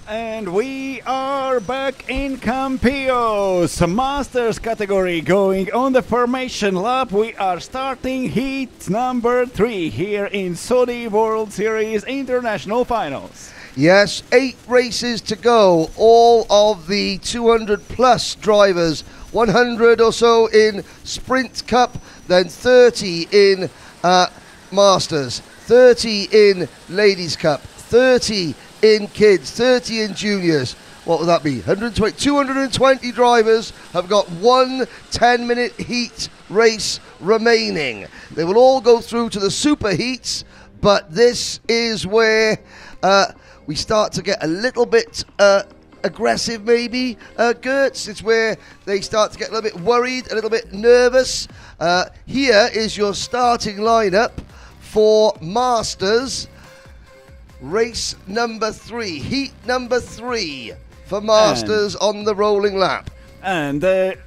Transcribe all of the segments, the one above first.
And we are back in Campillos, Masters category, going on the formation lap. We are starting heat number 3 here in Saudi World Series International Finals. Yes, 8 races to go. All of the 200 plus drivers, 100 or so in Sprint Cup, then 30 in Masters, 30 in Ladies Cup, 30 in kids, 30 in juniors. What would that be? 120, 220 drivers have got one 10-minute heat race remaining. They will all go through to the super heats, but this is where we start to get a little bit aggressive, maybe, Gertz. It's where they start to get a little bit worried, a little bit nervous. Here is your starting lineup for Masters. Race number 3, heat number 3 for Masters on the rolling lap. And the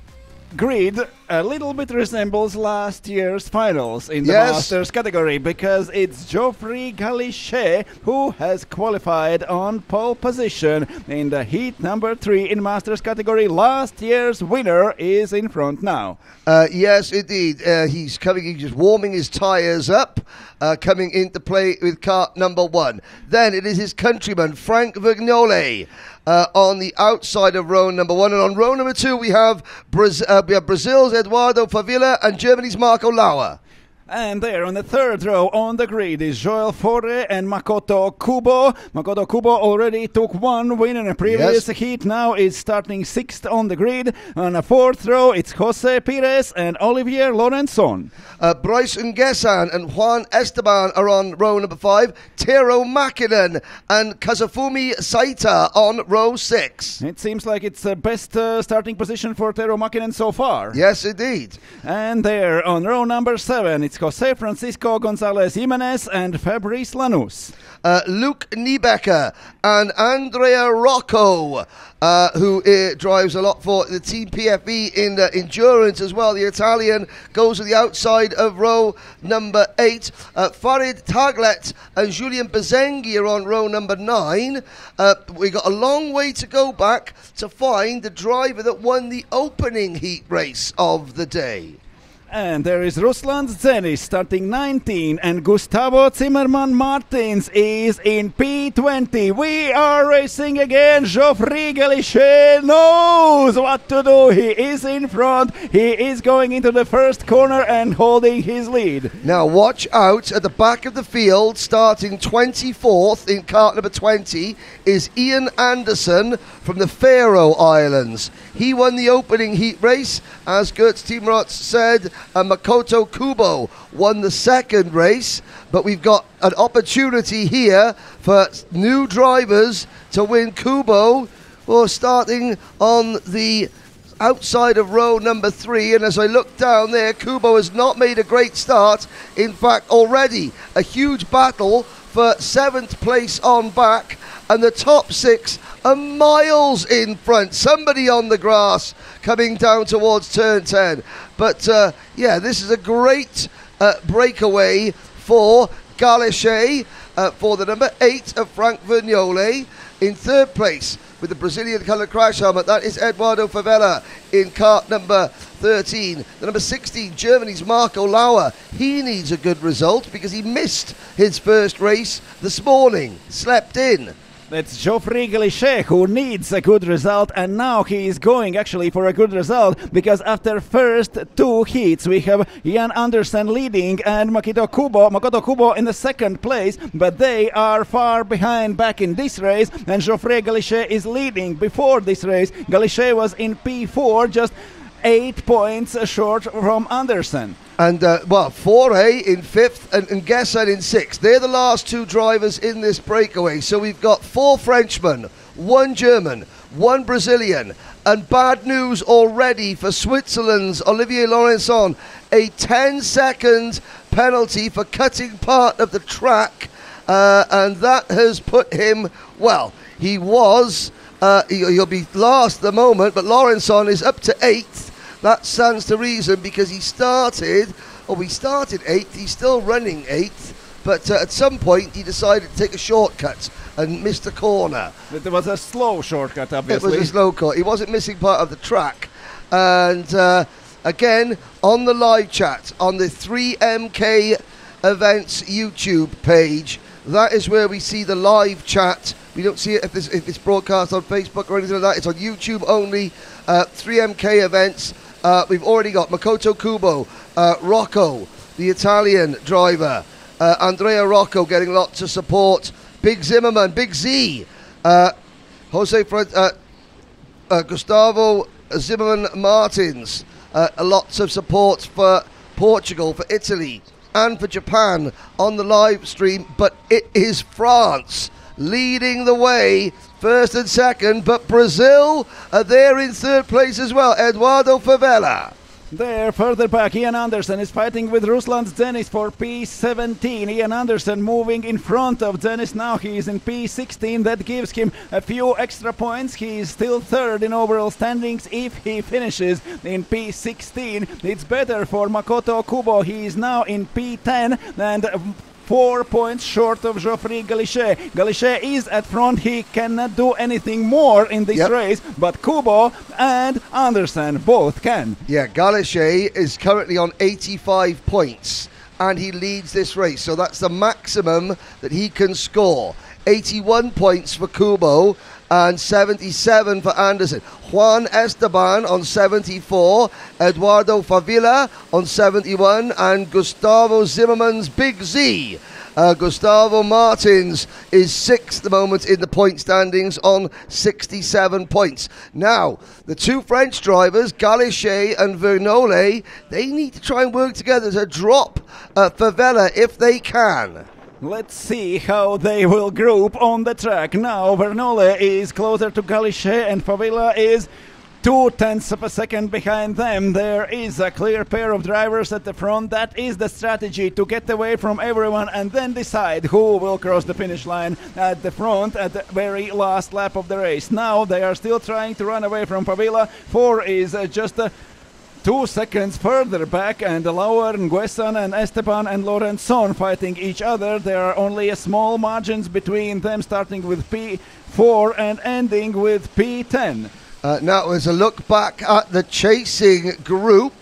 grid a little bit resembles last year's finals in the Masters category, because it's Geoffrey Galichet who has qualified on pole position in the heat number 3 in Masters category. Last year's winner is in front now. Yes, indeed. He's just warming his tyres up, coming into play with kart number 1. Then it is his countryman, Frank Vignole, on the outside of row number 1. And on row number 2, we have Brazil's Eduardo Favila and Germany's Marco Lauer. And there on the third row on the grid is Joel Forre and Makoto Kubo. Makoto Kubo already took one win in a previous heat, now is starting 6th on the grid. On the fourth row, it's Jose Pires and Olivier Lorenzon. Bryson Gessan and Juan Esteban are on row number 5. Tero Makinen and Kazufumi Saita on row 6. It seems like it's the best starting position for Tero Makinen so far. Yes, indeed. And there on row number 7, it's Jose Francisco Gonzalez Jimenez and Fabrice Lanús. Luke Niebecker and Andrea Rocco, who drives a lot for the Team PFE in endurance as well. The Italian goes to the outside of row number 8. Farid Taglet and Julien Bezenghi are on row number 9. We got a long way to go back to find the driver that won the opening heat race of the day. And there is Ruslan Zenis starting 19, and Gustavo Zimmermann Martins is in P20. We are racing again. Geoffrey Galichet knows what to do. He is in front. He is going into the first corner and holding his lead. Now watch out at the back of the field, starting 24th in kart number 20 is Ian Anderson from the Faroe Islands. He won the opening heat race, as Gertz Teamrots said. Makoto Kubo won the second race, but we've got an opportunity here for new drivers to win. Kubo, starting on the outside of row number 3, and as I look down there, Kubo has not made a great start. In fact, already a huge battle for 7th place on back, and the top 6 are miles in front. Somebody on the grass coming down towards turn 10. But this is a great breakaway for Galichet, for the number 8 of Frank Vignole. In 3rd place with the Brazilian coloured crash helmet, that is Eduardo Favela in kart number 13. The number 16, Germany's Marco Lauer. He needs a good result because he missed his first race this morning, slept in. That's Geoffrey Galichet who needs a good result, and now he is going actually for a good result, because after first 2 heats we have Jan Andersen leading and Makoto Kubo in the 2nd place, but they are far behind back in this race, and Geoffrey Galichet is leading before this race. Galichet was in P4, just 8 points short from Andersen. And, Foray in 5th and Gessan in 6th. They're the last 2 drivers in this breakaway. So we've got 4 Frenchmen, 1 German, 1 Brazilian. And bad news already for Switzerland's Olivier Lorenzon. A 10-second penalty for cutting part of the track. And that has put him, he was, he'll be last at the moment, but Lorenzon is up to 8th. That stands to reason because we started 8th, he's still running 8th, but at some point he decided to take a shortcut and missed a corner. It was a slow shortcut, obviously. It was a slow cut. He wasn't missing part of the track. And again, on the live chat, on the 3MK Events YouTube page, that is where we see the live chat. We don't see it if it's broadcast on Facebook or anything like that. It's on YouTube only. 3MK Events. We've already got Makoto Kubo, Rocco, the Italian driver, Andrea Rocco getting lots of support. Big Zimmerman, Big Z, Gustavo Zimmerman Martins. Lots of support for Portugal, for Italy, and for Japan on the live stream. But it is France leading the way, first and second. But Brazil are there in third place as well. Eduardo Favela. There, further back, Ian Anderson is fighting with Ruslan Dennis for P17. Ian Anderson moving in front of Dennis now. He is in P16. That gives him a few extra points. He is still third in overall standings. If he finishes in P16, it's better for Makoto Kubo. He is now in P10 and 4 points short of Geoffrey Galichet. Galichet is at front. He cannot do anything more in this race, but Kubo and Anderson both can. Yeah, Galichet is currently on 85 points and he leads this race. So that's the maximum that he can score. 81 points for Kubo and 77 for Anderson. Juan Esteban on 74, Eduardo Favila on 71, and Gustavo Zimmerman's Big Z. Gustavo Martins is sixth at the moment in the point standings on 67 points. Now, the two French drivers, Galichet and Vernole, they need to try and work together to drop Favela if they can. Let's see how they will group on the track. Now Vernole is closer to Galichet and Favela is 0.2 of a second behind them. There is a clear pair of drivers at the front. That is the strategy, to get away from everyone and then decide who will cross the finish line at the front at the very last lap of the race. Now they are still trying to run away from Favela. 4 is just 2 seconds further back, and Lauer, Nguessan and Esteban and Lorenzon fighting each other. There are only a small margins between them, starting with P4 and ending with P10. Now there's a look back at the chasing group.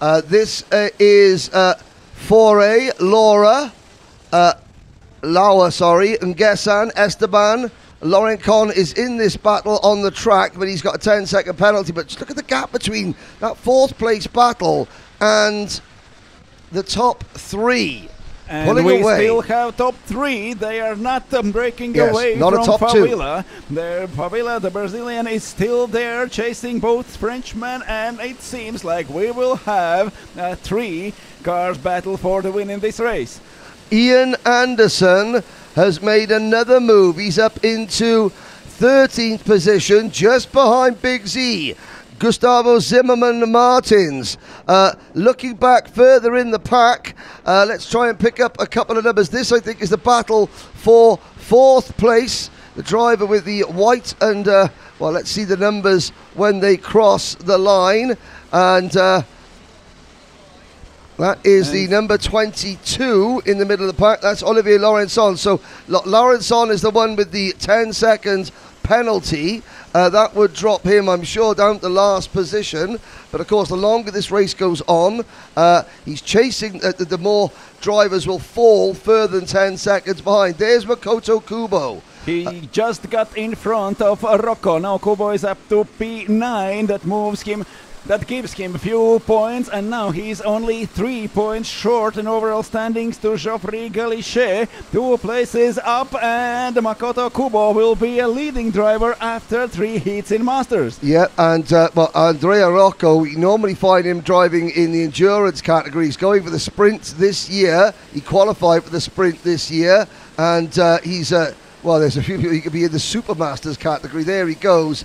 This is 4A, Lauer, Nguessan, Esteban. Lorencon is in this battle on the track, but he's got a 10-second penalty. But just look at the gap between that fourth place battle and the top three. And pulling we away. Still have top 3. They are not breaking away not from a top Favela. Favela, the Brazilian, is still there chasing both Frenchmen, and it seems like we will have 3 cars battle for the win in this race. Ian Anderson has made another move. He's up into 13th position, just behind Big Z. Gustavo Zimmerman Martins looking back further in the pack. Let's try and pick up a couple of numbers. This, I think, is the battle for 4th place. The driver with the white and, well, let's see the numbers when they cross the line. And that is the number 22 in the middle of the pack. That's Olivier Lorenzon. So Lorenzon is the one with the 10-second penalty. That would drop him, I'm sure, down to last position. But of course, the longer this race goes on, he's chasing, the more drivers will fall further than 10 seconds behind. There's Makoto Kubo. He just got in front of Rocco. Now Kubo is up to P9. That gives him a few points, and now he's only 3 points short in overall standings to Geoffrey Galichet. 2 places up, and Makoto Kubo will be a leading driver after 3 heats in Masters. Yeah, and Andrea Rocco, we normally find him driving in the endurance category. He's going for the sprint this year. He qualified for the sprint this year, and he's well, there's a few people. He could be in the Supermasters category. There he goes,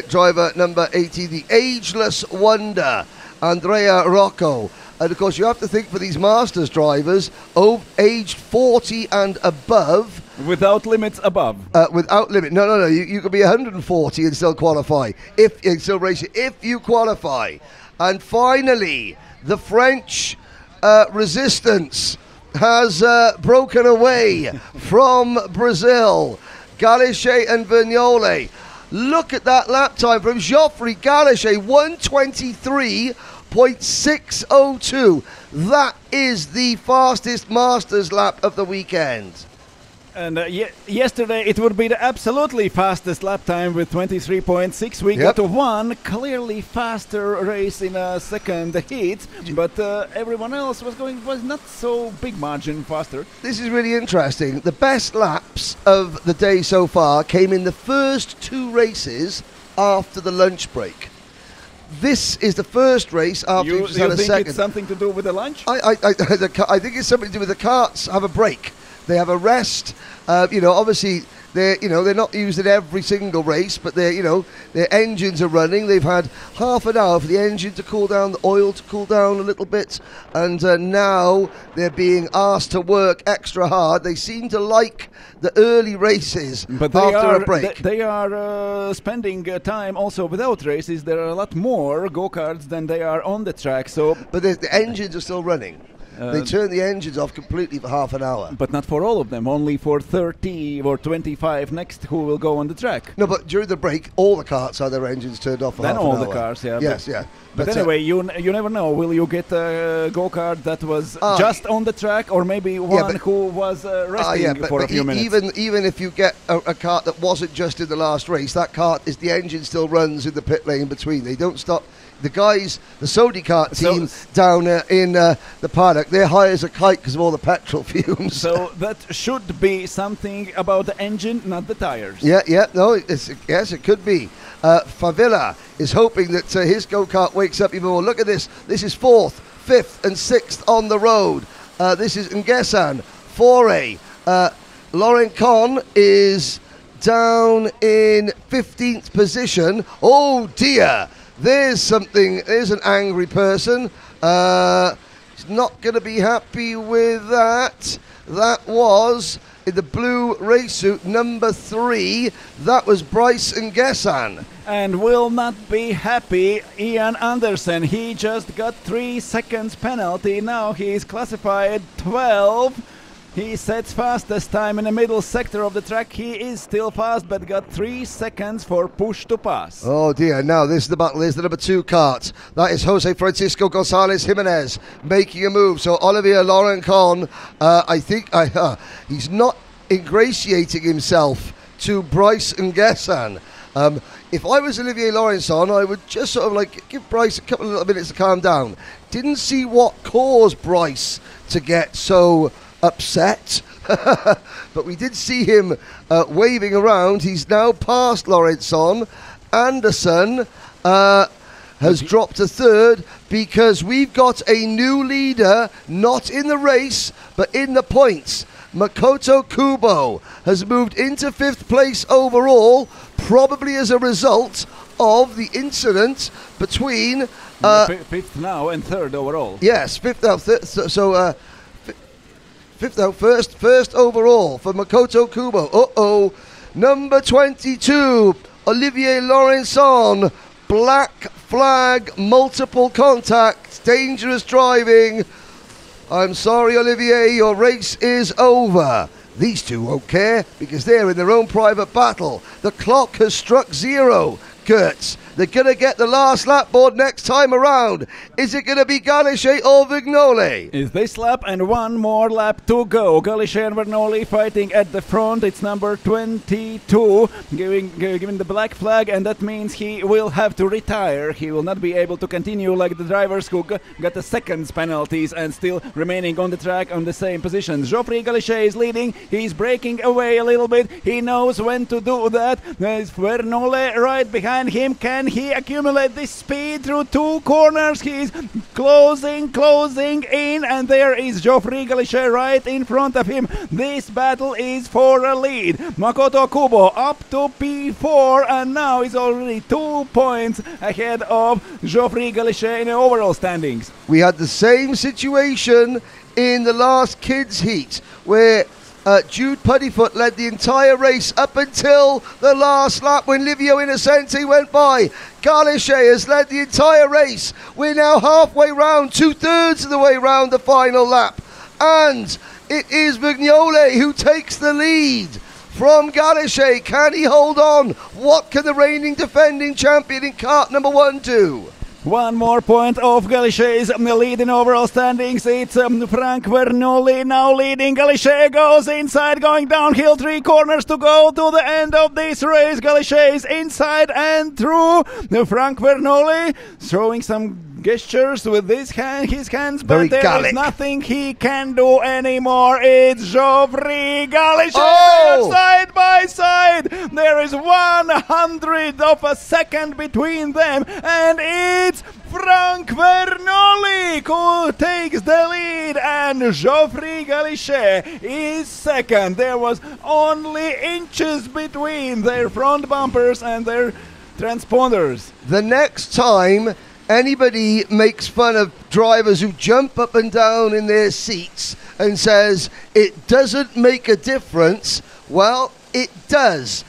driver number 18, the ageless wonder, Andrea Rocco. And of course, you have to think, for these Masters drivers, aged 40 and above. Without limits above. Without limit. No. You could be 140 and still qualify. If you qualify. And finally, the French resistance has broken away from Brazil. Galichet and Vignole. Look at that lap time from Geoffrey Galichet, 1:23.602. That is the fastest Masters lap of the weekend. And yesterday it would be the absolutely fastest lap time with 23.6. We got one clearly faster race in a second heat, but everyone else was not so big margin faster. This is really interesting. The best laps of the day so far came in the first two races after the lunch break. This is the first race after you had a second. You think it's something to do with the lunch? I think it's something to do with the karts have a break. They have a rest. Obviously they're not used in every single race, but their engines are running. They've had half an hour for the engine to cool down, the oil to cool down a little bit, and now they're being asked to work extra hard. They seem to like the early races after a break. They are spending time also without races. There are a lot more go-karts than they are on the track. But the engines are still running. They turn the engines off completely for half an hour. But not for all of them, only for 30 or 25 next who will go on the track. No, but during the break, all the karts have their engines turned off for half an hour. Then all the cars, yeah. Yes, But anyway, you never know. Will you get a go-kart that was just on the track, or maybe one who was resting for a few minutes? Even if you get a kart that wasn't just in the last race, that kart the engine still runs in the pit lane between. They don't stop. The guys, the Sodi kart team down in the paddock, they're high as a kite because of all the petrol fumes. So that should be something about the engine, not the tires. Yes, it could be. Favilla is hoping that his go-kart wakes up even more. Look at this. This is 4th, 5th and 6th on the road. This is Ngesan, Foray. Laurent Con is down in 15th position. Oh dear. There's an angry person. He's not going to be happy with that. That was, in the blue race suit, number 3. That was Bryce Ngesan. And will not be happy, Ian Anderson. He just got 3 seconds penalty. Now he is classified 12. He sets fastest time in the middle sector of the track. He is still fast, but got 3 seconds for push to pass. Oh dear, now this is the battle. There's the number 2 kart. That is Jose Francisco Gonzalez Jimenez making a move. So Olivier Laurencon, I think he's not ingratiating himself to Bryce Ngesan. If I was Olivier Laurencon, I would just sort of give Bryce a couple of little minutes to calm down. Didn't see what caused Bryce to get so upset, but we did see him waving around. He's now past Laurencon. Anderson has dropped to 3rd because we've got a new leader, not in the race but in the points. Makoto Kubo has moved into 5th place overall, probably as a result of the incident between 5th now and 3rd overall. Yes, 5th now. Fifth out, first overall for Makoto Kubo. Number 22, Olivier Laurencon. Black flag, multiple contacts, dangerous driving. I'm sorry, Olivier, your race is over. These two won't care because they're in their own private battle. The clock has struck 0. Kurtz, they're going to get the last lap board next time around. Is it going to be Galichet or Vignole? Is this lap and one more lap to go. Galichet and Vignole fighting at the front. It's number 22 giving the black flag, and that means he will have to retire. He will not be able to continue like the drivers who got the seconds penalties and still remaining on the track on the same positions. Geoffrey Galichet is leading. He's breaking away a little bit. He knows when to do that. There's Vignole right behind him. Can he accumulate this speed through 2 corners? He's closing in, and there is Geoffrey Galichet right in front of him. This battle is for a lead. Makoto Kubo up to P4, and now is already 2 points ahead of Geoffrey Galichet in the overall standings. We had the same situation in the last kids heat where Jude Puddyfoot led the entire race up until the last lap when Livio Innocenti went by. Galichet has led the entire race. We're now halfway round, 2/3 of the way round the final lap. And it is Vignole who takes the lead. from Galichet. Can he hold on? What can the reigning defending champion in cart number 1 do? One more point of Galichet's lead in overall standings. It's Frank Bernoulli now leading. Galichet goes inside, going downhill, 3 corners to go to the end of this race. Galichet is inside and through. Frank Bernoulli showing some gestures with his hands, but Very there Gallic. is nothing he can do anymore. It's Geoffrey Galichet. Oh! Side by side. There is 100th of a second between them, and it's Frank Bernoulli who takes the lead, and Geoffrey Galichet is second. There was only inches between their front bumpers and their transponders. The next time anybody makes fun of drivers who jump up and down in their seats and says it doesn't make a difference, well, it does.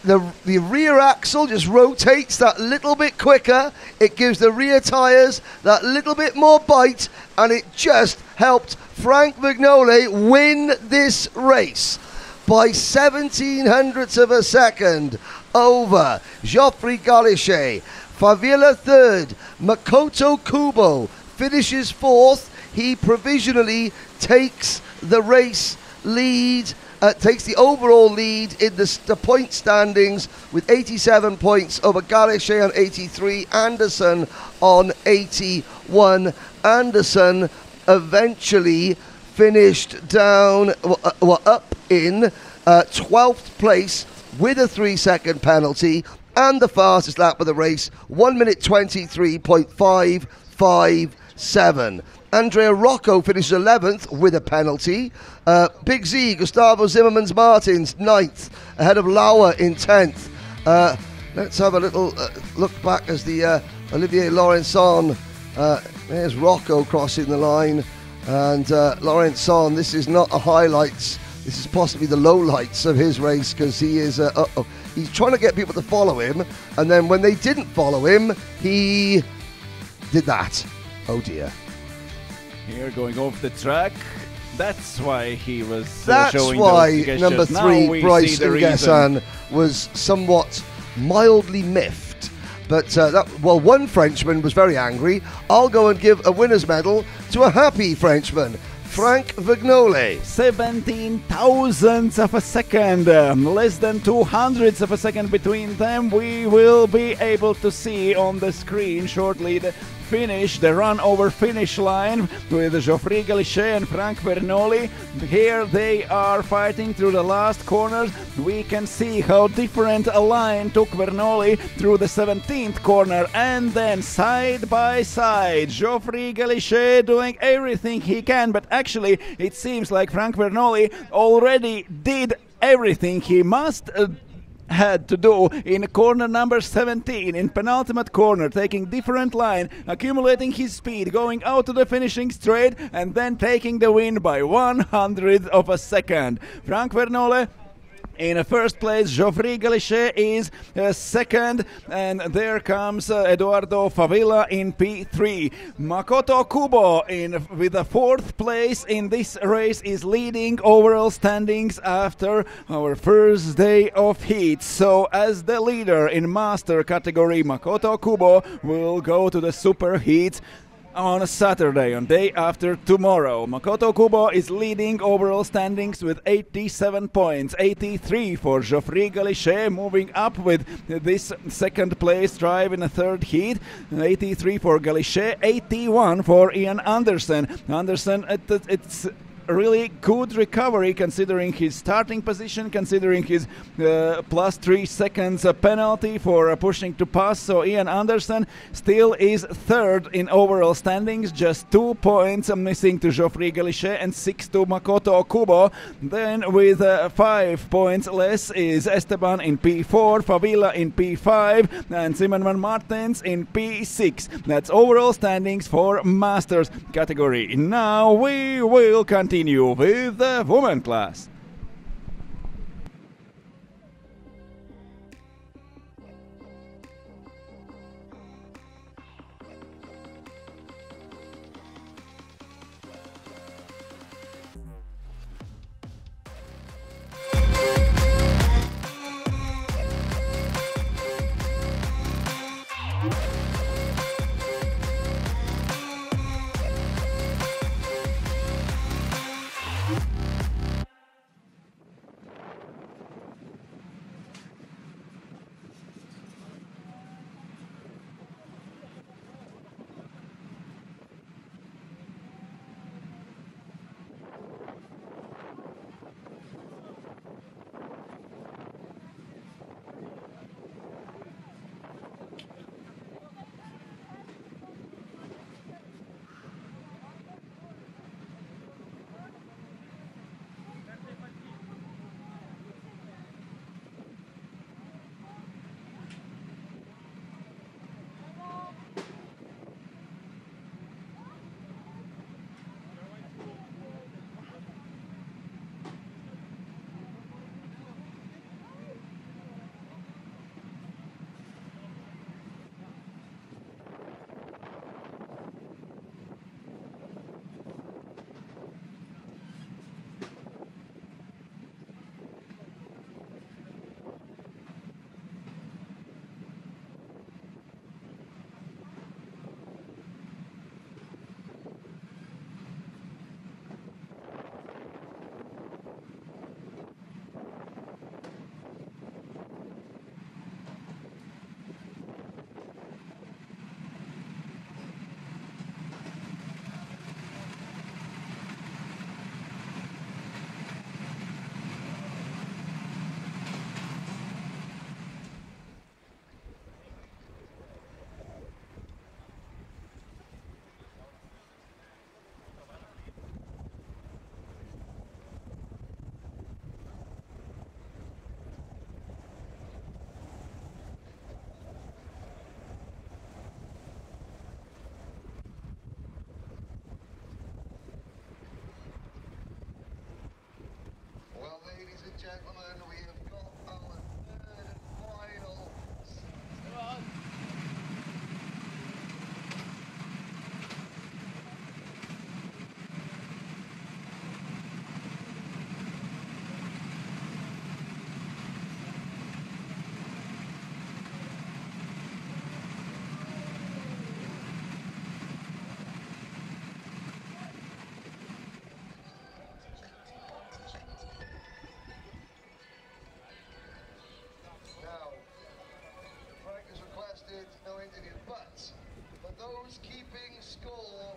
The rear axle just rotates that little bit quicker. It gives the rear tyres that little bit more bite, and it just helped Frank Bernoulli win this race by 0.17 of a second over Geoffrey Galichet. Favila third, Makoto Kubo finishes fourth. He provisionally takes the race lead, takes the overall lead in the point standings with 87 points over Galichet on 83, Anderson on 81. Anderson eventually finished down, up in 12th place with a 3-second penalty, and the fastest lap of the race, 1 minute 23.557. Andrea Rocco finishes 11th with a penalty. Big Z, Gustavo Zimmermans Martins, 9th, ahead of Lauer in 10th. Let's have a little look back as the Olivier Laurenson, there's Rocco crossing the line, and Laurenson, this is not a highlights, this is possibly the lowlights of his race, because he is he's trying to get people to follow him, and then when they didn't follow him, he did that. Oh dear. Here going off the track. That's why he was That's showing why those gestures. number Now 3, we Bryce see the reason. Nguessan, was somewhat mildly miffed. But one Frenchman was very angry. I'll go and give a winner's medal to a happy Frenchman, Frank Bernoulli. 17 thousandths of a second, less than 200ths of a second between them. We will be able to see on the screen shortly the finish, the run over finish line with Geoffrey Galichet and Frank Bernoulli. Here they are fighting through the last corners. We can see how different a line took Bernoulli through the 17th corner, and then side by side Geoffrey Galichet doing everything he can, but actually it seems like Frank Bernoulli already did everything he must had to do in corner number 17, in penultimate corner, taking different line, accumulating his speed, going out to the finishing straight, and then taking the win by 100th of a second. Frank Bernoulli in first place, Geoffrey Galichet is second, and there comes Eduardo Favila in P3. Makoto Kubo with the fourth place in this race is leading overall standings after our first day of heats. So as the leader in master category, Makoto Kubo will go to the super heats on a Saturday, on day after tomorrow. Makoto Kubo is leading overall standings with 87 points, 83 for Geoffrey Galichet, moving up with this second place drive in the third heat. 83 for Galichet, 81 for Ian Anderson. Anderson, it's really good recovery considering his starting position, considering his plus 3 seconds penalty for pushing to pass. So Ian Anderson still is third in overall standings, just 2 points missing to Geoffrey Galichet and 6 to Makoto Kubo. Then with 5 points less is Esteban in P4, Favila in P5, and Zimmerman Martins in P6. That's overall standings for Masters category. Now we will continue with the women class. those keeping score.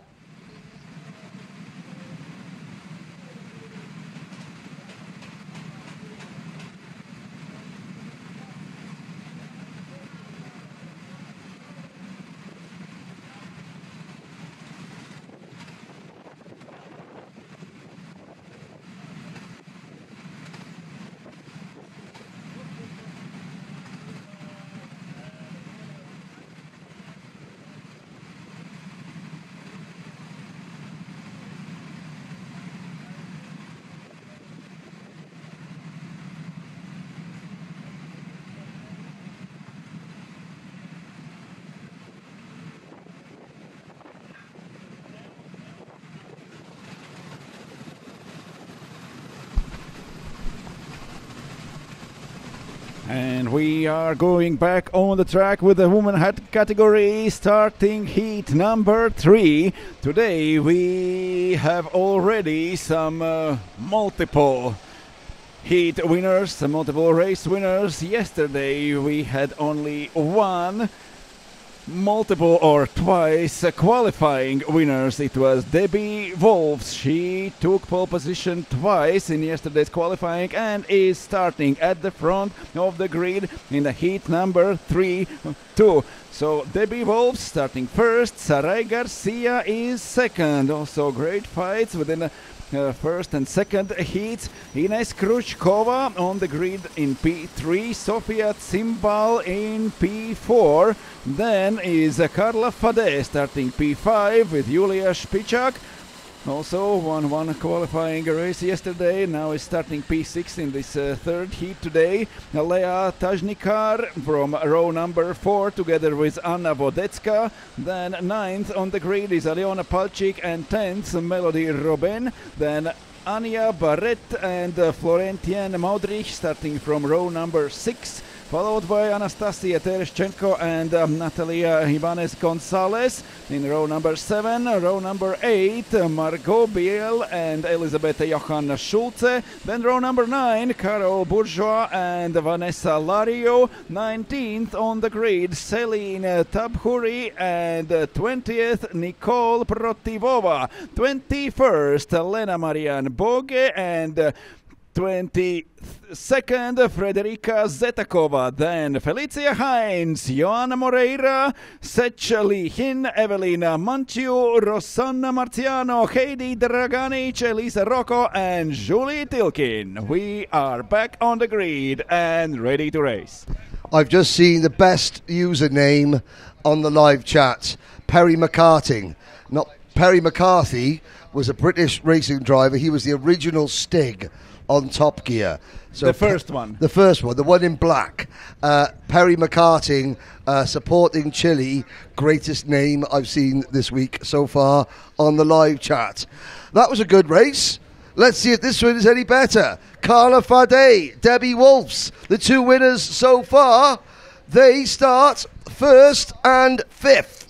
And we are going back on the track with the women category, starting heat number 3. Today we have already some multiple heat winners, multiple race winners. Yesterday we had only one multiple or twice qualifying winners. It was Debbie Wolfs. She took pole position twice in yesterday's qualifying and is starting at the front of the grid in the heat number 3-2. So Debbie Wolfs starting first, Sarai Garcia is second. Also great fights within the first and second heats. Ines Kruchkova on the grid in P3, Sofia Tsimbal in P4. Then is Carla Fade starting P5 with Julia Špičák. Also won one qualifying race yesterday, now is starting P6 in this third heat today. Lea Tajnikar from row number 4 together with Anna Vodecka. Then 9th on the grid is Aliona Palchik and 10th Melody Robin. Then Anja Barret and Florentien Maudrich starting from row number 6. Followed by Anastasia Tereshchenko and Natalia Ibanez Gonzalez in row number 7. Row number 8, Margot Biel and Elisabeth Johann Schulze. Then row number 9, Carol Bourgeois and Vanessa Lario. 19th on the grid, Celine Tabhuri and 20th, Nicole Protivova. 21st, Lena Marianne Boge and 22nd, Frederica Zetakova, then Felicia Heinz, Joanna Moreira, Sechli Hin, Evelina Mantiu, Rosanna Marciano, Heidi Draganic, Elisa Rocco, and Julie Tilkin. We are back on the grid and ready to race. I've just seen the best username on the live chat, Perry McCarting. Not Perry McCarthy was a British racing driver. He was the original Stig on Top Gear. So the first one, the one in black. Perry McCarting, supporting Chile. Greatest name I've seen this week so far on the live chat. That was a good race. Let's see if this one is any better. Carla Fade, Debbie Wolfs, the two winners so far. They start first and fifth.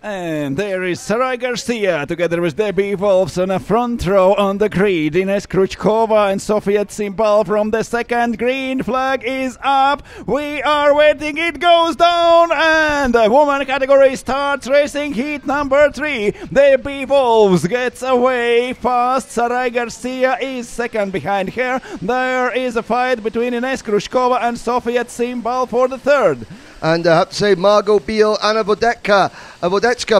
And there is Sarai Garcia together with Debbie Wolfs on a front row on the grid. Ines Kruchkova and Sofia Tsimbal from the second. Green flag is up. We are waiting. It goes down. And the woman category starts racing heat number 3. Debbie Wolfs gets away fast. Sarai Garcia is second behind her. There is a fight between Ines Kruchkova and Sofia Tsimbal for the third. And I have to say, Margot Biel, Anna Vodecka,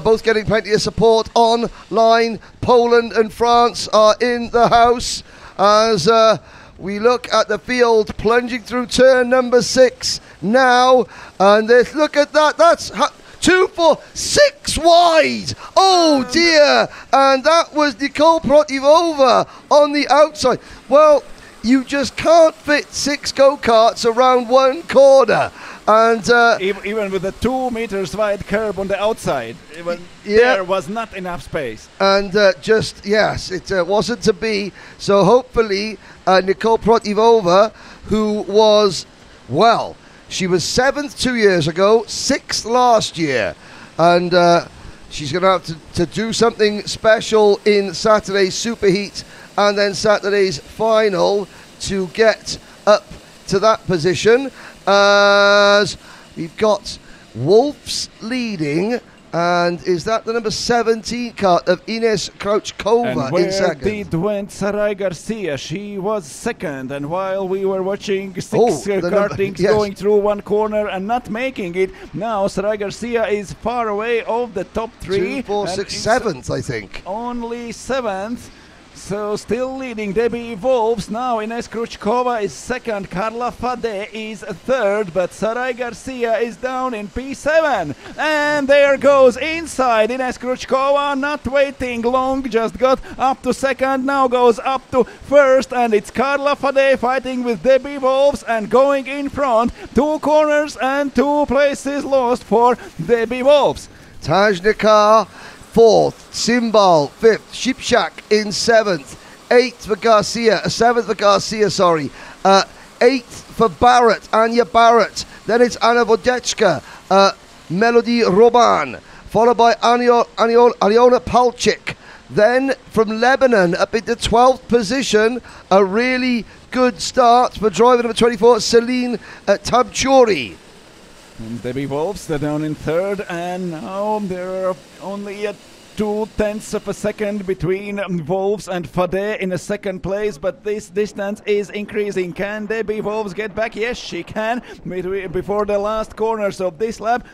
both getting plenty of support online. Poland and France are in the house as we look at the field plunging through turn number 6 now. And look at that, that's 2 for 6 wide. Oh dear. And that was Nicole Protivova on the outside. Well, you just can't fit 6 go-karts around one corner. And even with a 2 meters wide curb on the outside, there was not enough space. And yes, it wasn't to be. So hopefully Nicole Protivova, who was, well, she was 7th 2 years ago, 6th last year. And she's going to have to do something special in Saturday's Superheat and then Saturday's final to get up to that position. As we've got Wolfs leading And is that the number 17 cart of Ines Krauchkova in second? Did went Sarai Garcia? She was second, and while we were watching six kartings going through one corner and not making it, now Sarai Garcia is far away of the top 3. 2, 4, 6, 7th, I think. Only 7th. So still leading Debbie Wolves. Now Ines Krauchkova is second, Carla Fade is third, but Sarai Garcia is down in P7. And there goes inside Ines Krauchkova, not waiting long, just got up to second, now goes up to first, and it's Carla Fade fighting with Debbie Wolves and going in front. 2 corners and 2 places lost for Debbie Wolves. Tajnikar 4th, Simbal 5th, Shipshak in 7th, 8th for Garcia, 7th for Garcia, 8th for Barrett, Anya Barrett, then it's Anna Vodechka, Melody Roman, followed by Ariona Palchik, then from Lebanon up into 12th position, a really good start for driver number 24, Celine Tabchouri. And Debbie Wolves, they're down in third, and now there are only 2/10 of a second between Wolves and Fade in a second place, but this distance is increasing. Can Debbie Wolves get back? Yes, she can, before the last corners of this lap.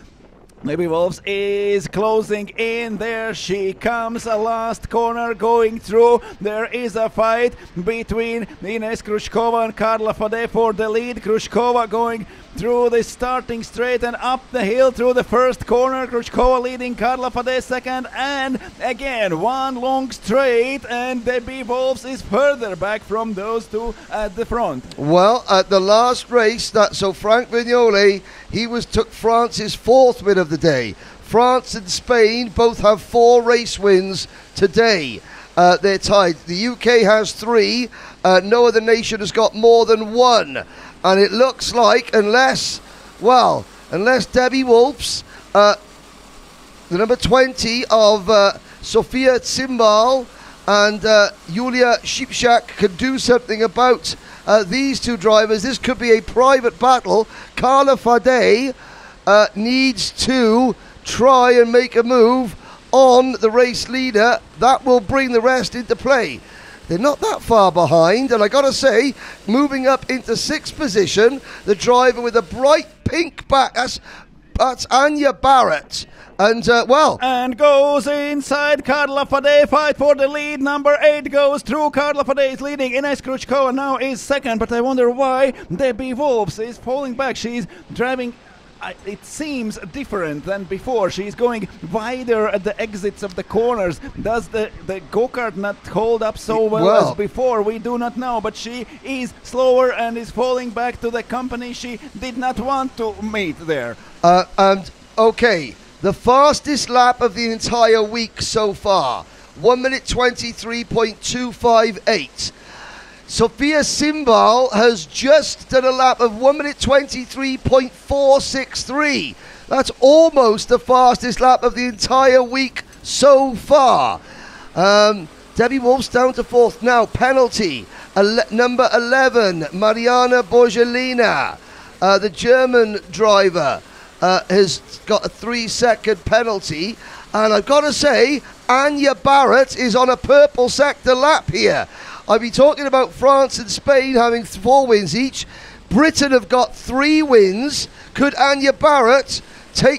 Debbie Wolves is closing in. There she comes, a last corner going through. There is a fight between Ines Krauchkova and Carla Fade for the lead. Krauchkova going through the starting straight and up the hill through the first corner. Krauchkova leading, Carla Fade second, and again one long straight, and Debbie Wolves is further back from those two at the front. Well, at the last race, Frank Vignoli, he took France's 4th win of the day. France and Spain both have 4 race wins today. They're tied. The UK has 3. No other nation has got more than 1. And it looks like, unless Debbie Wolves, the number 20 of Sofia Tsimbal and Yulia Shipshak can do something about these 2 drivers. This could be a private battle. Carla Fade needs to try and make a move on the race leader. That will bring the rest into play. They're not that far behind, and I gotta say, moving up into 6th position, the driver with a bright pink back, that's Anya Barrett. And, And goes inside Carla Fade, fight for the lead. Number 8 goes through. Carla Fade is leading. Ines Krauchkova now is second, but I wonder why Debbie Wolves is falling back. She's driving, it seems different than before. She's going wider at the exits of the corners. Does the go-kart not hold up so well as before? We do not know, but she is slower and is falling back to the company she did not want to meet there. The fastest lap of the entire week so far, 1 minute 23.258. Sofia Tsimbal has just done a lap of 1 minute 23.463. That's almost the fastest lap of the entire week so far. Debbie Wolves down to 4th now. Penalty. Number 11, Mariana Borgelina, the German driver, has got a 3-second penalty. And I've got to say, Anya Barrett is on a purple sector lap here. I've been talking about France and Spain having 4 wins each. Britain have got 3 wins. Could Anya Barrett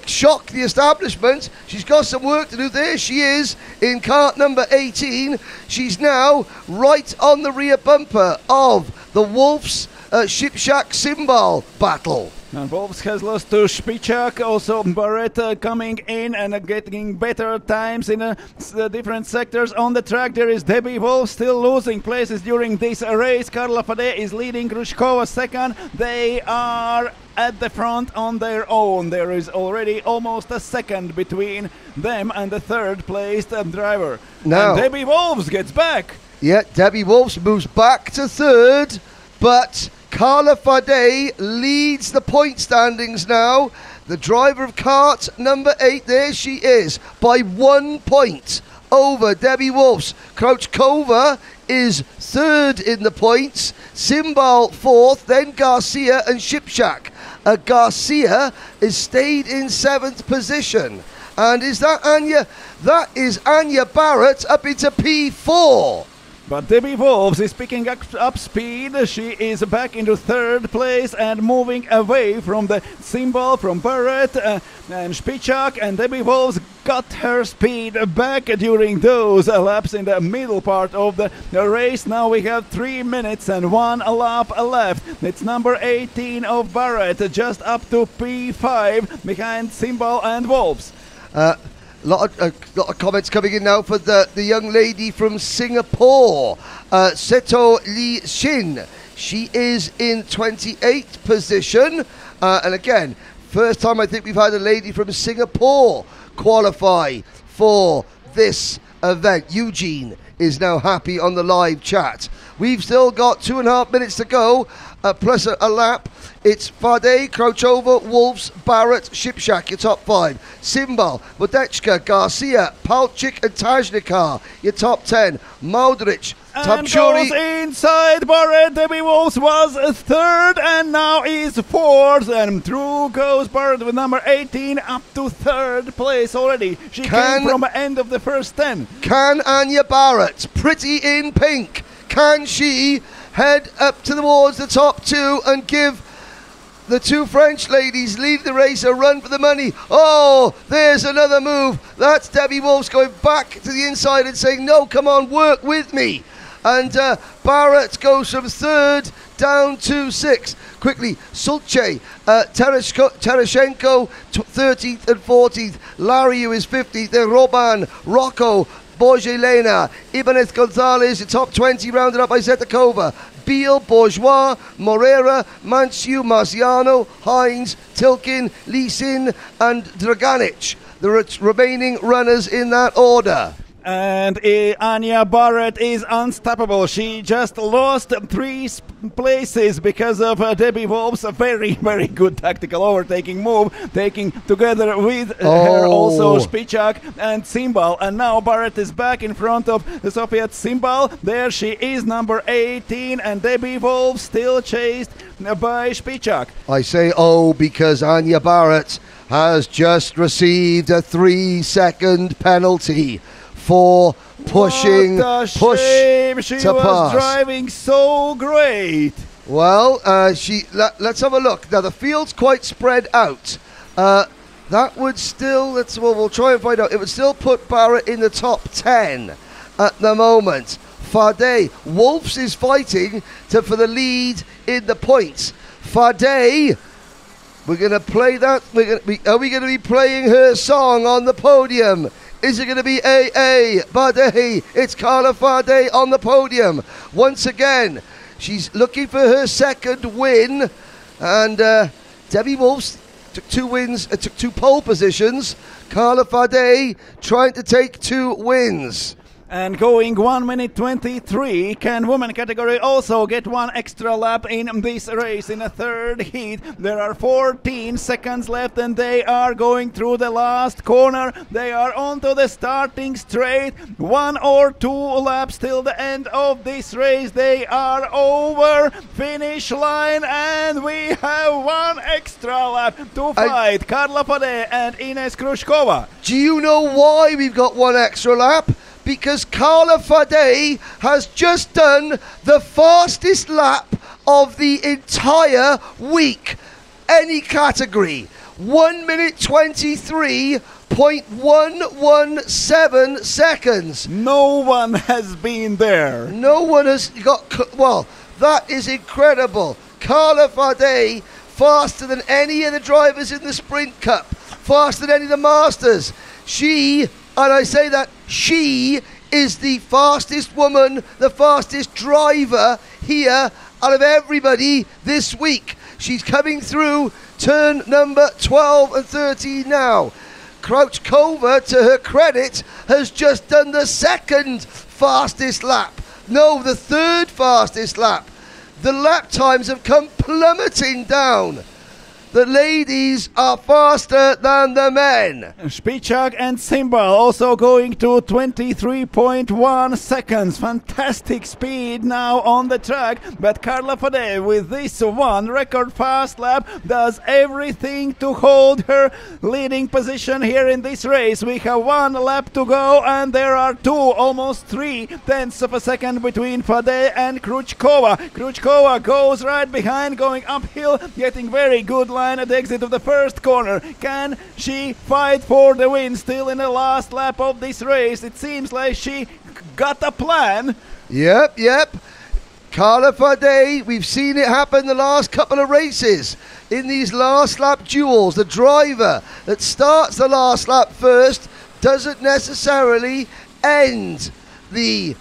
shock the establishment? She's got some work to do. There she is in cart number 18. She's now right on the rear bumper of the Wolves Shipshak Tsimbal battle. And Wolves has lost to Spicak, also Barrett coming in and getting better times in the different sectors on the track. There is Debbie Wolves still losing places during this race. Carla Fade is leading, Krauchkova second. They are at the front on their own. There is already almost a second between them and the third placed driver. Now, and Debbie Wolves gets back. Yeah, Debbie Wolves moves back to 3rd, but Carla Fade leads the point standings now. The driver of cart number 8, there she is, by 1 point over Debbie Wolves. Krauchkova is 3rd in the points, Tsimbal 4th, then Garcia and Shipshak. Garcia has stayed in 7th position. And is that Anya? That is Anya Barrett up into P4. But Debbie Wolves is picking up speed. She is back into third place and moving away from the symbol from Barrett and Spicak. And Debbie Wolves got her speed back during those laps in the middle part of the race. Now we have 3 minutes and 1 lap left. It's number 18 of Barrett, just up to P5 behind Symbol and Wolves. Lot of comments coming in now for the young lady from Singapore, Seto Lee Shin. She is in 28th position. And again, first time I think we've had a lady from Singapore qualify for this event. Eugene is now happy on the live chat. We've still got 2.5 minutes to go, plus a lap. It's Fade, Crouchover, Wolves, Barrett, Shipshack, your top 5. Simbal, Vodechka, Garcia, Palchik and Tajnikar, your top 10. Maudrich, and goes inside Barrett. Debbie Wolves was third and now is fourth. And through goes Barrett with number 18 up to third place already. She came from the end of the first 10. Can Anya Barrett, pretty in pink, can she head up towards the top 2 and give the 2 French ladies lead the race a run for the money? Oh, there's another move. That's Debbie Wolves going back to the inside and saying, no, come on, work with me. And Barrett goes from third down to 6. Quickly, Sulce, Terashenko, 13th and 14th. Lariu is 15th. Then Roban, Rocco, Borgelena, Ibanez Gonzalez, the top 20 rounded up by Zetakova. Beal, Bourgeois, Morera, Manciu, Marciano, Hines, Tilkin, Lisin and Draganic. The remaining runners in that order. And Anya Barrett is unstoppable. She just lost 3 places because of Debbie Wolves' a very, very good tactical overtaking move, taking together with her also Spicak and Simbal. And now Barrett is back in front of Sofiat Simbal. There she is, number 18, and Debbie Wolves still chased by Spicak. I say because Anya Barrett has just received a 3-second penalty for pushing she was driving so great. Well, let's have a look. Now the field's quite spread out. That would still, we'll try and find out. It would still put Barrett in the top 10 at the moment. Fade, Wolves is fighting for the lead in the points. Fade, we're going to play that. Are we going to be playing her song on the podium? Is it going to be Fade? It's Carla Fade on the podium. Once again, she's looking for her second win. And Debbie Wolves took 2 wins, took 2 pole positions. Carla Fade trying to take 2 wins. And going 1 minute 23, can women category also get 1 extra lap in this race in a third heat? There are 14 seconds left and they are going through the last corner. They are onto the starting straight. 1 or 2 laps till the end of this race. They are over finish line and we have 1 extra lap to fight. Karla Fade and Ines Krushkova. Do you know why we've got 1 extra lap? Because Carla Fade has just done the fastest lap of the entire week. Any category. 1 minute 23.117 seconds. No one has been there. No one has got... Well, that is incredible. Carla Fade, faster than any of the drivers in the Sprint Cup. Faster than any of the Masters. And I say that she is the fastest woman, the fastest driver here out of everybody this week. She's coming through turn number 12 and 13 now. Crouchkova, to her credit, has just done the 2nd fastest lap. No, the 3rd fastest lap. The lap times have come plummeting down. The ladies are faster than the men. Spicak and Simbal also going to 23.1 seconds. Fantastic speed now on the track. But Carla Fade with this one record fast lap does everything to hold her leading position here in this race. We have 1 lap to go and there are 2, almost 3 tenths of a second between Fade and Kruchkova. Kruchkova goes right behind, going uphill, getting very good line at the exit of the first corner. Can she fight for the win still in the last lap of this race? It seems like she got a plan. Yep. Carla Fade, we've seen it happen the last couple of races. In these last lap duels, the driver that starts the last lap first doesn't necessarily end the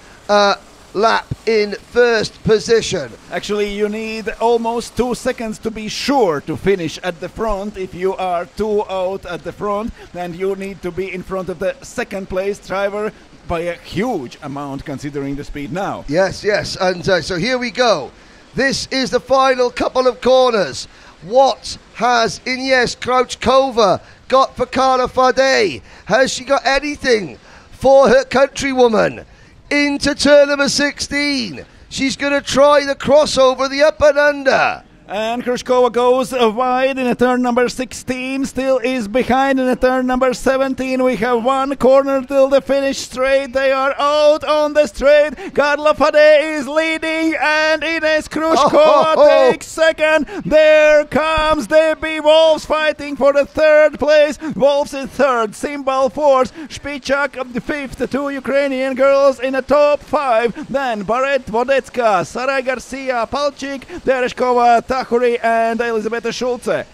lap in first position. Actually, you need almost 2 seconds to be sure to finish at the front. If you are 2 out at the front, then you need to be in front of the second place driver by a huge amount considering the speed now. Yes, and so here we go. This is the final couple of corners. What has Ines Kruchkova got for Carla Fade? Has she got anything for her countrywoman? Into turn number 16. She's going to try the crossover, the up and under. And Kruchkova goes wide in a turn number 16, still is behind in a turn number 17. We have 1 corner till the finish straight. They are out on the straight. Carla Fade is leading and Ines Kruchkova takes second. There comes Debbie Wolves fighting for the third place. Wolves in third, Simbal fourth, Spicak the fifth. 2 Ukrainian girls in the top 5. Then Barrett Vodecka, Sara Garcia, Palchik, Tereshkova, Tahuri and Elizabeth Schulze.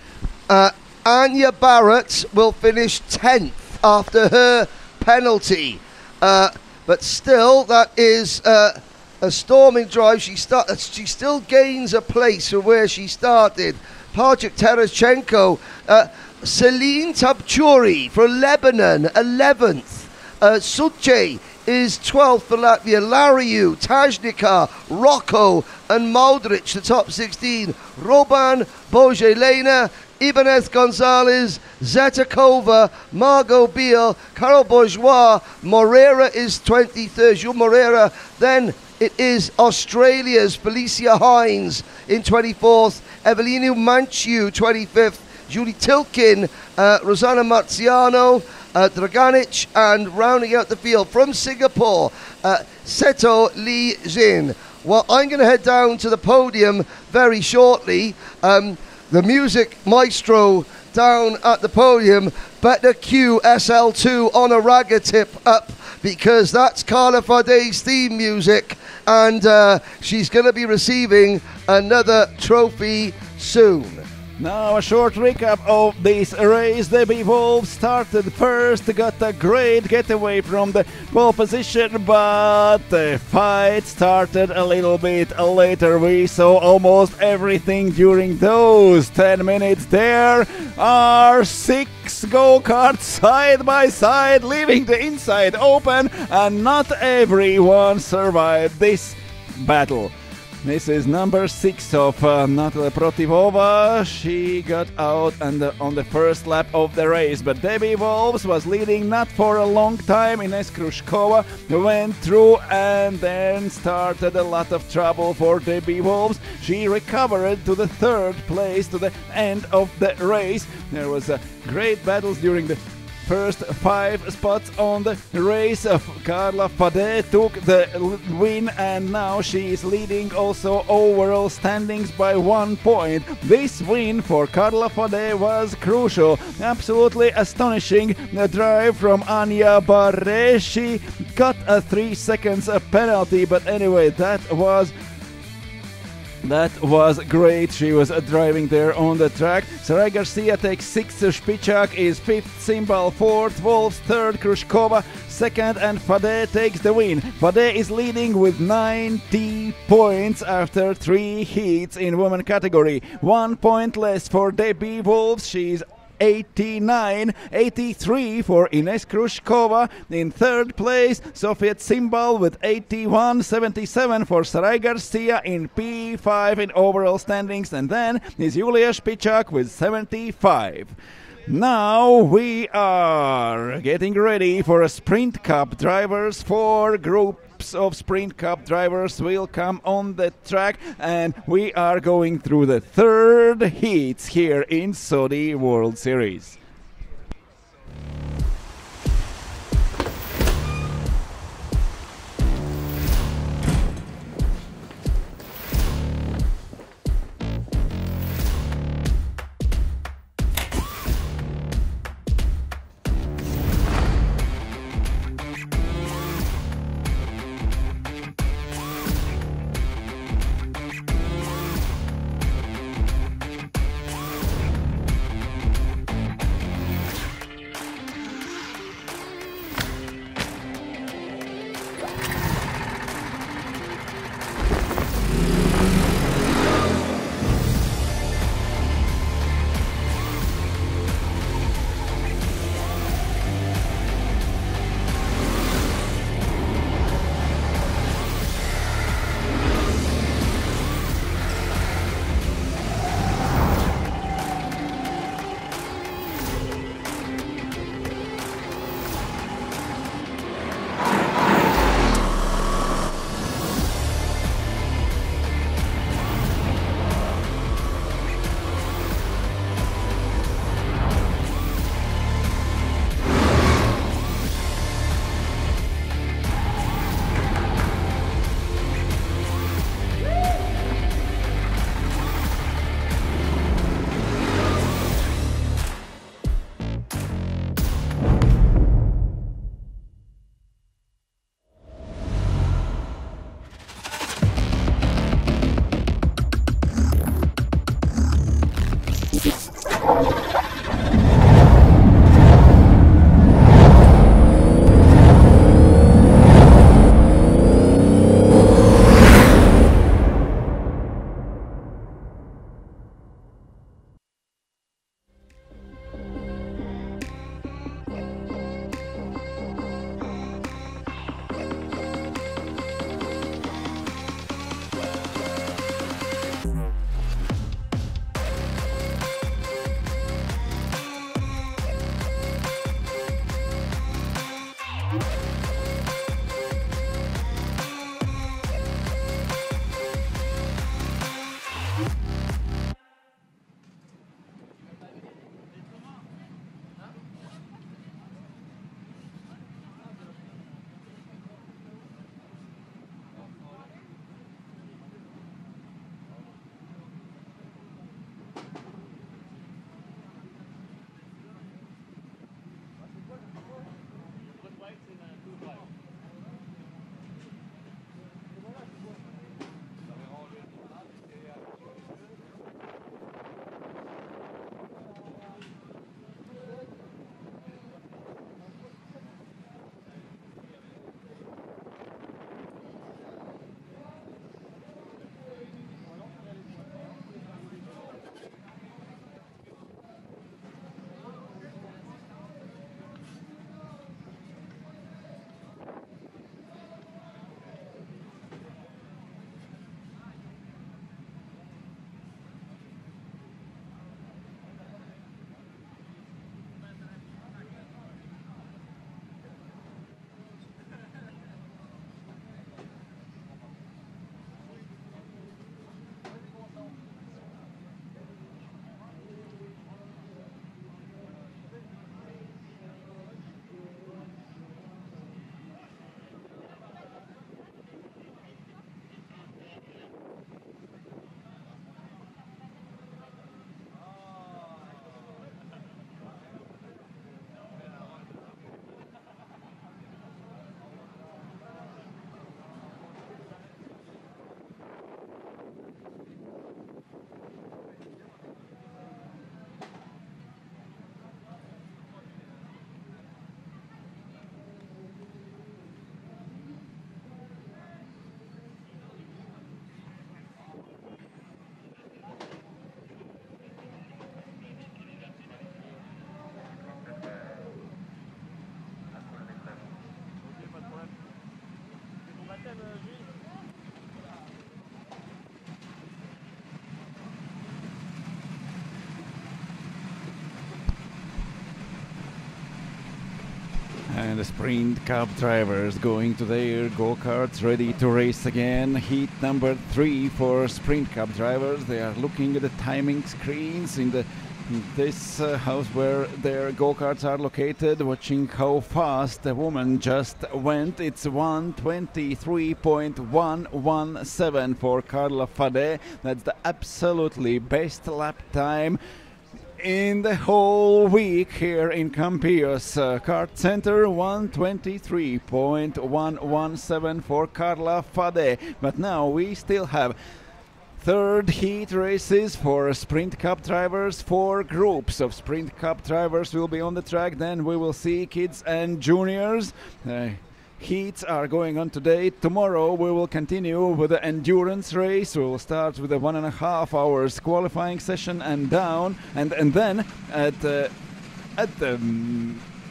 Anya Barrett will finish 10th after her penalty. But still, that is a storming drive. She still gains a place from where she started. Parchik Tereshchenko, Celine Tabchuri from Lebanon, 11th. Suche is 12th for Latvia. Lariu, Tajnika, Rocco and Modric, the top 16. Roban, Bojelena, Ibanez Gonzalez, Zetakova, Margot Beal, Carol Bourgeois, Moreira is 23rd, Jules Moreira. Then it is Australia's Felicia Hines in 24th, Evelina Manchu 25th, Julie Tilkin, Rosanna Marziano, Draganic, and rounding out the field from Singapore, Seto Lee Jin. Well, I'm going to head down to the podium very shortly. The music maestro down at the podium better cue SL2 on a ragga tip up, because that's Carla Fade's theme music, and she's going to be receiving another trophy soon. Now a short recap of this race. Debbie Wolf started first, got a great getaway from the pole position, but the fight started a little bit later. We saw almost everything during those 10 minutes. There are 6 go-karts side by side, leaving the inside open, and not everyone survived this battle. This is number 6 of Natalia Protivova. She got out on the first lap of the race, but Debbie Wolves was leading not for a long time. Ines Kruchkova went through and then started a lot of trouble for Debbie Wolves. She recovered to the third place to the end of the race. There was a great battles during the first 5 spots on the race. Carla Fade took the win, and now she is leading also overall standings by 1 point. This win for Carla Fade was crucial. Absolutely astonishing drive from Anya Barre. She got a 3 seconds penalty, but anyway, that was great. She was driving there on the track. Sarai Garcia takes 6th, Spicak is 5th, Simbal 4th, Wolves 3rd, Kruchkova 2nd, and Fade takes the win. Fade is leading with 90 points after 3 heats in women category. 1 point less for Debbie Wolves. She's 89, 83 for Ines Krushkova. In third place, Sofia Tsimbal with 81, 77 for Sarai Garcia in P5 in overall standings, and then is Julia Spichak with 75. Now we are getting ready for a Sprint Cup drivers. 4 groups of Sprint Cup drivers will come on the track, and we are going through the third heats here in Saudi World Series. And the Sprint Cup drivers going to their go-karts, ready to race again. Heat number 3 for Sprint Cup drivers. They are looking at the timing screens in this house where their go-karts are located, watching how fast the woman just went. It's 1:23.117 for Carla Fade. That's the absolutely best lap time in the whole week here in Campillos. KartCenter 1:23.117 for Carla Fade. But now we still have third heat races for Sprint Cup drivers. 4 groups of Sprint Cup drivers will be on the track. Then we will see kids and juniors. Heats are going on today. Tomorrow we will continue with the endurance race. We will start with a 1.5 hours qualifying session and down, and then at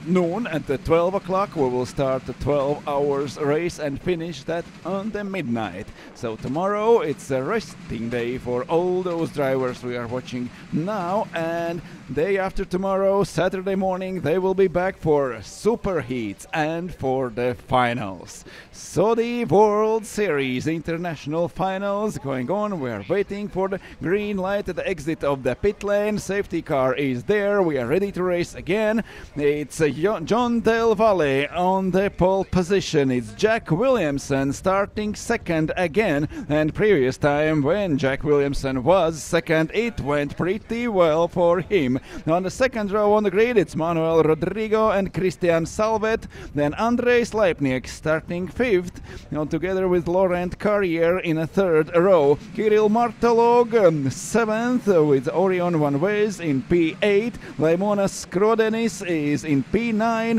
noon, at the 12 o'clock, we will start the 12 hours race and finish that on the midnight. So tomorrow it's a resting day for all those drivers we are watching now, and day after tomorrow, Saturday morning, they will be back for super heats and for the finals. So the World Series International Finals going on. We are waiting for the green light at the exit of the pit lane. Safety car is there. We are ready to race again. It's John Del Valle on the pole position. It's Jack Williamson starting second again. And previous time when Jack Williamson was second, it went pretty well for him. On the second row on the grid, it's Manuel Rodrigo and Christian Salvet. Then Andrzej Sleipnik starting fifth, together with Laurent Carrier in a third row. Kirill Martolog seventh with Orion Van Wees in P8. Leimonas Skrodenis is in P9.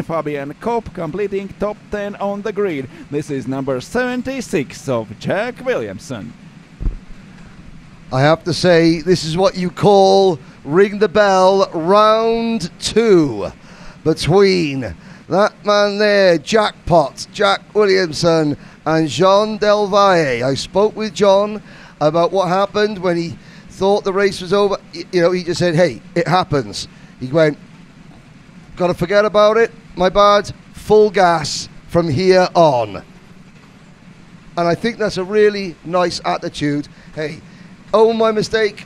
Fabian Kopp completing top 10 on the grid. This is number 76 of Jack Williamson. I have to say, this is what you call ring the bell, round 2, between that man there, Jackpot, Jack Williamson, and Jean Del Valle. I spoke with John about what happened when he thought the race was over. He just said, hey, it happens. He went, got to forget about it, my bad, full gas from here on. And I think that's a really nice attitude. Hey, oh, my mistake.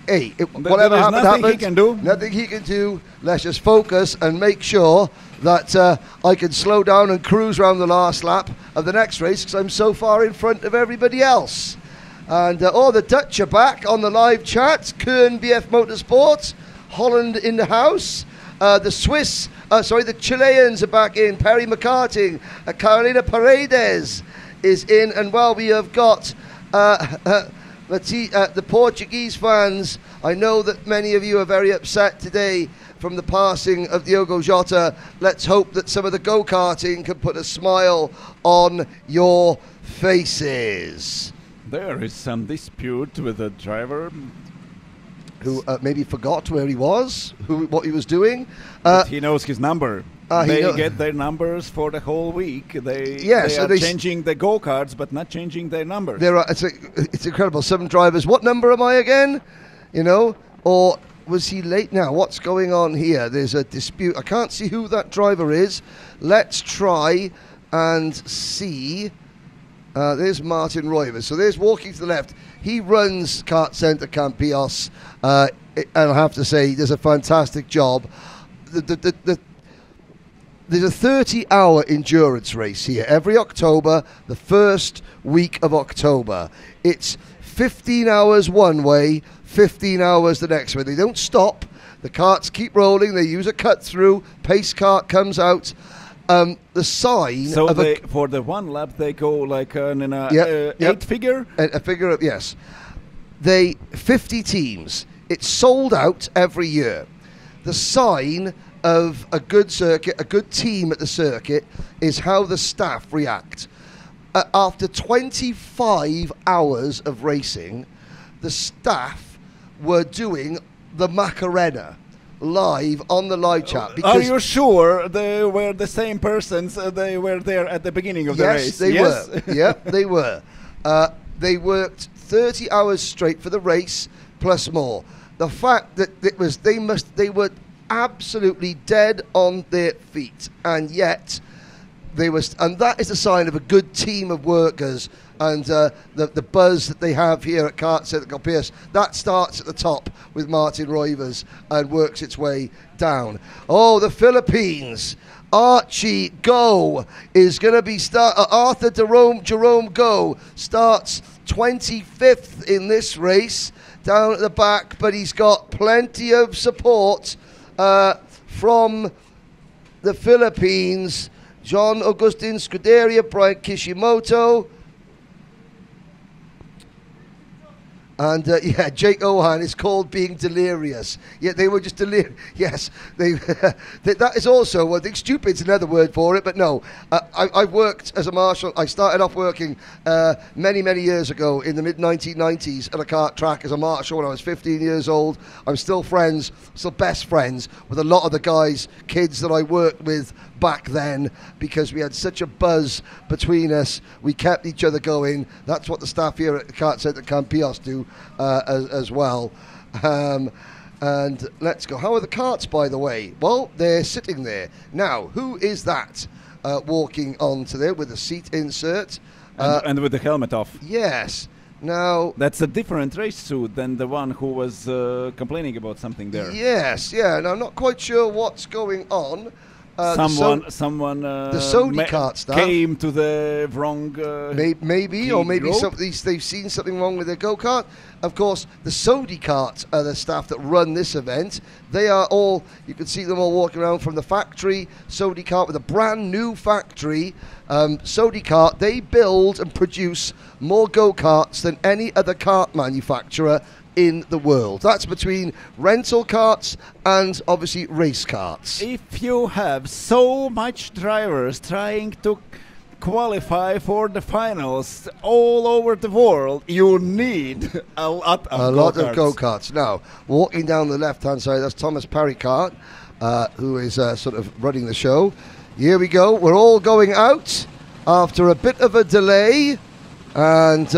Hey, whatever happened, nothing he can do. Nothing he can do. Let's just focus and make sure that I can slow down and cruise around the last lap of the next race because I'm so far in front of everybody else. And the Dutch are back on the live chat. Kern BF Motorsports, Holland in the house. The Chileans are back in. Perry McCarting, Carolina Paredes is in, and we have got the Portuguese fans. I know that many of you are very upset today from the passing of Diogo Jota. Let's hope that some of the go-karting can put a smile on your faces. There is some dispute with the driver who maybe forgot where he was, what he was doing. He knows his number. They get their numbers for the whole week. They are changing the go-karts, but not changing their numbers. It's incredible. Some drivers, what number am I again? Or was he late now? What's going on here? There's a dispute. I can't see who that driver is. Let's try and see. There's Martin Roivers. So there's walking to the left. He runs KartCenter Campillos, and I have to say he does a fantastic job. There's a 30-hour endurance race here every October, the first week of October. It's 15 hours one way, 15 hours the next way. They don't stop. The carts keep rolling. They use a cut-through. Pace cart comes out. The sign... So for the one lap, they go like in a 8 figure? A figure of, yes. 50 teams. It's sold out every year. The sign of a good circuit, a good team at the circuit, is how the staff react. After 25 hours of racing, the staff were doing the Macarena live on the live chat. Are you sure they were the same persons? They were there at the beginning of the race. Yes, they were. Yep, they were. They worked 30 hours straight for the race, plus more. The fact that they were absolutely dead on their feet, and yet and that is a sign of a good team of workers, and the buzz that they have here at KartCenter Campillos, that starts at the top with Martin Roivers and works its way down. Oh, the Philippines. Archie Go is going to be Arthur Jerome Go starts 25th in this race down at the back, but he's got plenty of support from the Philippines. John Agustin Scuderia, Brian Kishimoto, and Jake Ohan is called being delirious. Yeah, they were just delirious. Yes, that is also, I think stupid's another word for it, but no. I worked as a marshal. I started off working many years ago in the mid-1990s at a kart track as a marshal when I was 15 years old. I'm still best friends with a lot of the kids that I worked with back then, because we had such a buzz between us. We kept each other going. That's what the staff here at the KartCenter Campillos do as well. And let's go. How are the carts, by the way? Well, they're sitting there. Now, who is that walking onto there with a seat insert? And with the helmet off. Yes. Now, that's a different race suit than the one who was complaining about something there. Yes, yeah. And I'm not quite sure what's going on. Someone the Sodi kart staff came to the wrong maybe they've seen something wrong with their go-kart. Of course, the Sodi kart are the staff that run this event. They are all, you can see them all walking around from the factory. Sodi kart with a brand new factory. Sodi kart, they build and produce more go-karts than any other kart manufacturer in the world. That's between rental karts and obviously race karts. If you have so much drivers trying to qualify for the finals all over the world, you need a lot of go-karts. Now, walking down the left-hand side, that's Thomas Parricart, who is sort of running the show. Here we go. We're all going out after a bit of a delay, and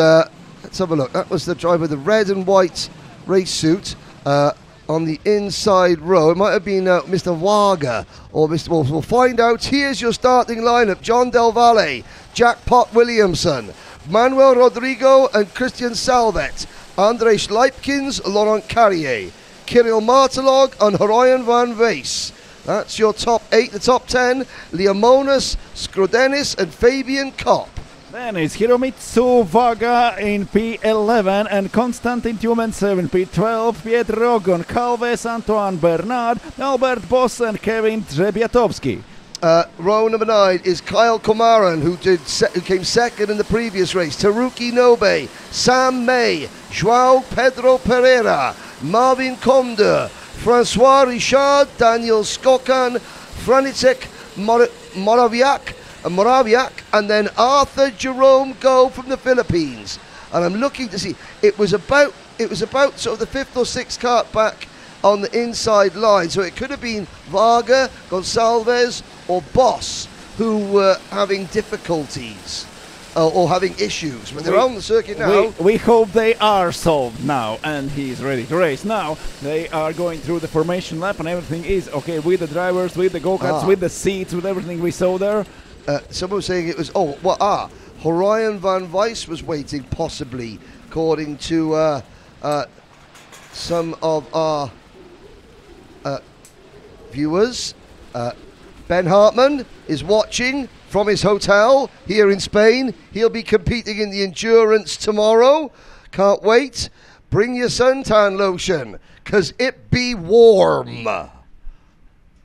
let's have a look. That was the driver, the red and white race suit on the inside row. It might have been Mr. Waga or Mr. Wolf. We'll find out. Here's your starting lineup. John Del Valle, Jack Pot Williamson, Manuel Rodrigo and Christian Salvet, André Schleipkins, Laurent Carrier, Kirill Martelog and Horoyan Van Wees. That's your top 8. The top 10, Leomonas Skrodenis and Fabian Kopp. Then it's Hiromitsu Vaga in P11 and Konstantin Tumensev in P12, Pietro Goncalves, Antoine Bernard, Albert Boss and Kevin Trzebiatowski. Row number 9 is Kyle Komaran, who came second in the previous race. Taruki Nobe, Sam May, João Pedro Pereira, Marvin Komder, Francois Richard, Daniel Skokan, Franicek Moraviak, and then Arthur Jerome Go from the Philippines. And I'm looking to see, it was about sort of the 5th or 6th kart back on the inside line, so it could have been Varga, Gonsalves or Boss who were having difficulties or having issues, but they're on the circuit now. We hope they are solved now, and he's ready to race. Now they are going through the formation lap, and everything is okay with the drivers, with the go-karts, with the seats, with everything we saw there. Someone was saying it was, Horoyan Van Wees was waiting, possibly, according to some of our viewers. Ben Hartman is watching from his hotel here in Spain. He'll be competing in the endurance tomorrow. Can't wait. Bring your suntan lotion, because it be warm.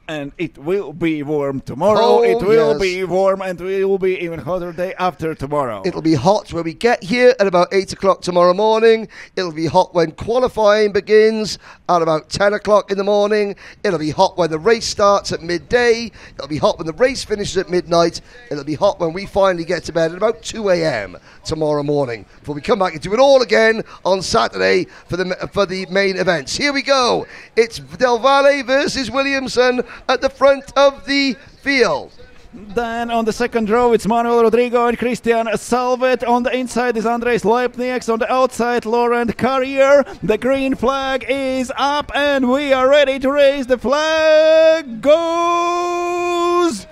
And it will be warm tomorrow. It will be warm, and it will be even hotter day after tomorrow. It'll be hot when we get here at about 8 o'clock tomorrow morning. It'll be hot when qualifying begins at about 10 o'clock in the morning. It'll be hot when the race starts at midday. It'll be hot when the race finishes at midnight. It'll be hot when we finally get to bed at about 2 a.m. tomorrow morning, before we come back and do it all again on Saturday for the main events. Here we go. It's Del Valle versus Williamson at the front of the field. Then on the second row, it's Manuel Rodrigo and Christian Salvet. On the inside is Andres Leipnieks. On the outside, Laurent Carrier. The green flag is up, and we are ready to raise the flag. Goes!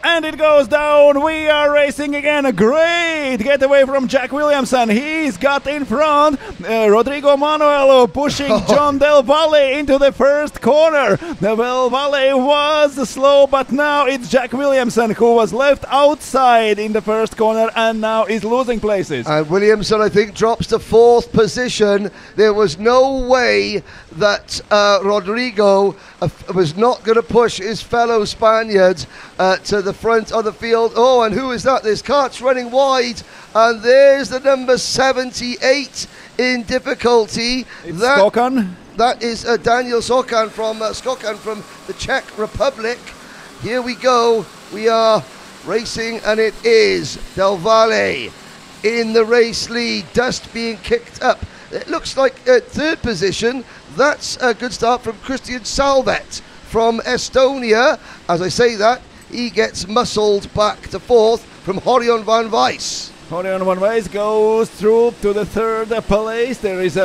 And it goes down. We are racing again. A great getaway from Jack Williamson. He's got in front. Rodrigo Manuel pushing John Del Valle into the first corner. Del Valle was slow, but now it's Jack Williamson who was left outside in the first corner and now is losing places. And Williamson, I think, drops to 4th position. There was no way that Rodrigo was not going to push his fellow Spaniards to the front of the field. Oh, and who is that? This kart's running wide, and there's the number 78 in difficulty. Skokan. That is Daniel Skokan from the Czech Republic. Here we go. We are racing, and it is Del Valle in the race lead. Dust being kicked up. It looks like 3rd position. That's a good start from Christian Salvet from Estonia. As I say that, he gets muscled back to 4th from Horion van Wijs. Horion van Wijs goes through to the 3rd place. There is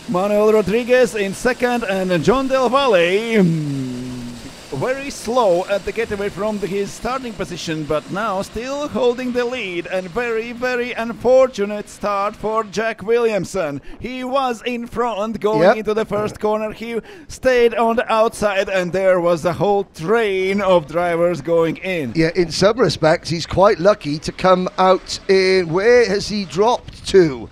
Manuel Rodriguez in 2nd, and John Del Valle very slow at the getaway from his starting position, but now still holding the lead, and very, very unfortunate start for Jack Williamson. He was in front going into the first corner. He stayed on the outside, and there was a whole train of drivers going in. Yeah, in some respects, he's quite lucky to come out in... Where has he dropped to?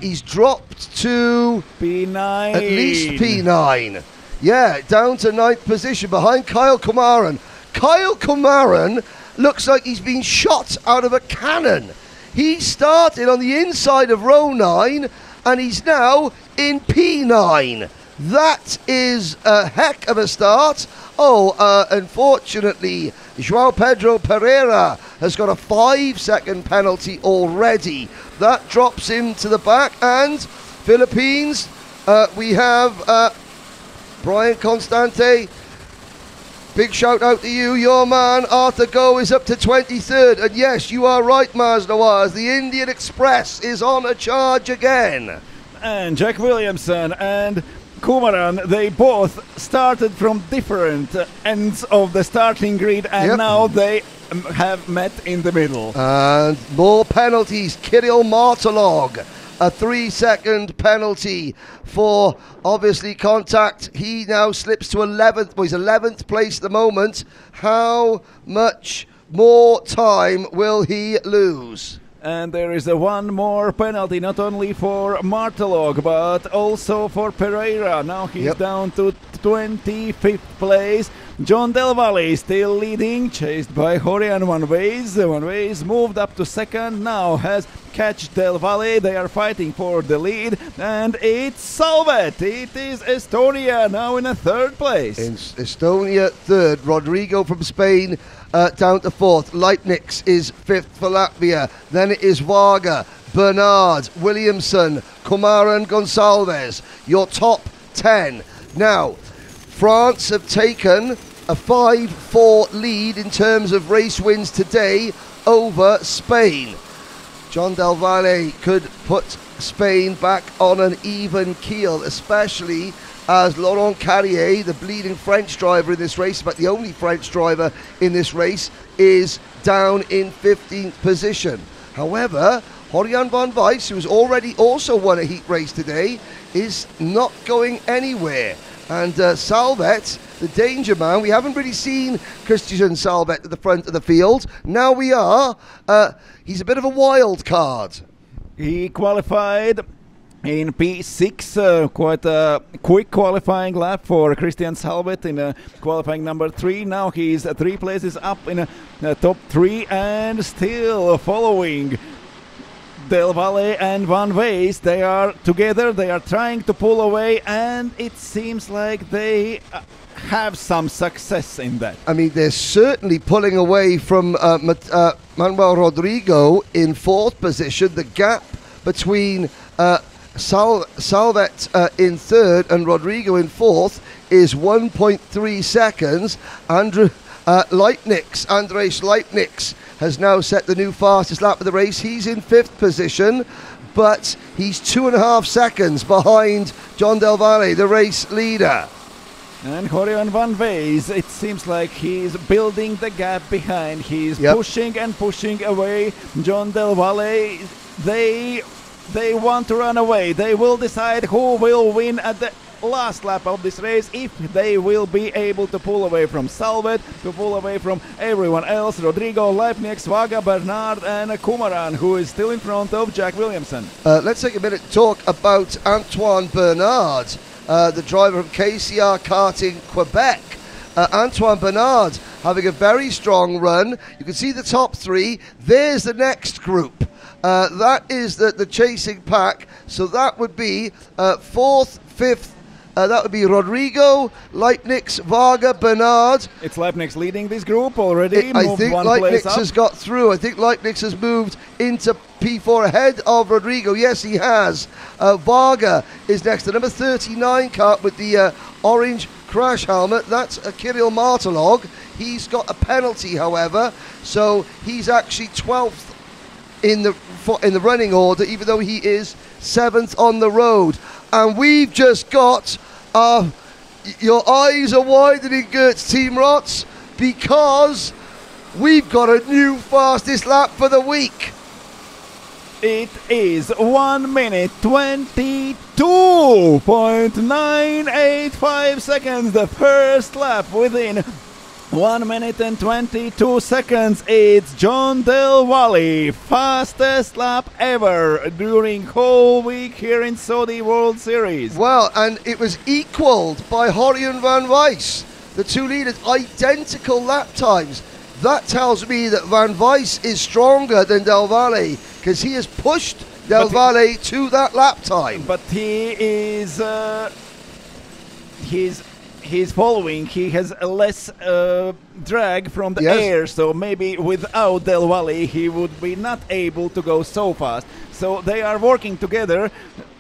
He's dropped to... P9. At least P9. Yeah, down to 9th position behind Kyle Kumaran. Kyle Kumaran looks like he's been shot out of a cannon. He started on the inside of row 9, and he's now in P9. That is a heck of a start. Unfortunately, João Pedro Pereira has got a 5-second penalty already. That drops him to the back, and Philippines, we have... Brian Constante, big shout out to you. Your man Arthur Go is up to 23rd, and yes, you are right, Mars Nawaz. The Indian Express is on a charge again. And Jack Williamson and Kumaran, they both started from different ends of the starting grid, and now they have met in the middle. And more penalties. Kirill Martolog, a 3-second penalty for obviously contact. He now slips to 11th. Well, he's 11th place at the moment. How much more time will he lose? And there is one more penalty, not only for Martelog, but also for Pereira. Now he's down to 25th place. John Del Valle still leading, chased by Horion van Wijs. Van Wijs moved up to 2nd, now has catch Del Valle. They are fighting for the lead, and it's Salvet. It is Estonia now in a 3rd place. In Estonia 3rd, Rodrigo from Spain down to 4th. Leipniks is 5th for Latvia. Then it is Varga, Bernard, Williamson, Kumaran, Gonçalves. Your top 10. Now, France have taken a 5-4 lead in terms of race wins today over Spain. John Del Valle could put Spain back on an even keel, especially as Laurent Carrier, the bleeding French driver in this race, but the only French driver in this race, is down in 15th position. However, Horion van Wijs, who has already also won a heat race today, is not going anywhere. And Salvet, the danger man, we haven't really seen Christian Salvet at the front of the field. Now we are. He's a bit of a wild card. He qualified in P6, quite a quick qualifying lap for Christian Salvet in qualifying number 3. Now he's 3 places up in top 3 and still following Del Valle and Van Wijs. They are together, they are trying to pull away, and it seems like they have some success in that. I mean, they're certainly pulling away from Manuel Rodrigo in 4th position. The gap between Salvet in 3rd and Rodrigo in 4th is 1.3 seconds. Andres Leipnix has now set the new fastest lap of the race. He's in 5th position, but he's 2.5 seconds behind John Del Valle, the race leader. And Horion van Wees, it seems like he's building the gap behind. He's pushing and pushing away John Del Valle. They want to run away. They will decide who will win at the last lap of this race, if they will be able to pull away from Salvet, to pull away from everyone else. Rodrigo, Leipnix, Vaga, Bernard and Kumaran, who is still in front of Jack Williamson. Let's take a minute to talk about Antoine Bernard, the driver from KCR Karting Quebec. Antoine Bernard having a very strong run. You can see the top 3. There's the next group. That is the chasing pack. So that would be 4th, 5th. That would be Rodrigo, Leipnix, Varga, Bernard. It's Leipnix leading this group already. I think Leipnix has got through. I think Leipnix has moved into P4 ahead of Rodrigo. Yes, he has. Varga is next. The number 39 kart with the orange crash helmet. That's Kirill Martelog. He's got a penalty, however, so he's actually 12th in the running order, even though he is 7th on the road. And we've just got your eyes are widening, Gert's Team Rots, because we've got a new fastest lap for the week. It is 1 minute 22.985 seconds. The first lap within 1 minute and 22 seconds. It's John Del Valle, fastest lap ever during whole week here in Saudi World Series. Well, and it was equalled by Horion van Wees. The two leaders, identical lap times. That tells me that Van Wees is stronger than Del Valle, because he has pushed Del Valle to that lap time. But he is he's following. He has less drag from the air, so maybe without Del Valle he would be not able to go so fast. So they are working together.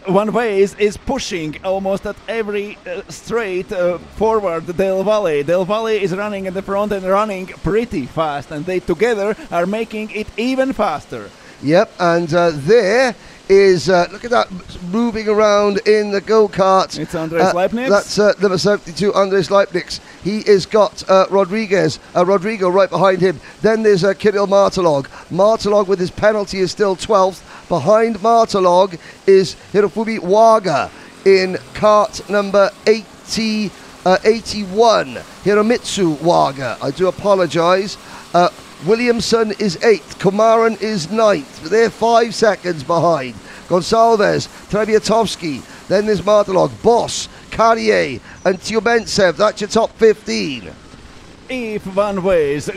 Van Wees is pushing almost at every straight forward Del Valle. Del Valle is running in the front and running pretty fast, and they together are making it even faster. Yep, and there is, look at that, moving around in the go-kart. It's Andres Leipnix. That's number 72, Andres Leipnix. He has got Rodrigo right behind him. Then there's Kirill Martelog. Martelog with his penalty is still 12th. Behind Martelog is Hirofumi Waga in kart number 81. Hiromitsu Waga, I do apologise. Williamson is 8th, Kumaran is 9th. They're 5 seconds behind. Gonsalves, Trebiatovsky, then there's Martelog, Boss, Carrier, and Tiobentsev. That's your top 15. If Van Wees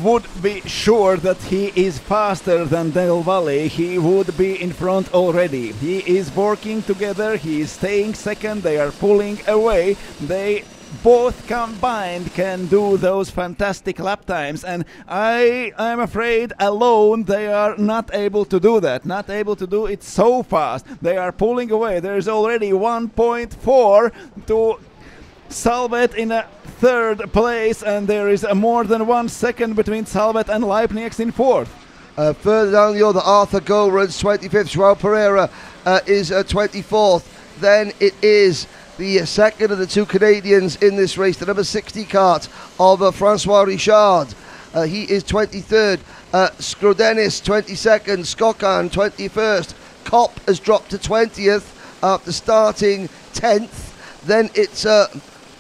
would be sure that he is faster than Del Valle, he would be in front already. He is working together, he is staying second, they are pulling away. They both combined can do those fantastic lap times, and I'm afraid alone they are not able to do that, not able to do it so fast. They are pulling away. There's already 1.4 to Salvet in a third place, and there is more than 1 second between Salvet and Leipnix in fourth. Further down the order, Arthur Go runs 25th, Joao Pereira is 24th. Then it is the second of the two Canadians in this race, the number 60 kart of Francois Richard. He is 23rd. Skrodenis 22nd. Skokan 21st. Kopp has dropped to 20th after starting 10th. Then it's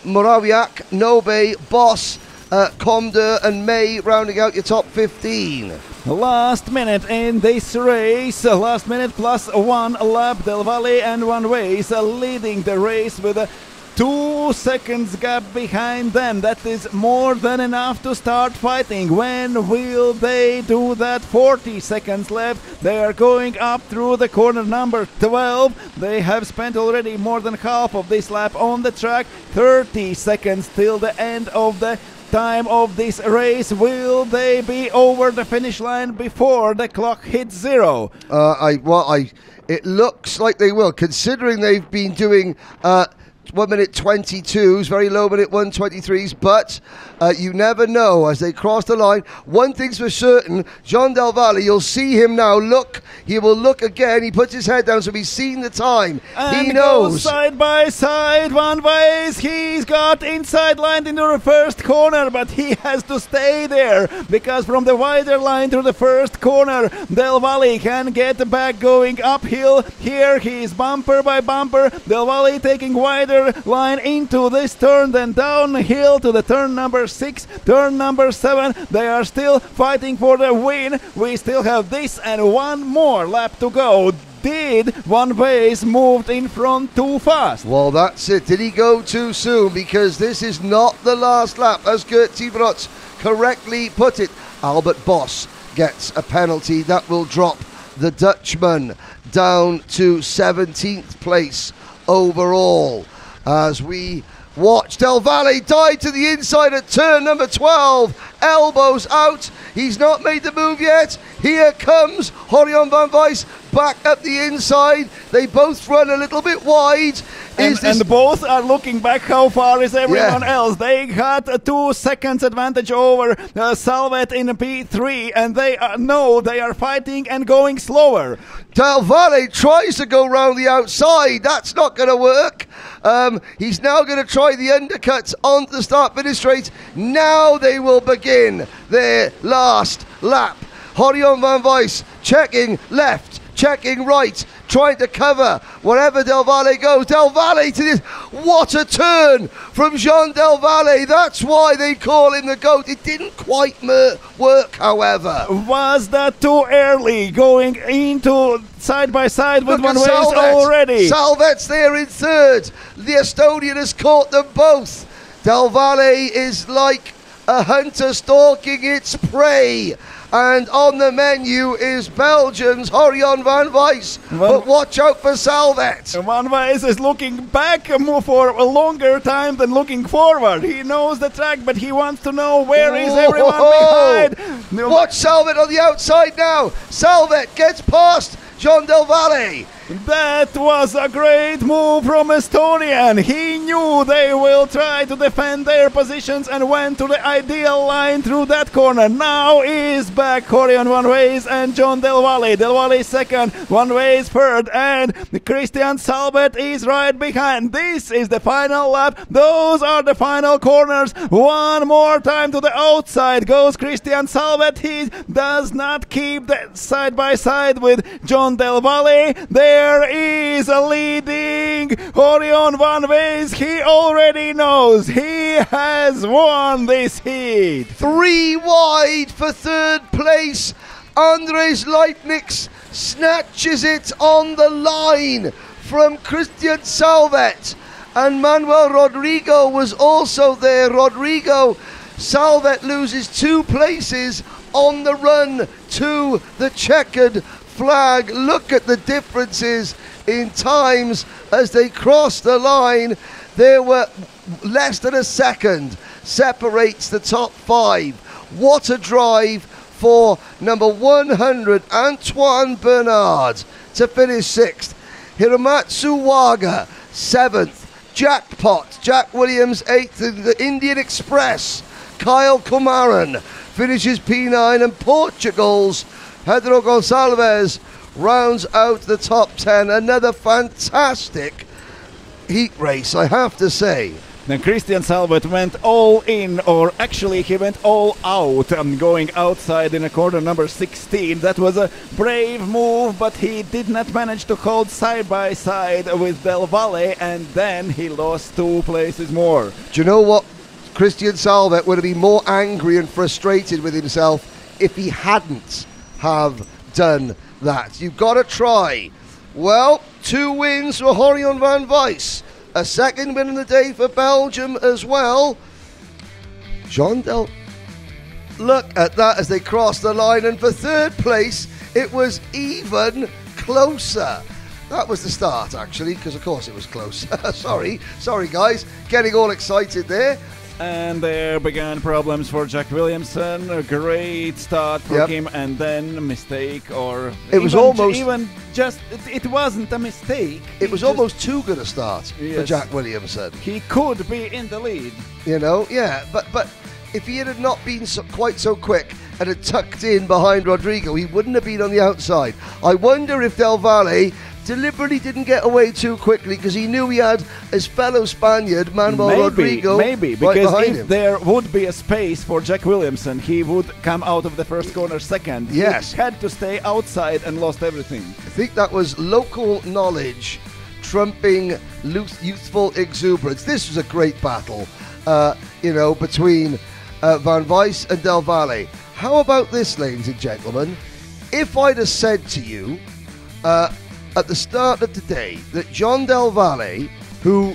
Morawiak, Nobe, Boss, Comder and May rounding out your top 15. Last minute in this race, last minute plus 1 lap. Del Valle and Van Wees leading the race with a 2 seconds gap behind them. That is more than enough to start fighting. When will they do that? 40 seconds left. They are going up through the corner number 12. They have spent already more than half of this lap on the track. 30 seconds till the end of the time of this race. Will they be over the finish line before the clock hits 0? It looks like they will, considering they've been doing 1 minute 22s, very low minute 123s, but you never know as they cross the line. One thing's for certain, Jean Del Valle, you'll see him now. Look, he will look again. He puts his head down, so he's seen the time. And he knows. Goes side by side, one ways. He's got inside line into the first corner, but he has to stay there because from the wider line to the first corner, Del Valle can get back going uphill. Here he is bumper by bumper. Del Valle taking wider line into this turn, then downhill to the turn number 6, turn number 7. They are still fighting for the win. We still have this and one more lap to go. Did Van Wees moved in front too fast? Well, that's it. Did he go too soon? Because this is not the last lap, as Gert Tieberot correctly put it. Albert Bos gets a penalty that will drop the Dutchman down to 17th place overall. As we watch, Del Valle died to the inside at turn number 12. Elbows out. He's not made the move yet. Here comes Horion Van Wees back up the inside. They both run a little bit wide. And both are looking back. How far is everyone else? They got 2 seconds advantage over Salvet in P3, and they know they are fighting and going slower. Del Valle tries to go round the outside. That's not going to work. He's now going to try the undercuts on the start-finish straight. Now they will begin their last lap. Horion Van Wees checking left, checking right, trying to cover wherever Del Valle goes. Del Valle to this. What a turn from Jean Del Valle. That's why they call him the GOAT. It didn't quite work, however. Was that too early going into side by side with Van Wees already? Salvet's there in third. The Estonian has caught them both. Del Valle is like a hunter stalking its prey. And on the menu is Belgium's Horion Van Wees. But watch out for Salvet. Van Wees is looking back for a longer time than looking forward. He knows the track, but he wants to know where is everyone behind. Watch Salvet on the outside now. Salvet gets past Jean Del Valle. That was a great move from Estonian. He knew they will try to defend their positions and went to the ideal line through that corner. Now is back Horion Van Wees and John Del Valle. Del Valle second, Van Wees third, and Christian Salvet is right behind. This is the final lap. Those are the final corners. One more time to the outside goes Christian Salvet. He does not keep the side by side with John Del Valle. There is a leading Horion Van Wees. He already knows he has won this heat. 3 wide for third place. Andres Leitnix snatches it on the line from Christian Salvet. And Manuel Rodrigo was also there. Rodrigo, Salvet loses 2 places on the run to the checkered flag. Look at the differences in times as they cross the line. There were less than a second separates the top 5. What a drive for number 100 Antoine Bernard to finish 6th. Hiramatsu Waga 7th. Jackpot Jack Williams 8th. The Indian Express Kyle Kumaran finishes P9, and Portugal's Pedro Gonçalves rounds out the top 10. Another fantastic heat race, I have to say. Then Christian Salvet went all in, or actually he went all out, going outside in a corner number 16. That was a brave move, but he did not manage to hold side by side with Del Valle, and then he lost 2 places more. Do you know what? Christian Salvet would have been more angry and frustrated with himself if he hadn't have done that. You've got to try. Well, 2 wins for Horion Van Wees. A second win in the day for Belgium as well. Jean Del... Look at that as they cross the line. And for third place, it was even closer. That was the start, actually, because of course it was close. Sorry guys, getting all excited there. And there began problems for Jack Williamson. A great start for him, and then a mistake, or it was almost even just it wasn't a mistake. It was almost too good a start for Jack Williamson. He could be in the lead, you know. Yeah, but if he had not been quite so quick and had tucked in behind Rodrigo, he wouldn't have been on the outside. I wonder if Del Valle deliberately didn't get away too quickly because he knew he had his fellow Spaniard, Manuel Rodrigo, maybe, right because behind if him. there would be a space for Jack Williamson, he would come out of the first corner second. Yes. He had to stay outside and lost everything. I think that was local knowledge trumping youthful exuberance. This was a great battle, between Van Weiss and Del Valle. How about this, ladies and gentlemen? If I'd have said to you at the start of the day that John Del Valle, who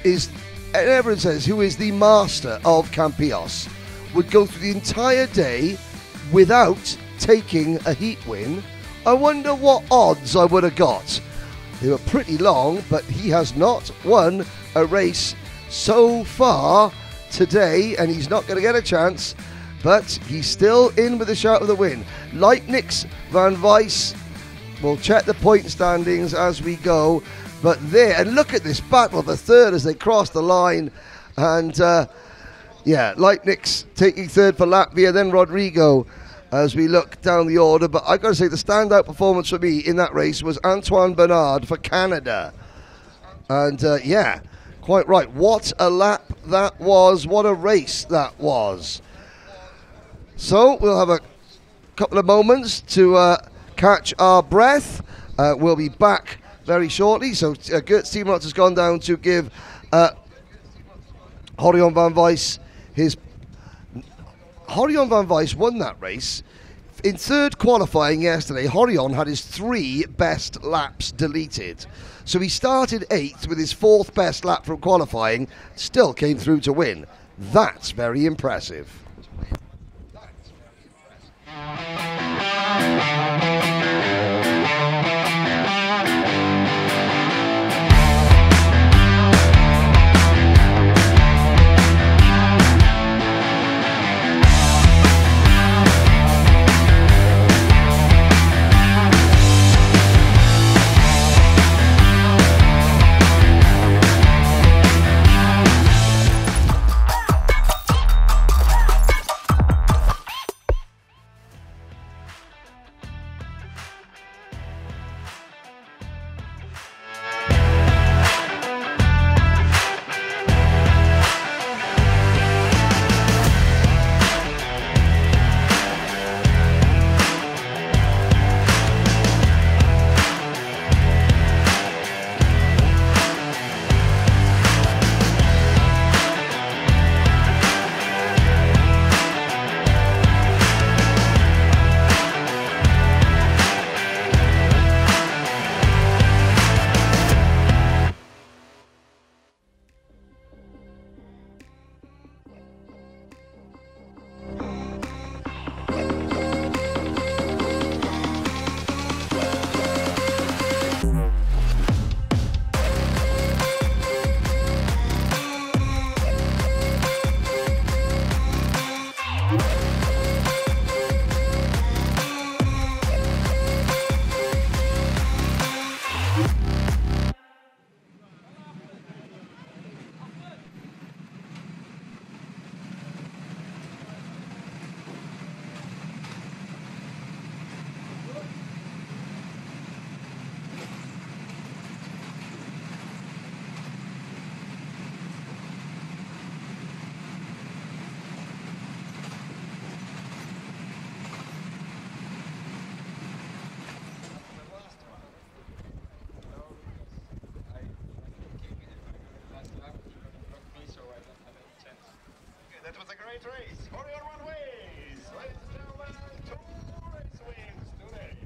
is, everyone says, who is the master of Campillos, would go through the entire day without taking a heat win, I wonder what odds I would have got. They were pretty long, but he has not won a race so far today, and he's not going to get a chance, but he's still in with a shout of the win. Leitniks, Van Weiss. We'll check the point standings as we go. But there, and look at this battle of the third as they cross the line. And Leitniks taking third for Latvia, then Rodrigo as we look down the order. But I've got to say, the standout performance for me in that race was Antoine Bernard for Canada. And quite right. What a lap that was. What a race that was. So we'll have a couple of moments to catch our breath. We'll be back very shortly. So Gert Stevenot has gone down to give Horion Van Weiss his... Horion Van Weiss won that race. In third qualifying yesterday, Horion had his 3 best laps deleted. So he started 8th with his 4th best lap from qualifying, still came through to win. That's very impressive. That was a great race. Horion Van Weiss, ladies and gentlemen, 2 race wins today.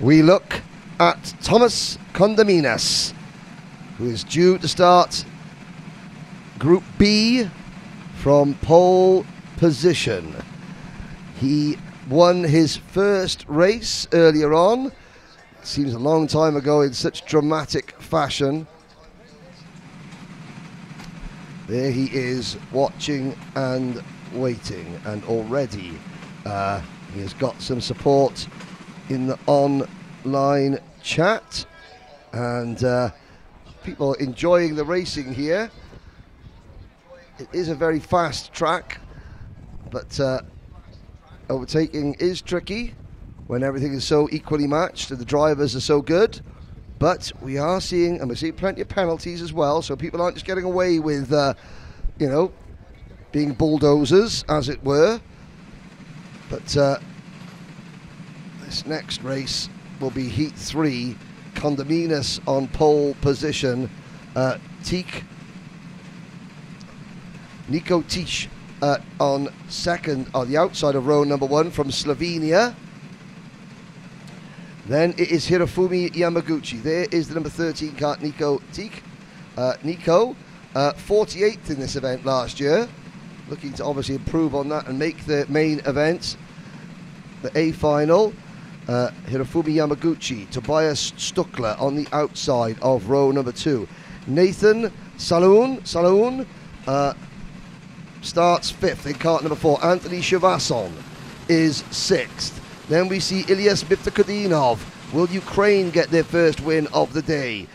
we look at Thomas Condaminas, who is due to start Group B from pole position. He won his first race earlier on. Seems a long time ago in such dramatic fashion. There he is, watching and waiting, and already he has got some support in the online chat, and people enjoying the racing here. It is a very fast track, but overtaking is tricky when everything is so equally matched and the drivers are so good. But we are seeing, and we're seeing plenty of penalties as well, so people aren't just getting away with, you know, being bulldozers, as it were. But this next race will be Heat 3. Condaminas on pole position. Nico Tic on second on the outside of row number 1 from Slovenia. Then it is Hirofumi Yamaguchi. There is the number 13 kart, Nico Tic. Nico, 48th in this event last year. Looking to obviously improve on that and make the main event, the A final. Hirofumi Yamaguchi, Tobias Stuckler on the outside of row number 2. Nathan Saloon starts 5th in kart number 4. Anthony Shavasson is 6th. Then we see Ilyas Miftakudinov. Will Ukraine get their first win of the day?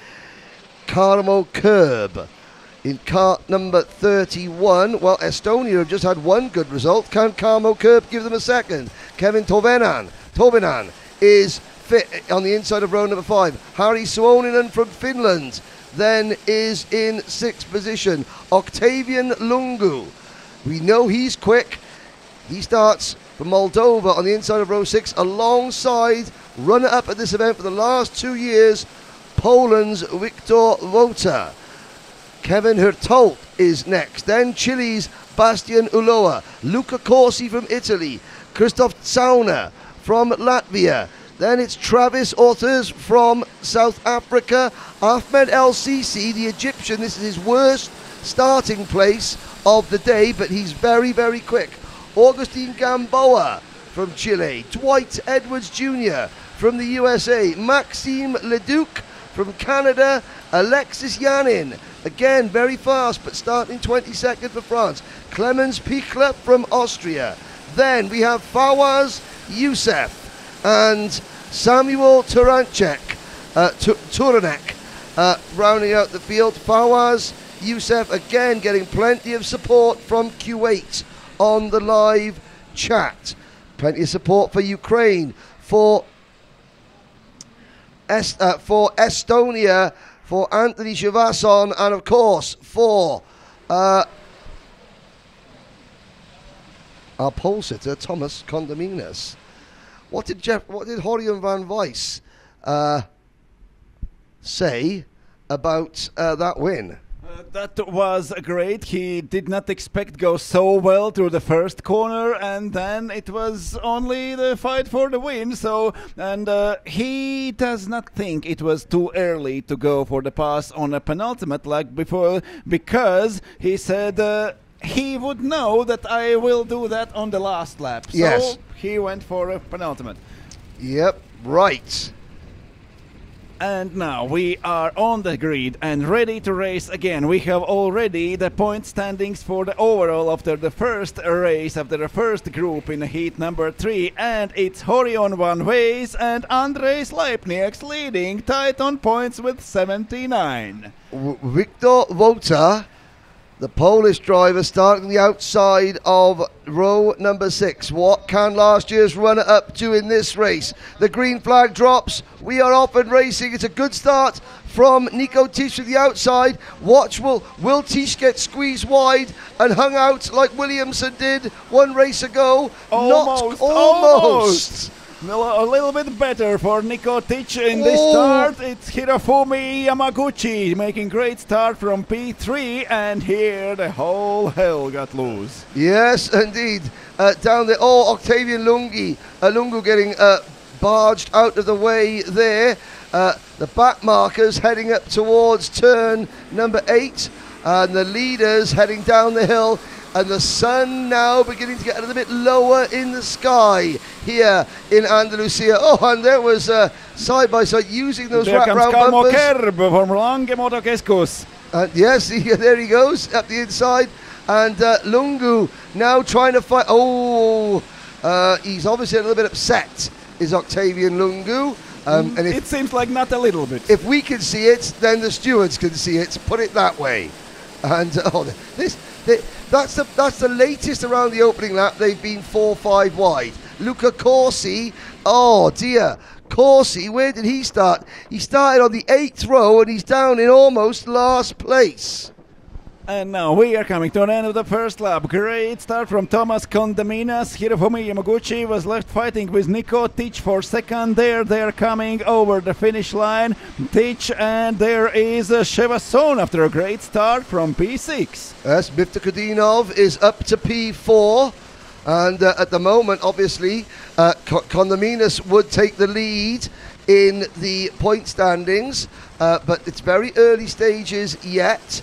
Karmo Kerb in kart number 31. Well, Estonia have just had one good result. Can Karmo Kerb give them a second? Kevin Tovenan is fit on the inside of row number 5. Harry Suoninen from Finland then is in 6th position. Octavian Lungu, we know he's quick. He starts from Moldova on the inside of row 6 alongside runner-up at this event for the last 2 years, Poland's Wiktor Wota. Kevin Hurtault is next. Then Chile's Bastian Uloa. Luca Corsi from Italy. Christoph Zauner from Latvia. Then it's Travis Authers from South Africa. Ahmed El Sisi, the Egyptian. This is his worst starting place of the day, but he's very, very quick. Augustine Gamboa from Chile. Dwight Edwards Jr. from the USA. Maxime Leduc from Canada. Alexis Yanin, again very fast, but starting 22nd for France. Clemens Pichler from Austria. Then we have Fawaz Youssef and Samuel Turanek rounding out the field. Fawaz Youssef again getting plenty of support from Kuwait on the live chat. Plenty of support for Ukraine, for Estonia, for Anthony Shavasson, and of course for our pole sitter Thomas Condaminas. What did Horion van Weiss say about that win? That was great. He did not expect go so well through the first corner, and then it was only the fight for the win. So, and he does not think it was too early to go for the pass on a penultimate like before, because he said he would know that I will do that on the last lap. So yes, he went for a penultimate. Yep, right. And now we are on the grid and ready to race again. We have already the point standings for the overall after the first race, after the first group in heat number 3. And it's Horion van Weiss and Andres Leipnieks leading, tight on points with 79. Wiktor Wota, the Polish driver, starting on the outside of row number 6. What can last year's runner-up do in this race? The green flag drops. We are off and racing. It's a good start from Nico Tic to the outside. Watch, will Tic get squeezed wide and hung out like Williamson did one race ago? Almost. A little bit better for Nico Tic in this start. It's Hirofumi Yamaguchi making great start from P3, and here the whole hell got loose. Yes, indeed. Down there, Octavian Lungu getting barged out of the way there. The back markers heading up towards turn number 8, and the leaders heading down the hill. And the sun now beginning to get a little bit lower in the sky here in Andalusia. Oh, and there was side by side using those There comes wraparound Kalmo bumpers. Kerb from Langemotokeskus. Yes, there he goes up the inside. And Lungu now trying to fight. Oh, he's obviously a little bit upset, is Octavian Lungu. And It seems like not a little bit. if we can see it, then the stewards can see it. Put it that way. And that's the latest around the opening lap. They've been 4-5 wide. Luca Corsi, oh dear. Corsi, where did he start? He started on the 8th row and he's down in almost last place. And now we are coming to an end of the first lap. Great start from Thomas Condaminas. Hirofumi Yamaguchi was left fighting with Nico Tich for second. They're coming over the finish line. Tich, and there is Shevasson after a great start from P6. Yes, Mifta Kudinov is up to P4. And at the moment, obviously, Condaminas would take the lead in the point standings. But it's very early stages yet.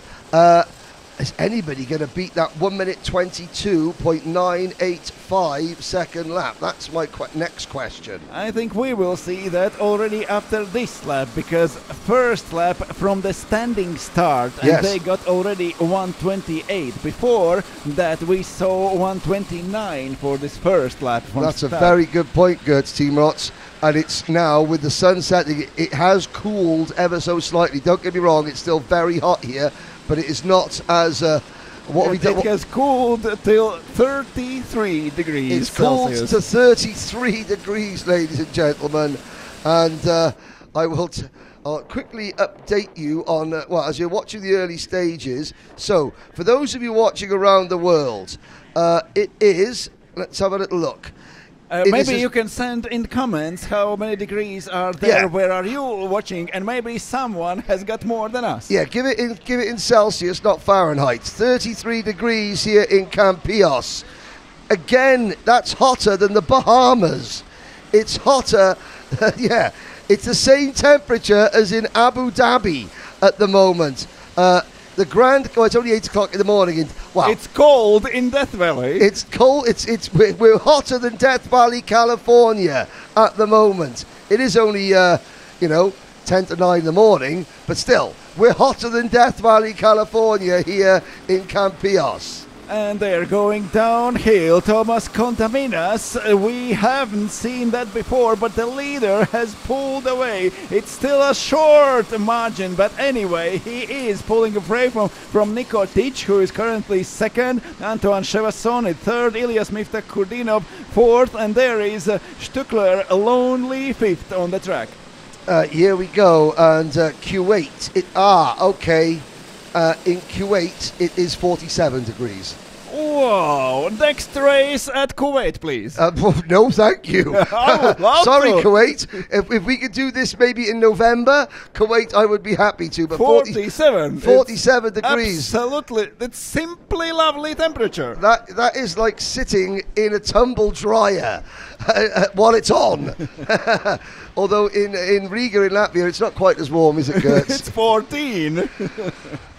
Is anybody going to beat that 1 minute 22.985 second lap? That's my next question. I think we will see that already after this lap, because first lap from the standing start, and Yes. they got already 128. Before that we saw 129 for this first lap. From That's a start. very good point, Gertz Team Rots. And it's now, with the sun setting, it has cooled ever so slightly. Don't get me wrong, it's still very hot here, but it is not as... what we It has cooled till 33 degrees It's cooled Celsius. to 33 degrees, ladies and gentlemen. And I will I'll quickly update you on, as you're watching the early stages. So, for those of you watching around the world, it is, let's have a little look. It Maybe is you can send in comments how many degrees are there, Yeah. where are you watching, and maybe someone has got more than us. Yeah, give it in Celsius, not Fahrenheit. 33 degrees here in Campillos. Again, that's hotter than the Bahamas. It's hotter, yeah. It's the same temperature as in Abu Dhabi at the moment. The Grand, it's only 8 o'clock in the morning. It's cold in Death Valley. It's cold. We're hotter than Death Valley, California at the moment. It is only 10 to 9 in the morning, but still, we're hotter than Death Valley, California here in Campillos. And they're going downhill. Thomas Contaminas, we haven't seen that before, but the leader has pulled away. It's still a short margin, but anyway, he is pulling away from Nico Tich, who is currently second, Antoine Shevasson in third, Ilyas Miftakudinov fourth, and there is Stuckler lonely fifth on the track. Here we go, and Kuwait. Okay. In Kuwait, it is 47 degrees. Whoa! Next race at Kuwait, please. No, thank you. I would love Sorry, to. Kuwait. If we could do this maybe in November, Kuwait, I would be happy to. But 47. 47 degrees. Absolutely. That's simply lovely temperature. That is like sitting in a tumble dryer while it's on. Although in Riga in Latvia, it's not quite as warm, is it, Gertz? It's 14.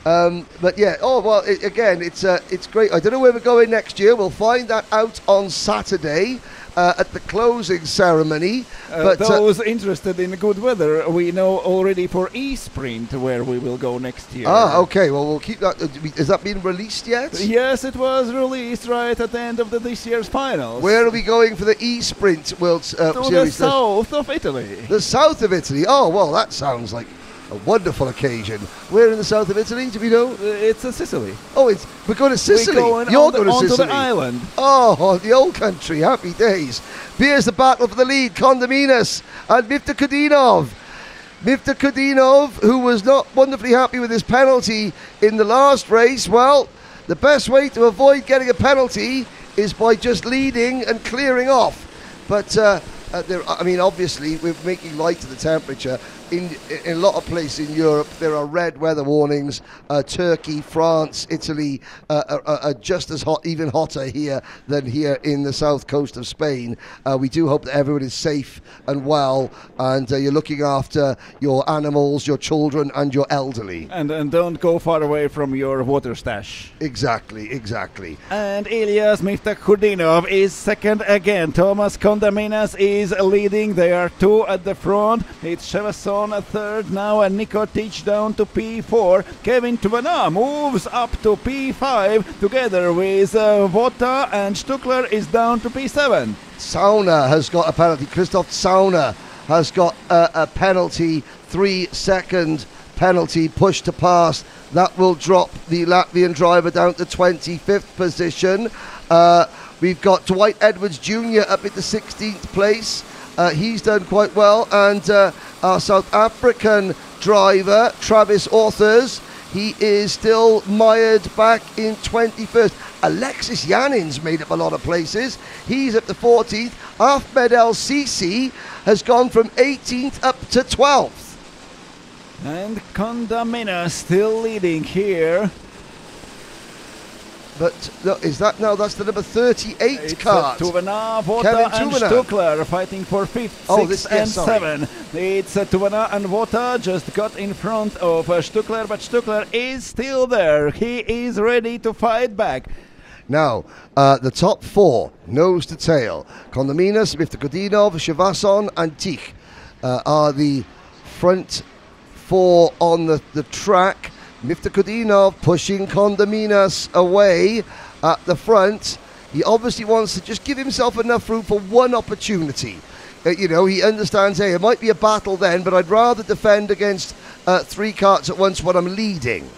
But yeah, it's great. I don't know where we're going next year. We'll find that out on Saturday at the closing ceremony. But those interested in good weather, we know already for eSprint where we will go next year. okay. Well, we'll keep that. Has that been released yet? Yes, it was released right at the end of this year's finals. Where are we going for the eSprint World to the Series? south of Italy. The south of Italy. Oh, well, that sounds like a wonderful occasion. Where in the south of Italy, do we know? It's Sicily. Oh, we're going to Sicily. We're going You're going to onto Sicily. the island. Oh, the old country. Happy days. Here's the battle for the lead. Condaminas and Mifta Kudinov. Mifta Kudinov, who was not wonderfully happy with his penalty in the last race. Well, the best way to avoid getting a penalty is by just leading and clearing off. But obviously, we're making light of the temperature. in a lot of places in Europe, there are red weather warnings. Turkey, France, Italy are just as hot, even hotter here than here in the south coast of Spain. We do hope that everyone is safe and well, and you're looking after your animals, your children, and your elderly. And don't go far away from your water stash. Exactly. And Ilyas Miftakhudinov is second again. Thomas Kondaminas is leading. They are two at the front. It's Shevason third now, and Nikotic down to P4. Kevin Tvana moves up to P5 together with Vota, and Stuckler is down to P7. Sauna has got a penalty. Christoph Sauna has got a penalty, 3-second penalty, push to pass. That will drop the Latvian driver down to 25th position. We've got Dwight Edwards Jr. up at the 16th place. He's done quite well, and our South African driver, Travis Authors, he is still mired back in 21st. Alexis Yanin's made up a lot of places. He's up to 14th. Ahmed El Sisi has gone from 18th up to 12th. And Kondamina still leading here. But look, is that now? That's the number 38 It's cart. Tuvana, Vota, Kevin and Tuvana. Stuckler fighting for 5th, 6th, and 7. It's Tuvana and Vota just got in front of Stuckler, but Stuckler is still there. He is ready to fight back. Now, the top four, nose to tail. Kondaminas, Miftakhudinov, Shevason, and Tich are the front four on the track. Miftakhudinov pushing Kondaminas away at the front. He obviously wants to just give himself enough room for one opportunity. He understands, hey, it might be a battle then, but I'd rather defend against 3 carts at once when I'm leading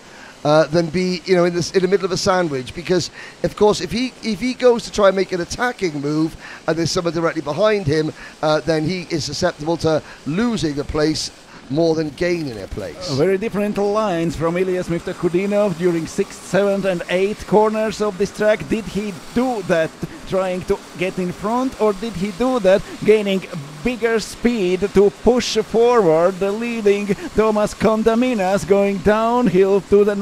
than be, in the middle of a sandwich. Because, of course, if he goes to try and make an attacking move and there's someone directly behind him, then he is susceptible to losing a place more than gaining a place. Very different lines from Ilyas Miftakhudinov during 6th, 7th and 8th corners of this track. Did he do that trying to get in front, or did he do that gaining bigger speed to push forward the leading Thomas Kondaminas going downhill to the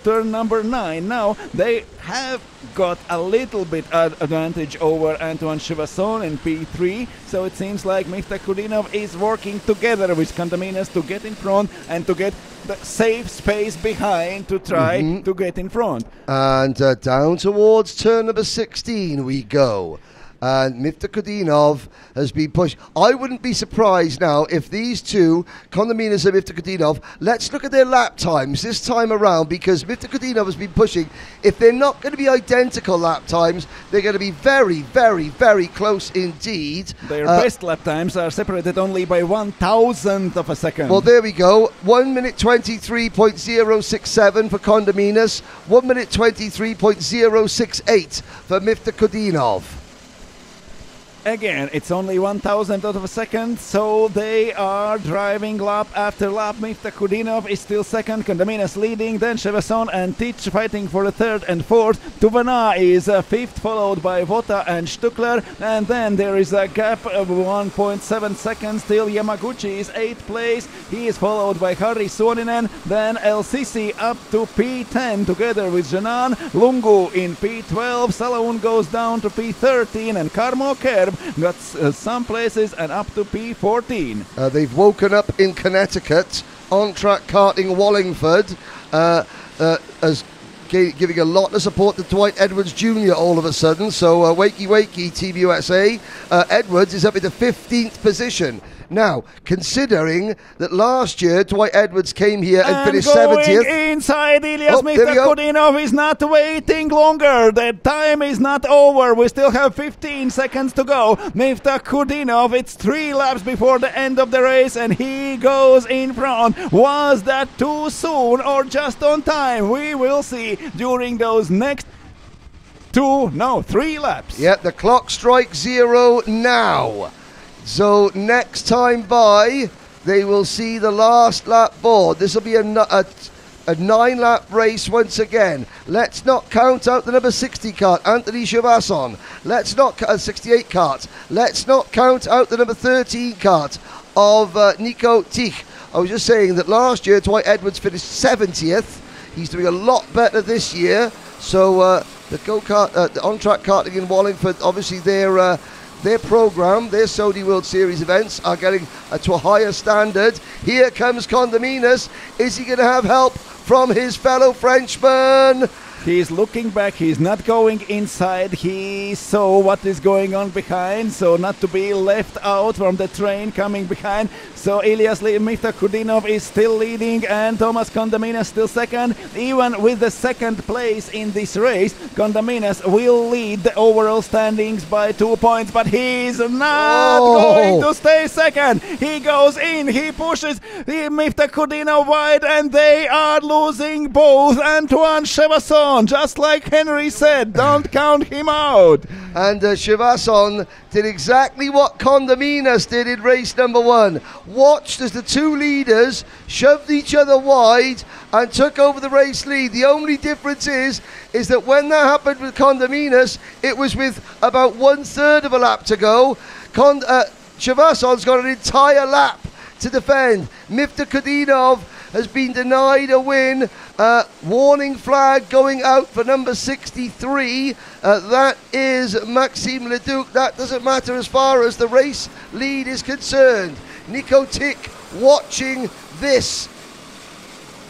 turn number 9? Now they have got a little bit advantage over Antoine Shevason in P3, so it seems like Miftakhudinov is working together with Kondaminas to get in front and to get the safe space behind to try to get in front. And down towards turn number 16 we go. And Miftakhudinov has been pushed. I wouldn't be surprised now if these two, Kondaminas and Miftakhudinov, let's look at their lap times this time around, because Miftakhudinov has been pushing. If they're not going to be identical lap times, they're going to be very, very, very close indeed. Their best lap times are separated only by 1,000th of a second. Well, there we go. 1 minute 23.067 for Kondaminas, 1 minute 23.068 for Miftakhudinov. Again, it's only 1,000th of a second, so they are driving lap after lap. Miftakhudinov is still second, Kondaminas leading, then Shevason and Tich fighting for the 3rd and 4th. Tuvana is 5th, followed by Vota and Stuckler, and then there is a gap of 1.7 seconds till Yamaguchi is 8th place. He is followed by Harri Suoninen, then El Sisi up to P10 together with Janan. Lungu in P12, Salaun goes down to P13, and Karmo Kerb got some places and up to P14. They've woken up in Connecticut. On-track karting Wallingford as giving a lot of support to Dwight Edwards Jr. all of a sudden. So wakey, Team USA. Edwards is up in the 15th position. Now, considering that last year Dwight Edwards came here and finished 70th. Inside, Ilyas Miftakhudinov is not waiting longer. The time is not over. We still have 15 seconds to go. Miftakhudinov, it's 3 laps before the end of the race, and he goes in front. Was that too soon or just on time? We will see during those next 3 laps. Yep, the clock strikes 0 now. So next time by, they will see the last lap board. This will be a 9-lap race once again. Let's not count out the number 60 cart, Anthony Shevason. Let's not 68 cart. Let's not count out the number 13 cart of Nico Tich. I was just saying that last year Dwight Edwards finished 70th. He's doing a lot better this year. So the go-kart, the on-track karting in Wallingford, obviously their program, their Saudi World Series events are getting to a higher standard. Here comes Condominas. Is he going to have help from his fellow Frenchman? He's looking back, he's not going inside, he saw what is going on behind, so not to be left out from the train coming behind. So Ilyas Miftakudinov is still leading and Thomas Condominas still second. Even with the second place in this race, Condominas will lead the overall standings by 2 points, but he's not going to stay second. He goes in, he pushes Miftakudinov wide, and they are losing both. Antoine Chevasson, just like Henry said, don't count him out. And Chevasson did exactly what Condominas did in race number 1. Watched as the two leaders shoved each other wide and took over the race lead. The only difference is that when that happened with Condominas, it was with about 1/3 of a lap to go. Chevasson's got an entire lap to defend. Miftakudinov has been denied a win. Warning flag going out for number 63. That is Maxime Leduc. That doesn't matter as far as the race lead is concerned. Nico Tick watching this.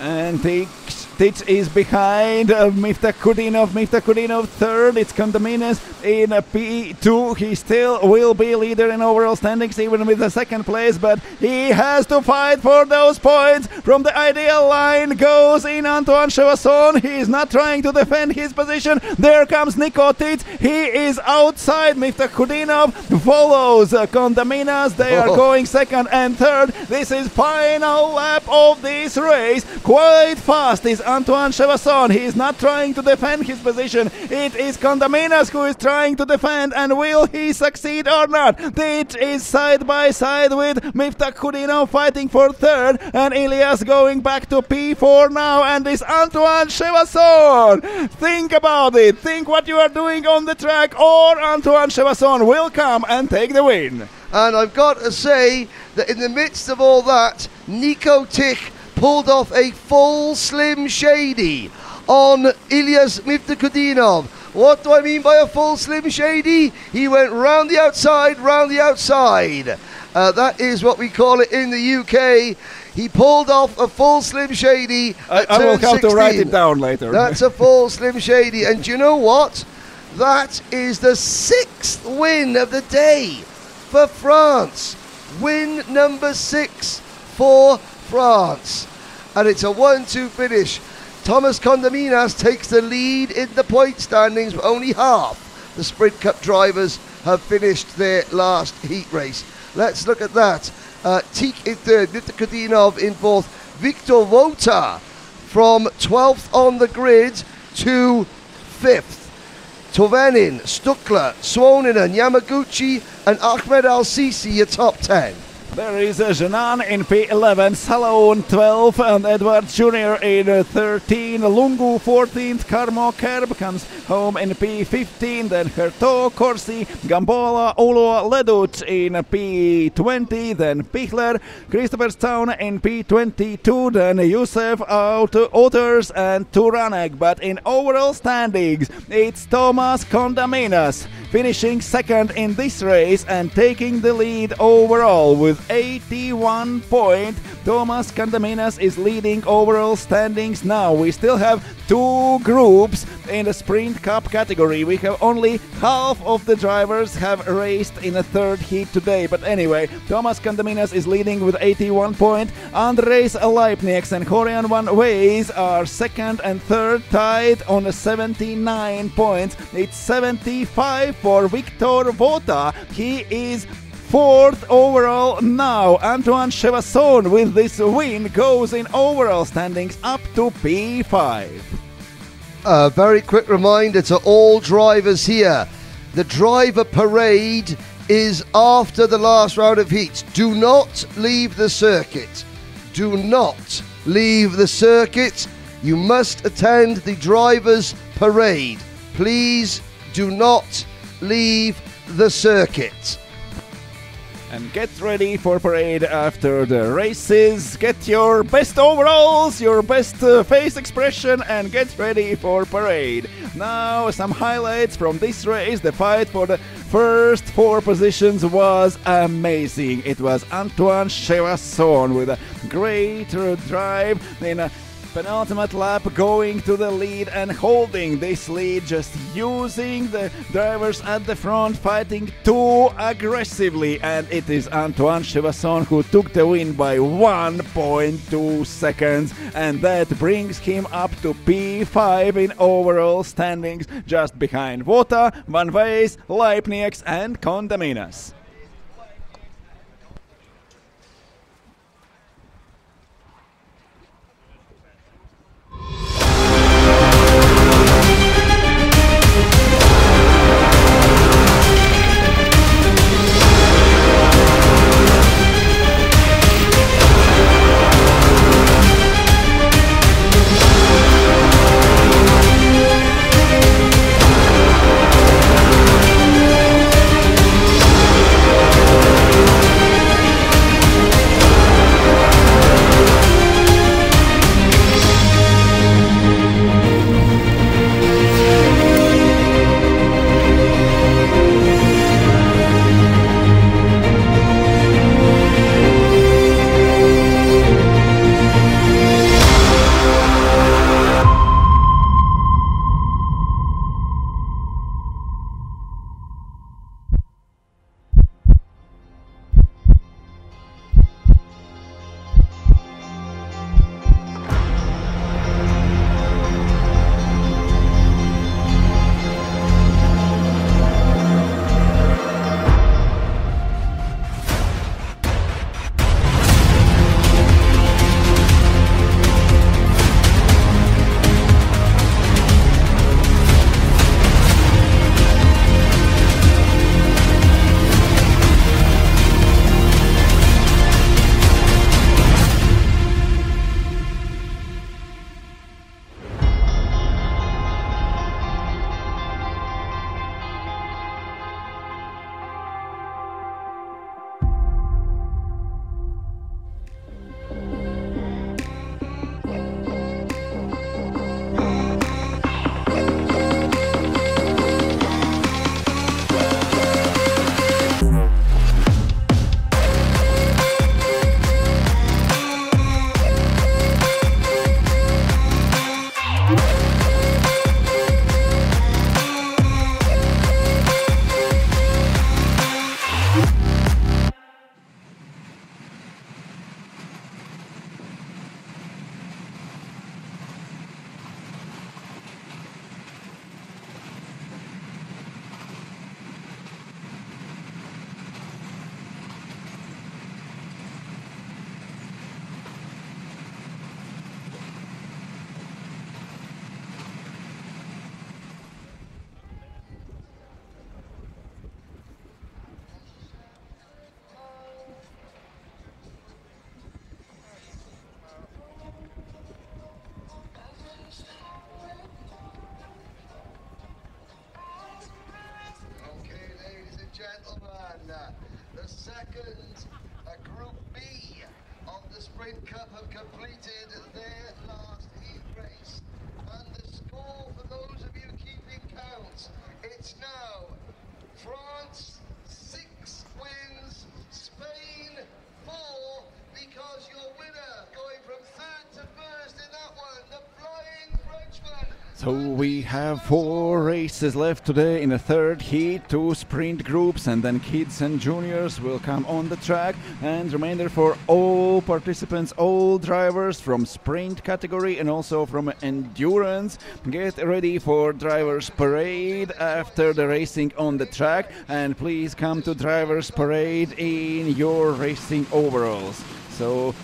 And Tich is behind Miftakudinov. Miftakudinov third. It's Condominas in P2. He still will be leader in overall standings, even with the second place, but he has to fight for those points. From the ideal line goes in Antoine Chevasson. He is not trying to defend his position. There comes Nico Tich. He is outside. Miftakudinov follows Condominas. They are going second and third. This is final lap of this race. Quite fast is Antoine Chevasson. He is not trying to defend his position. It is Condominas who is trying to defend, and will he succeed or not? It is side by side with Miftakudinov fighting for third, and Ilyas going back to P4 now, and this Antoine Chevasson. Think about it. Think what you are doing on the track, or Antoine Chevasson will come and take the win. And I've got to say that in the midst of all that, Nico Tich pulled off a full Slim Shady on Ilyas Miftakudinov. What do I mean by a full Slim Shady? He went round the outside, round the outside. That is what we call it in the UK. He pulled off a full Slim Shady at I will have 16. to write it down later. That's a full Slim Shady. And do you know what? That is the 6th win of the day for France. Win number 6 for France. And it's a 1-2 finish. Thomas Condominas takes the lead in the point standings, but only half the Sprint Cup drivers have finished their last heat race. Let's look at that. Teak in third, Miftakudinov in fourth, Victor Wota from 12th on the grid to 5th. Tovenin, Stuckler, Suoninen, Yamaguchi and Ahmed Al-Sisi your top 10. There is Janan in P11, Salon 12, and Edward Jr. in 13, Lungu 14th, Karmo Kerb comes home in P15, then Herto, Corsi, Gambola, Olo, Leduc in P20, then Pichler, Christopherstown in P22, then Youssef, Otters and Turanek. But in overall standings, it's Thomas Condominas finishing second in this race and taking the lead overall with 81 points. Thomas Condominas is leading overall standings now. We still have 2 groups in the Sprint Cup category. We have only half of the drivers have raced in a third heat today. But anyway, Thomas Condominas is leading with 81 points. Andres Leipniks and Horian Van Wees are second and third, tied on 79 points. It's 75 for Victor Vota. He is 4th overall now. Antoine Chevasson with this win goes in overall standings up to P5. A very quick reminder to all drivers here. The driver parade is after the last round of heats. Do not leave the circuit. Do not leave the circuit. You must attend the driver's parade. Please do not leave the circuit. And get ready for parade after the races. Get your best overalls, your best face expression, and get ready for parade. Now some highlights from this race. The fight for the first 4 positions was amazing. It was Antoine Chevasson with a great drive in a penultimate lap, going to the lead and holding this lead, just using the drivers at the front, fighting too aggressively, and it is Antoine Chevasson who took the win by 1.2 seconds, and that brings him up to P5 in overall standings, just behind Vota, Van Wees, Leibniz and Condaminas. The second, Group B of the Sprint Cup have completed their last heat race. And the score, for those of you keeping count, it's now France 6 wins, Spain 4, because your winner going from third to first in that one, the Flying Frenchman. So we have 4 races left today in the third heat, 2 sprint groups, and then kids and juniors will come on the track, and remainder for all participants, all drivers from sprint category and also from endurance. Get ready for drivers parade after the racing on the track, and please come to drivers parade in your racing overalls. So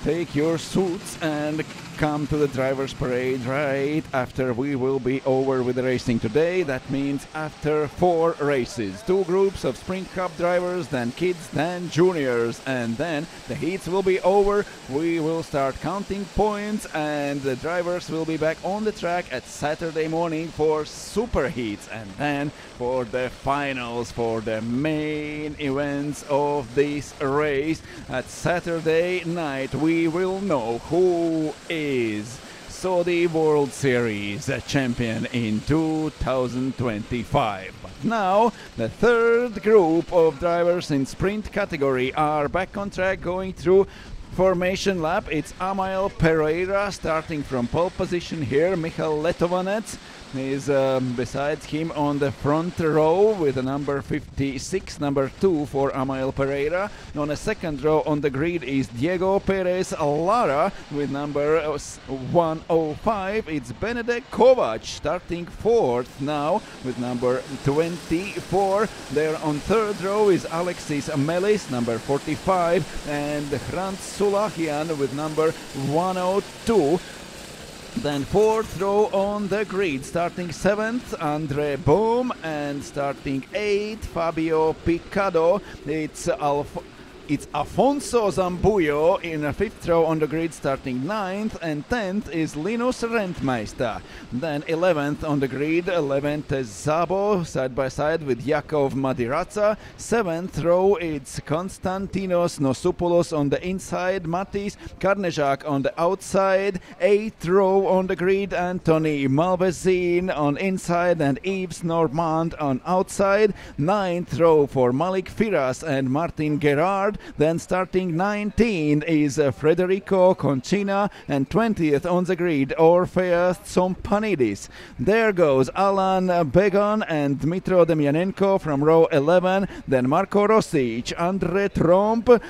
take your suits and come to the drivers' parade right after we will be over with the racing today. That means after 4 races. 2 groups of Sprint Cup drivers, then kids, then juniors, and then the heats will be over. We will start counting points and the drivers will be back on the track at Saturday morning for super heats and then for the finals, for the main events of this race. At Saturday night we will know who is Saudi World Series champion in 2025. But now the third group of drivers in sprint category are back on track going through formation lap. It's Amael Pereira starting from pole position here. Michal Letovanec is besides him on the front row with the number 56, number 2 for Amael Pereira. On the second row on the grid is Diego Perez Lara with number 105. It's Benedek Kovac starting 4th now with number 24. There on third row is Alexis Melis, number 45, and Hrant Sulahian with number 102. Then 4th row on the grid, starting 7th, Andre Bohm, and starting 8th, Fabio Picado. It's Afonso Zambuyo in a 5th row on the grid, starting 9th, and 10th is Linus Rentmeister. Then 11th on the grid, 11th is Zabo, side by side with Jakov Madiratsa. 7th row, it's Konstantinos Nosopoulos on the inside, Matis Karnezak on the outside. 8th row on the grid, Anthony Malvezin on inside and Yves Normand on outside. 9th row for Malik Firas and Martin Gerard. Then starting 19 is Federico Concina, and 20th on the grid Orpheus Tsompanidis. There goes Alan Begon and Dmitro Demyanenko from row 11. Then Marco Rosic, Andre Tromp,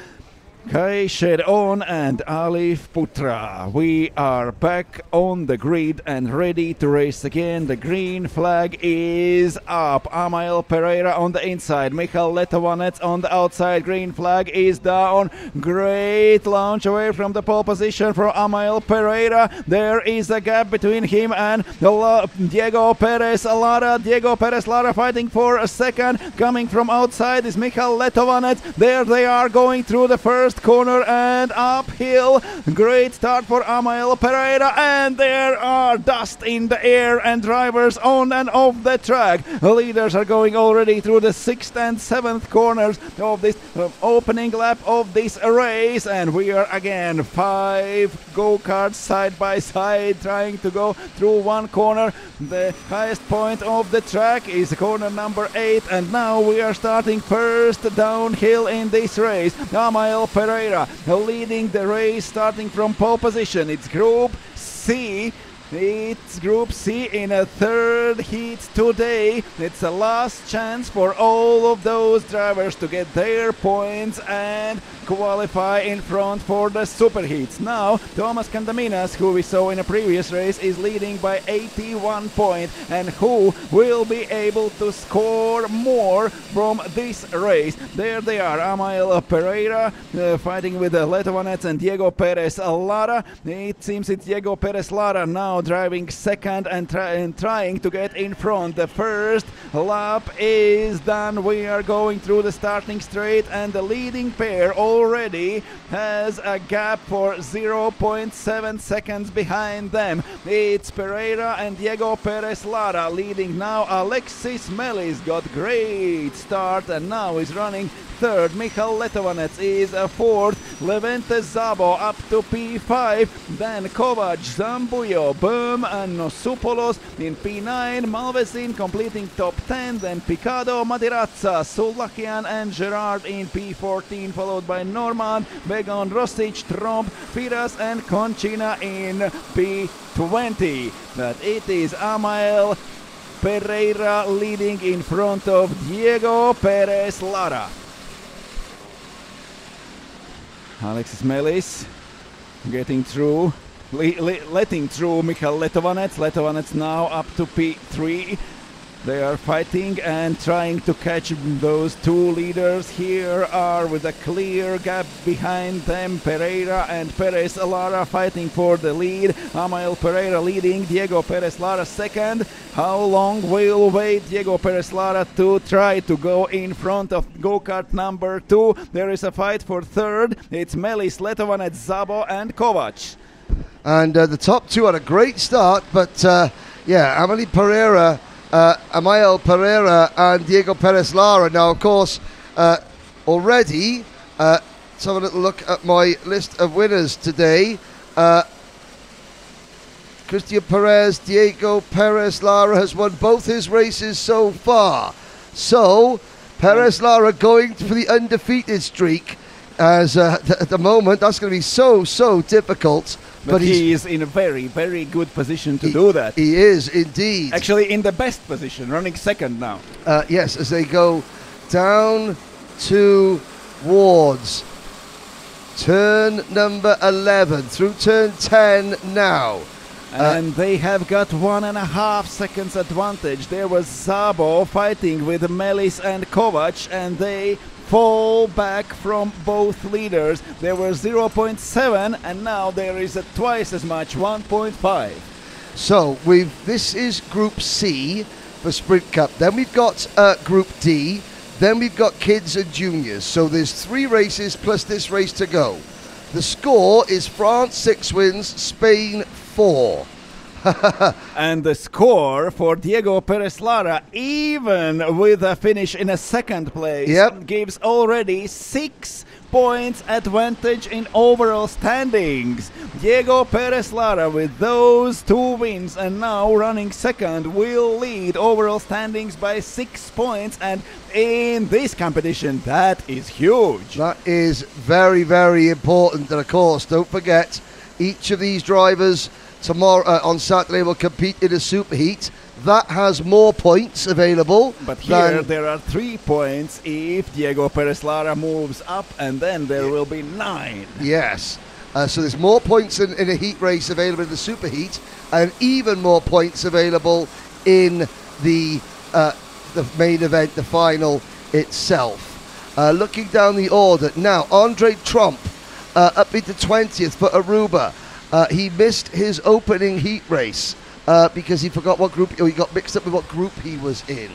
Kai Shedon and Alif Putra. We are back on the grid and ready to race again. The green flag is up. Amael Pereira on the inside, Michal Letovanec on the outside. Green flag is down. Great launch away from the pole position for Amael Pereira. There is a gap between him and Diego Perez Lara. Diego Perez Lara fighting for a second. Coming from outside is Michal Letovanec. There they are going through the first corner and uphill. Great start for Amael Pereira, and there are dust in the air and drivers on and off the track. The leaders are going already through the 6th and 7th corners of this opening lap of this race, and we are again 5 go-karts side by side trying to go through one corner. The highest point of the track is corner number 8, and now we are starting first downhill in this race. Amael Pereira leading the race starting from pole position. It's Group C. It's Group C in a third heat today. It's a last chance for all of those drivers to get their points and qualify in front for the super heats. Now Thomas Candaminas, who we saw in a previous race, is leading by 81 points, and who will be able to score more from this race. There they are, Amael Pereira fighting with Letovanec and Diego Perez Lara. It seems it's Diego Perez Lara now driving second and trying to get in front. The first lap is done. We are going through the starting straight, and the leading pair already has a gap for 0.7 seconds behind them. It's Pereira and Diego Perez Lara leading now. Alexis Melis got great start and now is running third. Michal Letovanec is a fourth. Levente Zabo up to P5. Then Kovac, Zambuyo, Böhm and Nosopoulos in P9. Malvezin completing top 10. Then Picado, Madiratsa, Sulakian and Gerard in P14, followed by Norman, Begon, Rosic, Tromp, Firas and Concina in P20. But it is Amael Pereira leading in front of Diego Perez Lara. Alexis Melis getting through, letting through Michal Letovanec. Letovanec now up to P3. They are fighting and trying to catch those two leaders. Here are with a clear gap behind them, Pereira and Perez Lara fighting for the lead. Amael Pereira leading, Diego Perez Lara second. How long will wait Diego Perez Lara to try to go in front of go-kart number 2? There is a fight for third. It's Melis, Letovanec, Zabo and Kovac. And the top two had a great start, but Amael Pereira and Diego Perez Lara. Now, of course, already, let's have a little look at my list of winners today. Christian Perez, Diego Perez Lara has won both his races so far. So, Perez Lara going for the undefeated streak. As at the moment, that's going to be so difficult. But he is in a very, very good position to do that. He is indeed. Actually, in the best position, running second now. Yes, as they go down towards turn number 11, through turn 10 now. And they have got 1.5 seconds advantage. There was Zabo fighting with Melis and Kovac, and they fall back from both leaders. There were 0.7, and now there is twice as much, 1.5. So this is Group C for Sprint Cup. Then we've got Group D. Then we've got kids and juniors. So there's 3 races plus this race to go. The score is France 6 wins, Spain 4. And the score for Diego Perez Lara, even with a finish in a second place, gives already 6 points advantage in overall standings. Diego Perez Lara with those 2 wins and now running second will lead overall standings by 6 points, and in this competition that is huge. That is very, very important. And of course, don't forget, each of these drivers tomorrow on Saturday will compete in a superheat that has more points available. But here there are 3 points if Diego Perez Lara moves up, and then there will be 9. Yes. So there's more points in a heat race available in the superheat, and even more points available in the main event, the final itself. Looking down the order now, Andre Trump up into 20th for Aruba. He missed his opening heat race because he forgot what group, or he got mixed up with what group he was in.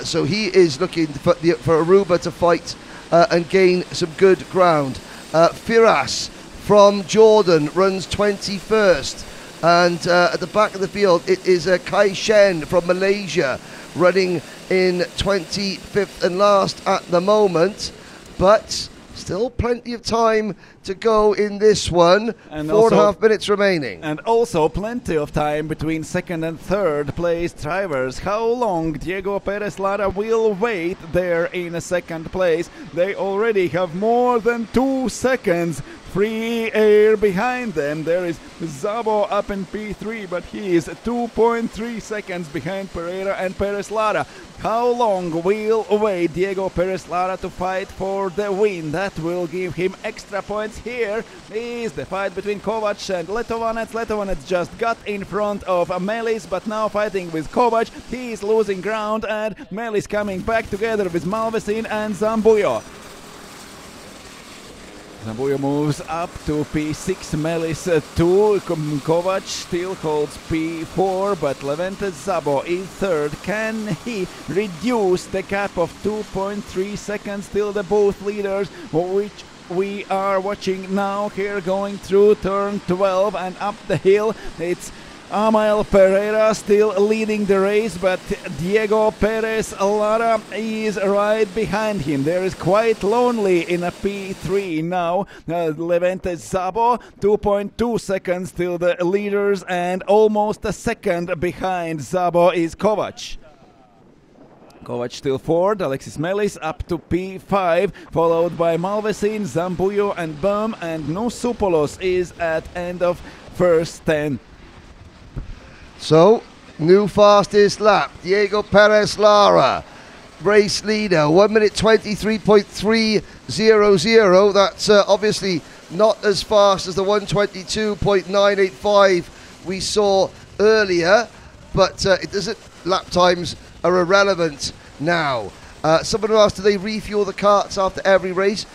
So he is looking for Aruba to fight and gain some good ground. Firas from Jordan runs 21st. And at the back of the field, it is Kai Shen from Malaysia running in 25th and last at the moment. But still plenty of time to go in this one. And 4.5 minutes remaining. And also plenty of time between second and third place drivers. How long Diego Perez Lara will wait there in a second place? They already have more than 2 seconds free air behind them. There is Zabo up in P3, but he is 2.3 seconds behind Pereira and Perez Lara. How long will wait Diego Perez Lara to fight for the win? That will give him extra points. Here is the fight between Kovac and Letovanec. Letovanec just got in front of Melis, but now fighting with Kovac. He is losing ground, and Melis coming back together with Malvesin and Zambuyo. Zambuyo moves up to P6, Melis 2, Kovac still holds P4, but Levente Zabo is third. Can he reduce the gap of 2.3 seconds till the both leaders, which we are watching now here going through turn 12 and up the hill? It's Amael Pereira still leading the race, but Diego Perez Lara is right behind him. There is quite lonely in a P3 now. Levente Zabo, 2.2 seconds till the leaders, and almost a second behind Zabo is Kovac. Kovac still fourth, Alexis Melis up to P5, followed by Malvesin, Zambuyo and Böhm, and Nousopoulos is at end of first 10. So, new fastest lap, Diego Perez Lara, race leader, 1 minute 23.300. That's obviously not as fast as the 122.985 we saw earlier, but it doesn't. Lap times are irrelevant now. Someone asked, do they refuel the karts after every race?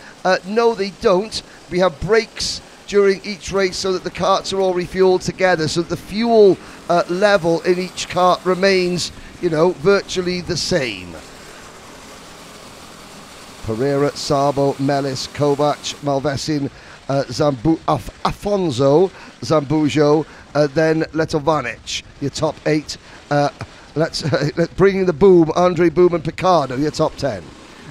No, they don't. We have breaks during each race so that the karts are all refueled together, so that the fuel level in each kart remains, virtually the same. Pereira, Sabo, Melis, Kovac, Malvesin, Afonso, Zambujo, then Letovanic, your top 8. Let's bring in the Boom, Andre Boom and Picardo, your top 10.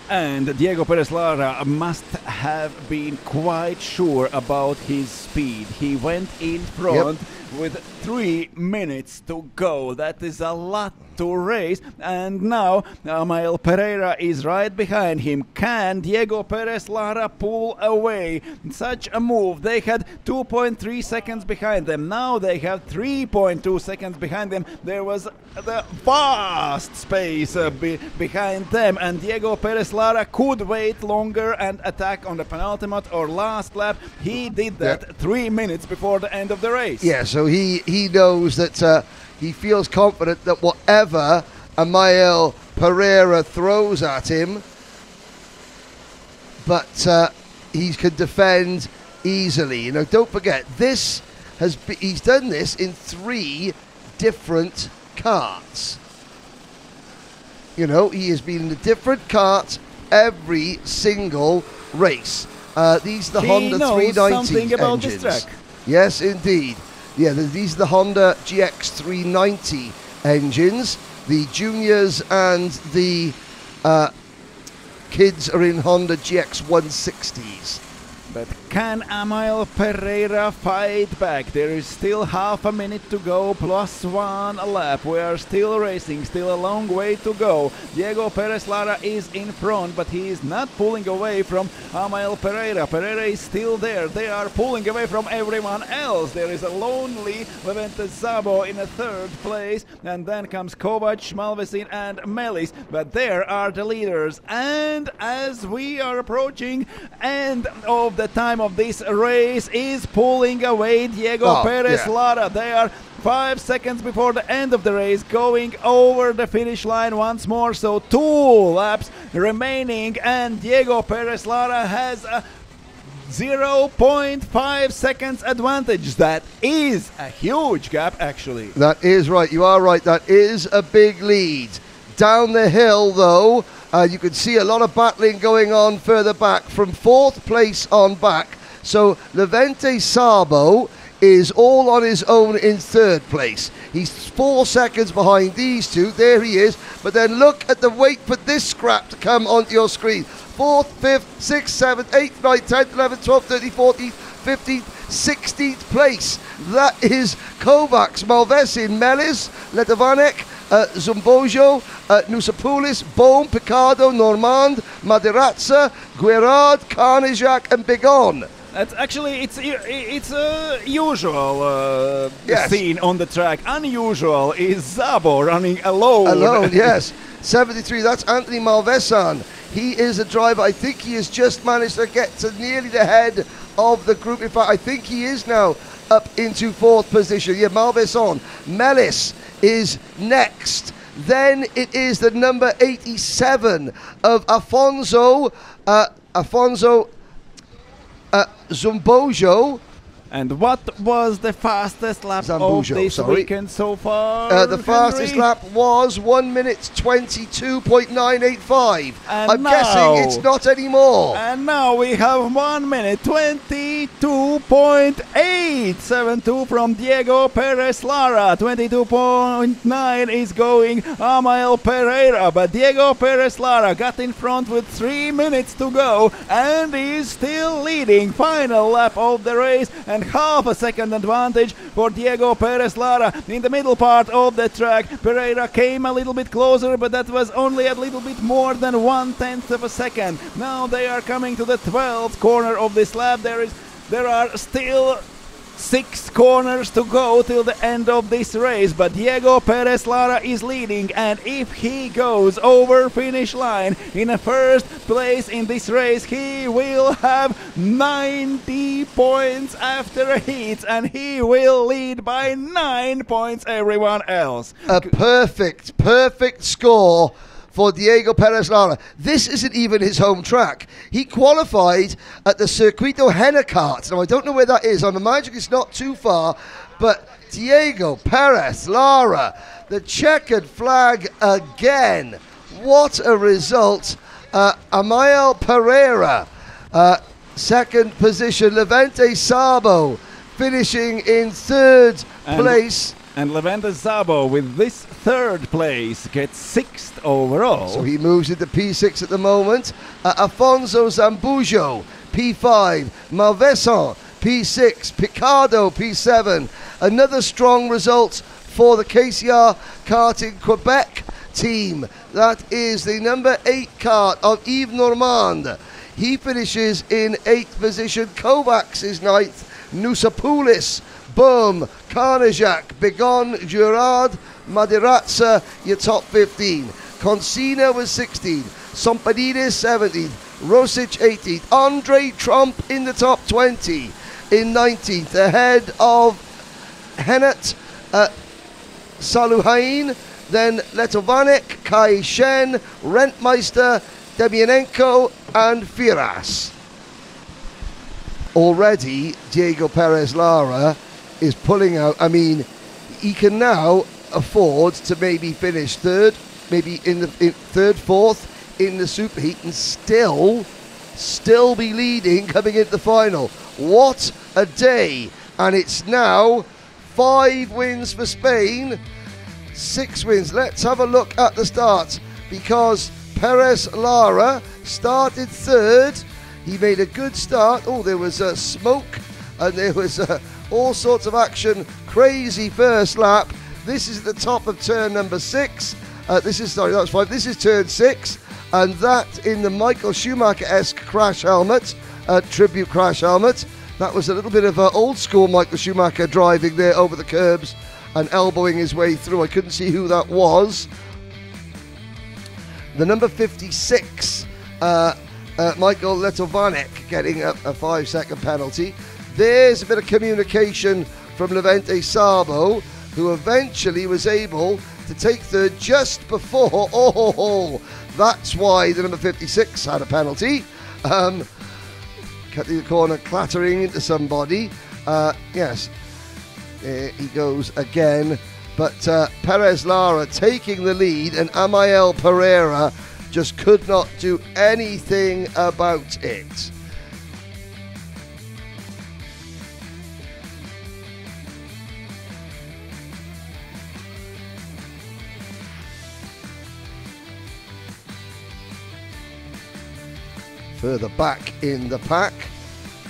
And Diego Perez Lara must have been quite sure about his speed. He went in front with 3 minutes to go. That is a lot to race. And now Amael Pereira is right behind him. Can Diego Perez Lara pull away such a move? They had 2.3 seconds behind them. Now they have 3.2 seconds behind them. There was the vast space behind them, and Diego Perez Lara could wait longer and attack on the penultimate or last lap. He did that 3 minutes before the end of the race. Yeah, so he knows that he feels confident that whatever Amael Pereira throws at him, but he can defend easily. Don't forget, he's done this in 3 different karts. He has been in a different kart every single race. These are the Honda 390 about engines. This track. Yes, indeed. Yeah, these are the Honda GX390 engines. The juniors and the kids are in Honda GX160s. But can Amael Pereira fight back? There is still half a minute to go, plus 1 lap. We are still racing, still a long way to go. Diego Perez Lara is in front, but he is not pulling away from Amael Pereira. Pereira is still there. They are pulling away from everyone else. There is a lonely Levente Sabo in a 3rd place, and then comes Kovac, Malvesin, and Melis. But there are the leaders. And as we are approaching end of the time of this race, is pulling away Diego Perez Lara. They are 5 seconds before the end of the race, going over the finish line once more. So 2 laps remaining, and Diego Perez Lara has a 0.5 seconds advantage. That is a huge gap, actually. That is right. You are right. That is a big lead. Down the hill, though, you can see a lot of battling going on further back from 4th place on back. So Levente Sabo is all on his own in 3rd place. He's 4 seconds behind these two. There he is. But then look at the wait for this scrap to come onto your screen. 4th, 5th, 6th, 7th, 8th, 9th, 10th, 11th, 12th, 13th, 14th, 15th, 16th place. That is Kovacs, Malvesin, Melis, Letovanek, Zumbojo, Nusapoulis, Bohm, Picardo, Normand, Maderazza, Guerard, Carnejak, and Bigon. That's actually, it's a usual scene on the track. Unusual is Zabo running alone. Alone, yes. 73, that's Anthony Malvesan. He is a driver. I think he has just managed to get to nearly the head of the group. In fact, I think he is now up into 4th position. Yeah, Malvesan. Melis is next. Then it is the number 87 of Afonso Zumbojo. And what was the fastest lap of this weekend so far? The fastest lap was 1 minute 22.985. I'm guessing it's not anymore. And now we have 1 minute 22.872 from Diego Perez Lara. 22.9 is going Amael Pereira. But Diego Perez Lara got in front with 3 minutes to go and is still leading. Final lap of the race, and half a second advantage for Diego Perez Lara in the middle part of the track. Pereira came a little bit closer, but that was only a little bit more than 1/10 of a second. Now they are coming to the 12th corner of this lap. There are still 6 corners to go till the end of this race, but Diego Perez Lara is leading, and if he goes over finish line in a first place in this race, he will have 90 points after a heat, and he will lead by 9 points everyone else. A perfect score for Diego Perez Lara. This isn't even his home track. He qualified at the Circuito Henacart. Now, I don't know where that is. I'm imagining it's not too far, but Diego Perez Lara, the checkered flag again. What a result. Amael Pereira, second position. Levante Sabo finishing in third place. And Levante Sabo with this third place gets 6th overall. So he moves into P6 at the moment. Afonso Zambujo, P5. Malveson, P6. Picardo, P7. Another strong result for the KCR Karting Quebec team. That is the number 8 kart of Yves Normand. He finishes in 8th position. Kovacs is 9th. Nusapoulis, Boom, Carnajak, Begon, Girard, Maderazza, your top 15. Consina was 16th. Sompadidis 17th. Rosic 18th. Andre Trump in the top 20 in 19th. Ahead of Henat Saluhain, then Letovanek, Kai Shen, Rentmeister, Demianenko, and Firas. Already, Diego Perez Lara is pulling out. I mean, he can now afford to maybe finish third, maybe in third, fourth in the superheat, and still be leading coming into the final. What a day! And it's now 5 wins for Spain, 6 wins. Let's have a look at the start, because Perez Lara started third. He made a good start. Oh, there was smoke, and there was all sorts of action. Crazy first lap. This is the top of turn number 6. This is 5. This is turn 6, and that in the Michael Schumacher-esque crash helmet, tribute crash helmet. That was a little bit of old school Michael Schumacher driving there over the curbs and elbowing his way through. I couldn't see who that was. The number 56. Michael Letovanek getting a 5-second penalty. There's a bit of communication from Levante Sabo, who eventually was able to take third just before. Oh, that's why the number 56 had a penalty. Cutting the corner, clattering into somebody. Yes, there he goes again. But Perez Lara taking the lead, and Amael Pereira just could not do anything about it. Further back in the pack,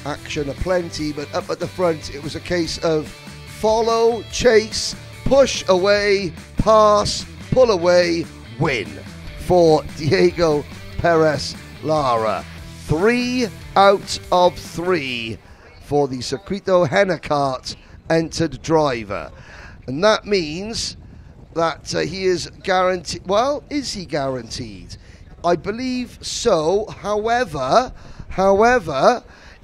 action aplenty, but up at the front it was a case of follow, chase, push away, pass, pull away, win for Diego Perez Lara. 3 out of 3 for the Circuito Henacart entered driver. And that means that he is guaranteed. Well, is he guaranteed? I believe so. However,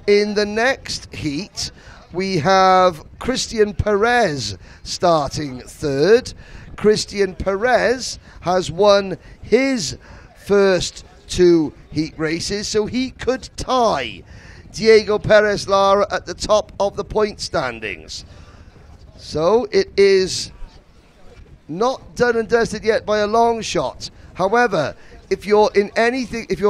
in the next heat, we have Christian Perez starting third. Christian Perez has won his first 2 heat races, so he could tie Diego Perez Lara at the top of the point standings. So it is not done and dusted yet by a long shot. However, if you're in anything, if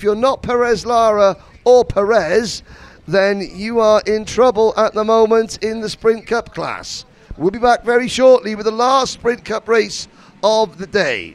you're not Perez Lara or Perez, then you are in trouble at the moment in the Sprint Cup class. We'll be back very shortly with the last Sprint Cup race of the day.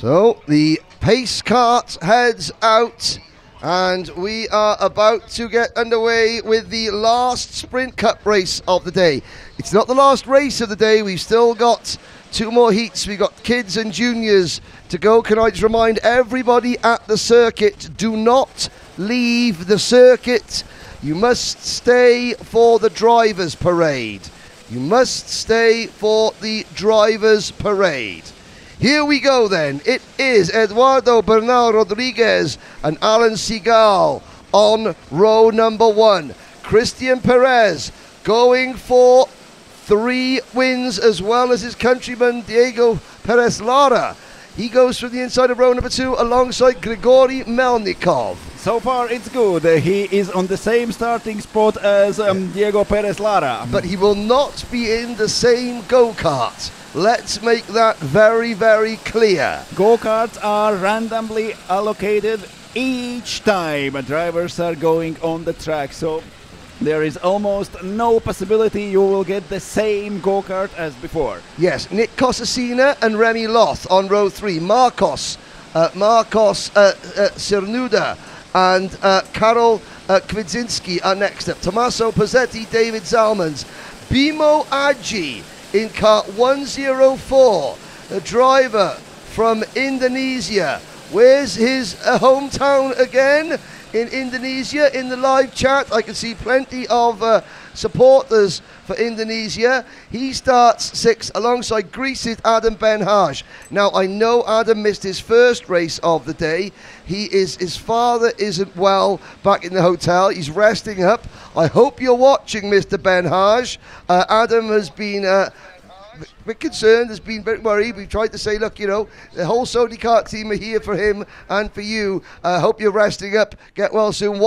So the pace cart heads out, and we are about to get underway with the last Sprint Cup race of the day. It's not the last race of the day. We've still got 2 more heats. We've got kids and juniors to go. Can I just remind everybody at the circuit, do not leave the circuit. You must stay for the drivers' parade. You must stay for the drivers' parade. Here we go then. It is Eduardo Bernal Rodriguez and Alan Seagal on row number 1. Christian Perez going for 3 wins, as well as his countryman Diego Perez Lara. He goes from the inside of row number 2 alongside Grigory Melnikov. So far it's good. He is on the same starting spot as Diego Perez Lara. But he will not be in the same go-kart. Let's make that very, very clear. Go-karts are randomly allocated each time drivers are going on the track, so there is almost no possibility you will get the same go-kart as before. Yes, Nick Kosasina and Remy Loth on row 3. Marcos Cernuda and Karol Kwidzinski are next up. Tommaso Pozzetti, David Zalmans. Bimo Aji in kart 104, a driver from Indonesia. Where's his hometown again? In Indonesia. In the live chat, I can see plenty of supporters for Indonesia. He starts 6th alongside Greece's Adam Ben-Haj. Now, I know Adam missed his first race of the day. His father isn't well back in the hotel. He's resting up. I hope you're watching, Mr. Ben-Haj. Adam has been a bit concerned, has been very worried. We've tried to say, look, you know, the whole Sony Kart team are here for him and for you. I hope you're resting up. Get well soon.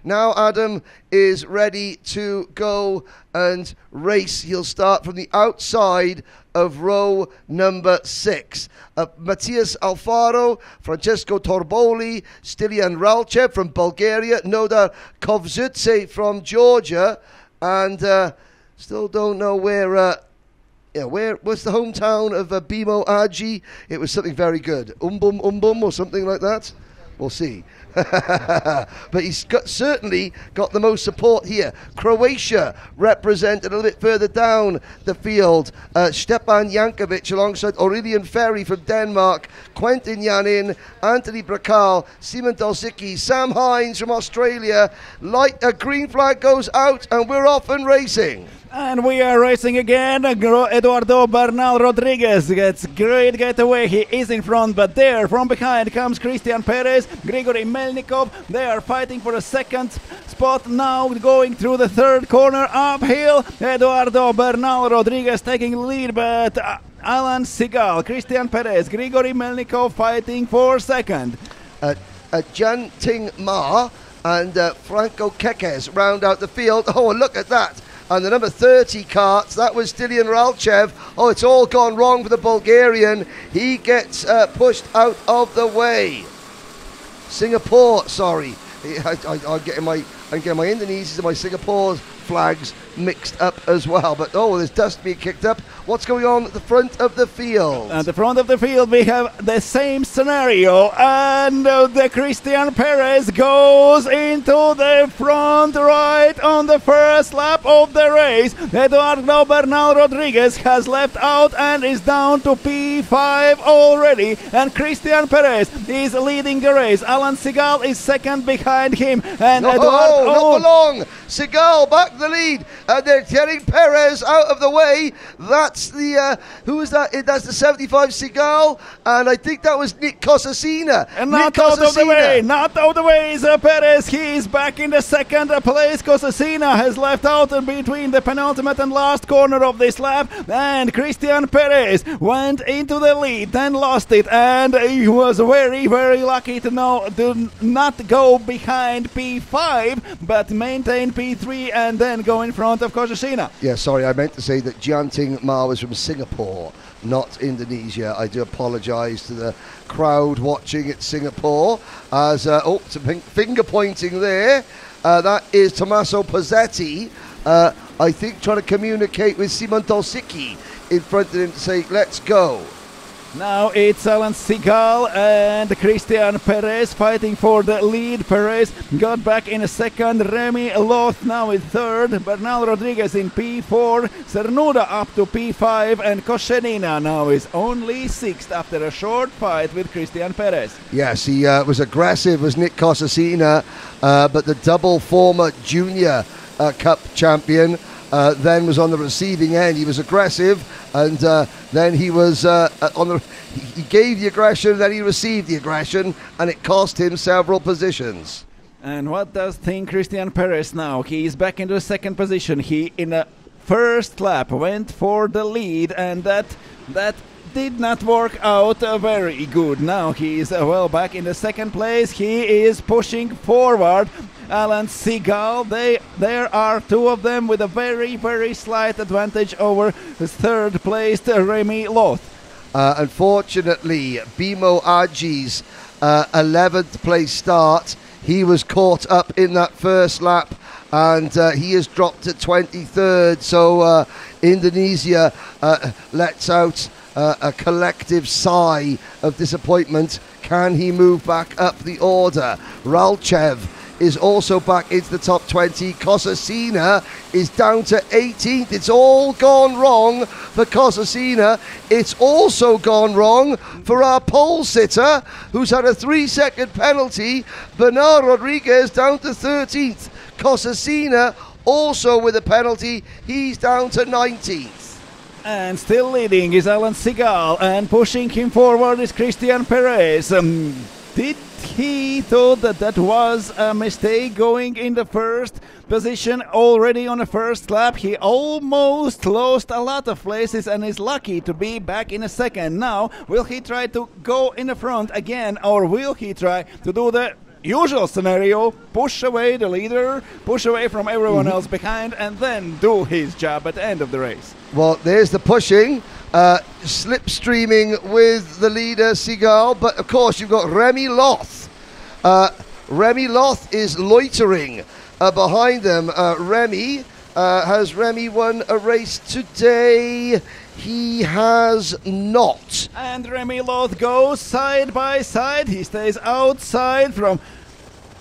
Now Adam is ready to go and race. He'll start from the outside of row number 6. Matthias Alfaro, Francesco Torboli, Stilian Ralchev from Bulgaria, Nodar Kovzutse from Georgia, and still don't know where what's the hometown of Bimo Aji? It was something very good. Umbum or something like that. We'll see. But he's certainly got the most support here. Croatia represented a little bit further down the field. Stepan Jankovic alongside Aurelian Ferry from Denmark, Quentin Janin, Anthony Brakal, Simon Dalsicki, Sam Hines from Australia. A green flag goes out and we're off and racing. And we are racing again. Eduardo Bernal Rodriguez gets great getaway. He is in front, but there from behind comes Christian Perez, Grigory Melnikov. They are fighting for a second spot now, going through the 3rd corner uphill. Eduardo Bernal Rodriguez taking the lead, but Alan Seagal, Christian Perez, Grigory Melnikov fighting for 2nd. Jan Ting Ma and Franco Kekes round out the field. Oh, and look at that. And the number 30 karts, that was Stilian Ralchev. Oh, it's all gone wrong for the Bulgarian. He gets pushed out of the way. Singapore, sorry. I'm getting my Indonesians and my Singapore flags mixed up as well. But there's dust being kicked up. What's going on at the front of the field? At the front of the field we have the same scenario, and the Christian Perez goes into the front right on the first lap of the race. Eduardo Bernal Rodriguez has left out and is down to P5 already, and Christian Perez is leading the race. Alan Seagal is 2nd behind him, and not for long. Seagal back the lead, and they're getting Perez out of the way. That's the who is that? That's the 75 Seagal, and I think that was Nick Kosasina. And not out of the way is Perez. He is back in the 2nd place. Kosasina has left out in between the penultimate and last corner of this lap, and Christian Perez went into the lead, then lost it, and he was very, very lucky to not go behind P5, but maintain P3 and then go in front of Kosasina. Yeah, sorry, I meant to say that Jianting Ma was from Singapore, not Indonesia. I do apologise to the crowd watching at Singapore. As some finger pointing there. That is Tommaso Pozzetti, I think, trying to communicate with Simon Dalsicki in front of him to say, let's go. Now it's Alan Seagal and Christian Perez fighting for the lead. Perez got back in a second. Remy Loth now in third. Bernal Rodriguez in P4. Cernuda up to P5. And Košenina now is only sixth after a short fight with Christian Perez. Yes, he was aggressive, was Nick Košesina, but the double former junior cup champion then was on the receiving end. He was aggressive, and then he was he gave the aggression, then he received the aggression, and it cost him several positions. And what does think Christian Perez now? He is back into second position. He in a first lap went for the lead, and that did not work out very good. Now he is well back in the second place. He is pushing forward Alan Seagal. There are two of them with a very, very slight advantage over third placed Remy Loth. Unfortunately, Bimo Agi's 11th place start, he was caught up in that first lap, and he has dropped to 23rd. So Indonesia lets out a collective sigh of disappointment. Can he move back up the order? Ralchev is also back into the top 20. Košesina is down to 18th. It's all gone wrong for Košesina. It's also gone wrong for our pole sitter, who's had a 3-second penalty. Bernal Rodriguez down to 13th. Košesina also with a penalty. He's down to 19th. And still leading is Alan Seagal, and pushing him forward is Christian Perez. Did he thought that was a mistake going in the first position already on the first lap? He almost lost a lot of places and is lucky to be back in a second. Now, will he try to go in the front again, or will he try to do the usual scenario, push away the leader, push away from everyone else behind, and then do his job at the end of the race? Well, there's the pushing, slipstreaming with the leader, Seagal, but of course you've got Remy Loth. Remy Loth is loitering behind them. Has Remy won a race today? He has not. And Remy Loth goes side by side. He stays outside from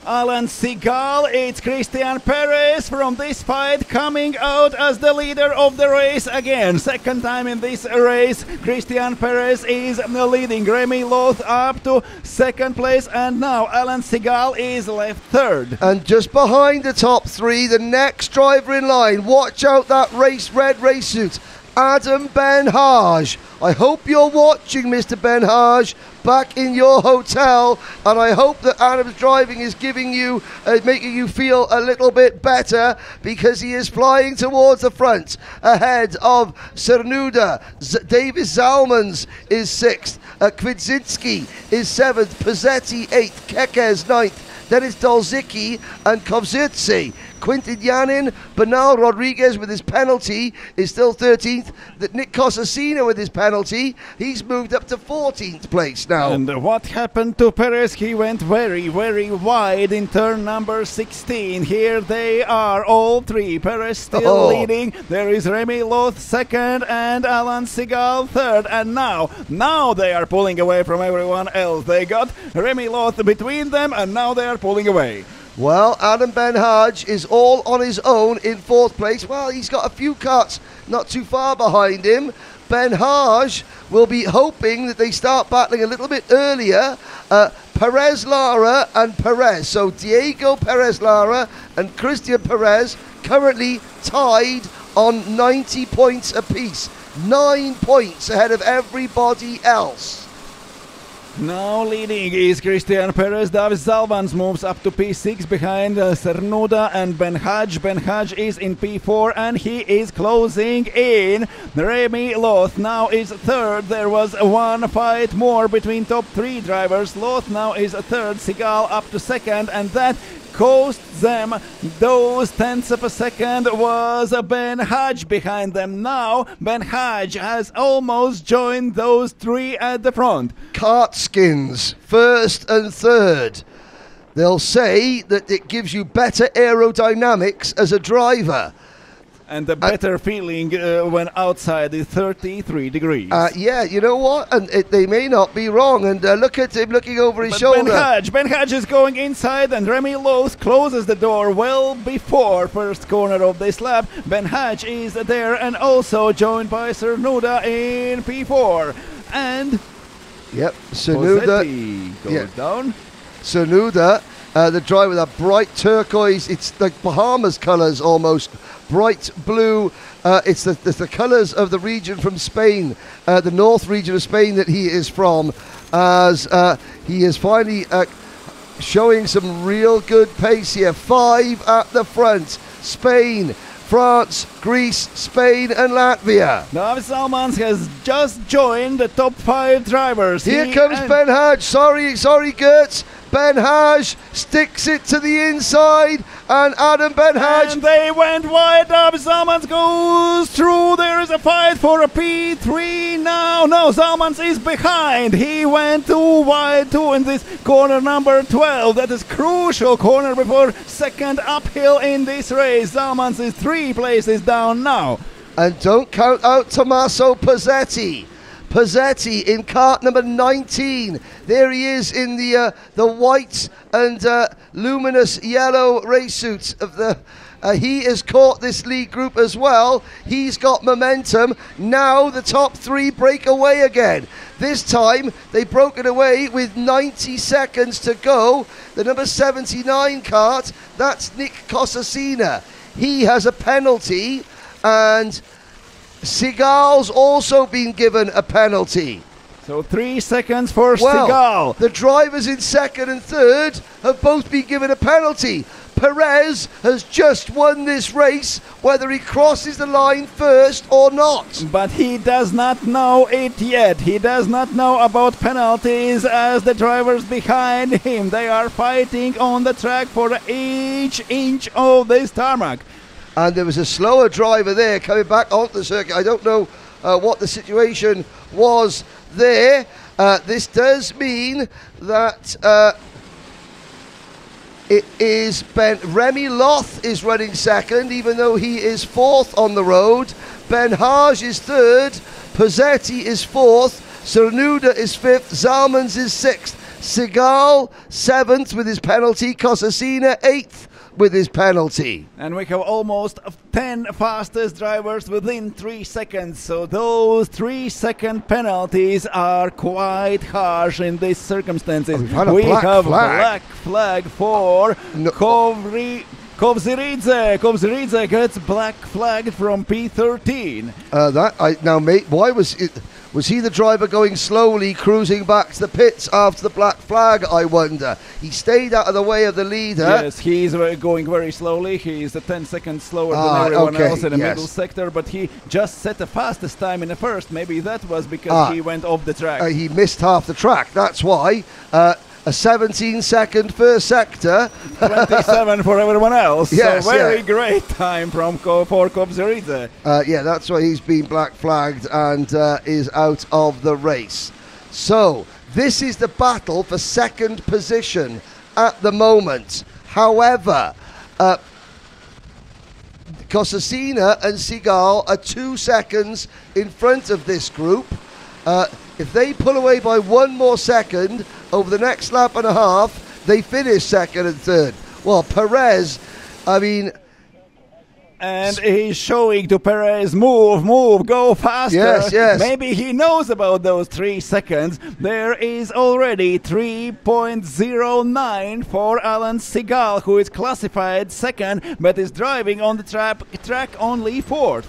Alan Seagal. It's Christian Perez from this fight coming out as the leader of the race again. Second time in this race, Christian Perez is leading Remy Loth up to second place, and now Alan Seagal is left third. And just behind the top three, the next driver in line, watch out that red race suit, Adam Ben-Haj. I hope you're watching, Mr. Ben-Haj, back in your hotel, and I hope that Adam's driving is giving you, making you feel a little bit better, because he is flying towards the front ahead of Cernuda. Davis Zalmans is 6th, Kwidzinski is 7th, Pezzetti 8th, Kekes 9th, then it's Dolzicki and Kovzitsi. Quintin Yanin, Bernal Rodriguez with his penalty is still 13th. Nick Košesina with his penalty, he's moved up to 14th place now. And what happened to Perez? He went very, very wide in turn number 16. Here they are, all three. Perez still leading. There is Remy Loth second and Alan Seagal third. And now they are pulling away from everyone else. They got Remy Loth between them, and now they are pulling away. Well, Adam Ben-Haj is all on his own in 4th place. Well, he's got a few carts not too far behind him. Ben-Haj will be hoping that they start battling a little bit earlier. Perez Lara and Perez. So Diego Perez Lara and Christian Perez currently tied on 90 points apiece. 9 points ahead of everybody else. Now leading is Christian Perez. Davis Zalmans moves up to P6 behind Cernuda and Ben-Haj. Ben-Haj is in P4 and he is closing in. Remy Loth now is third. There was one fight more between top three drivers. Loth now is third. Seagal up to second, and that cost them those tenths of a second. Was Ben-Haj behind them. Now Ben-Haj has almost joined those three at the front. Kart skins, first and third. They'll say that it gives you better aerodynamics as a driver. And the better feeling when outside is 33 degrees. Yeah, you know what? And they may not be wrong. And look at him looking over his shoulder. Ben Hadj is going inside, and Remy Loos closes the door well before first corner of this lap. Ben Hadj is there and also joined by Cernuda in P4. And yep, Cernuda goes down. Cernuda, the driver with a bright turquoise, it's like Bahamas colours almost, bright blue. It's the colours of the region from Spain, the north region of Spain that he is from, as he is finally showing some real good pace here. 5 at the front, Spain, France, Greece, Spain and Latvia. David Salmans has just joined the top 5 drivers. Here comes Ben Hadj. Sorry, Gertz. Ben Hadj sticks it to the inside, and Adam Ben Hadj. And they went wide. David Salmans goes through. There is a fight for a P3 now. No, Salmans is behind. He went too wide too in this corner number 12. That is crucial corner before second uphill in this race. Salmans is 3 places down now. And don't count out Tommaso Pozzetti. Pozzetti in cart number 19. There he is in the white and luminous yellow race suits of the. He has caught this lead group as well. He's got momentum. Now the top 3 break away again. This time they broke it away with 90 seconds to go. The number 79 cart, that's Nick Cosacina. He has a penalty, and Seagal's also been given a penalty. So 3 seconds for Seagal. The drivers in second and third have both been given a penalty. Perez has just won this race, whether he crosses the line first or not. But he does not know it yet. He does not know about penalties, as the drivers behind him, they are fighting on the track for each inch of this tarmac. And there was a slower driver there coming back onto the circuit. I don't know what the situation was there. This does mean that it is Remy Loth is running second, even though he is 4th on the road. Ben Hadj is 3rd. Pozzetti is 4th. Cernuda is 5th. Salmans is 6th. Seagal 7th with his penalty. Cosacina 8th with his penalty. And we have almost 10 fastest drivers within 3 seconds, so those 3-second penalties are quite harsh in these circumstances. We have black flag for Kovziridze. Kovziridze gets black flag from P13. Now, mate, why was it? Was he the driver going slowly, cruising back to the pits after the black flag, I wonder? He stayed out of the way of the leader. Yes, he's going very slowly. He's 10 seconds slower than everyone else in the middle sector, but he just set the fastest time in the first. Maybe that was because he went off the track. He missed half the track, that's why. A 17-second first sector. 27 for everyone else. Yes, so very great time for Kovziridze. Yeah, that's why he's been black flagged and is out of the race. So this is the battle for second position at the moment. However, Cosacina and Seagal are 2 seconds in front of this group. If they pull away by 1 more second over the next lap and a half, they finish second and third. Well, Perez, I mean... And he's showing to Perez, move, go faster. Yes. Maybe he knows about those 3 seconds. There is already 3.09 for Alan Seagal, who is classified second, but is driving on the track only 4th.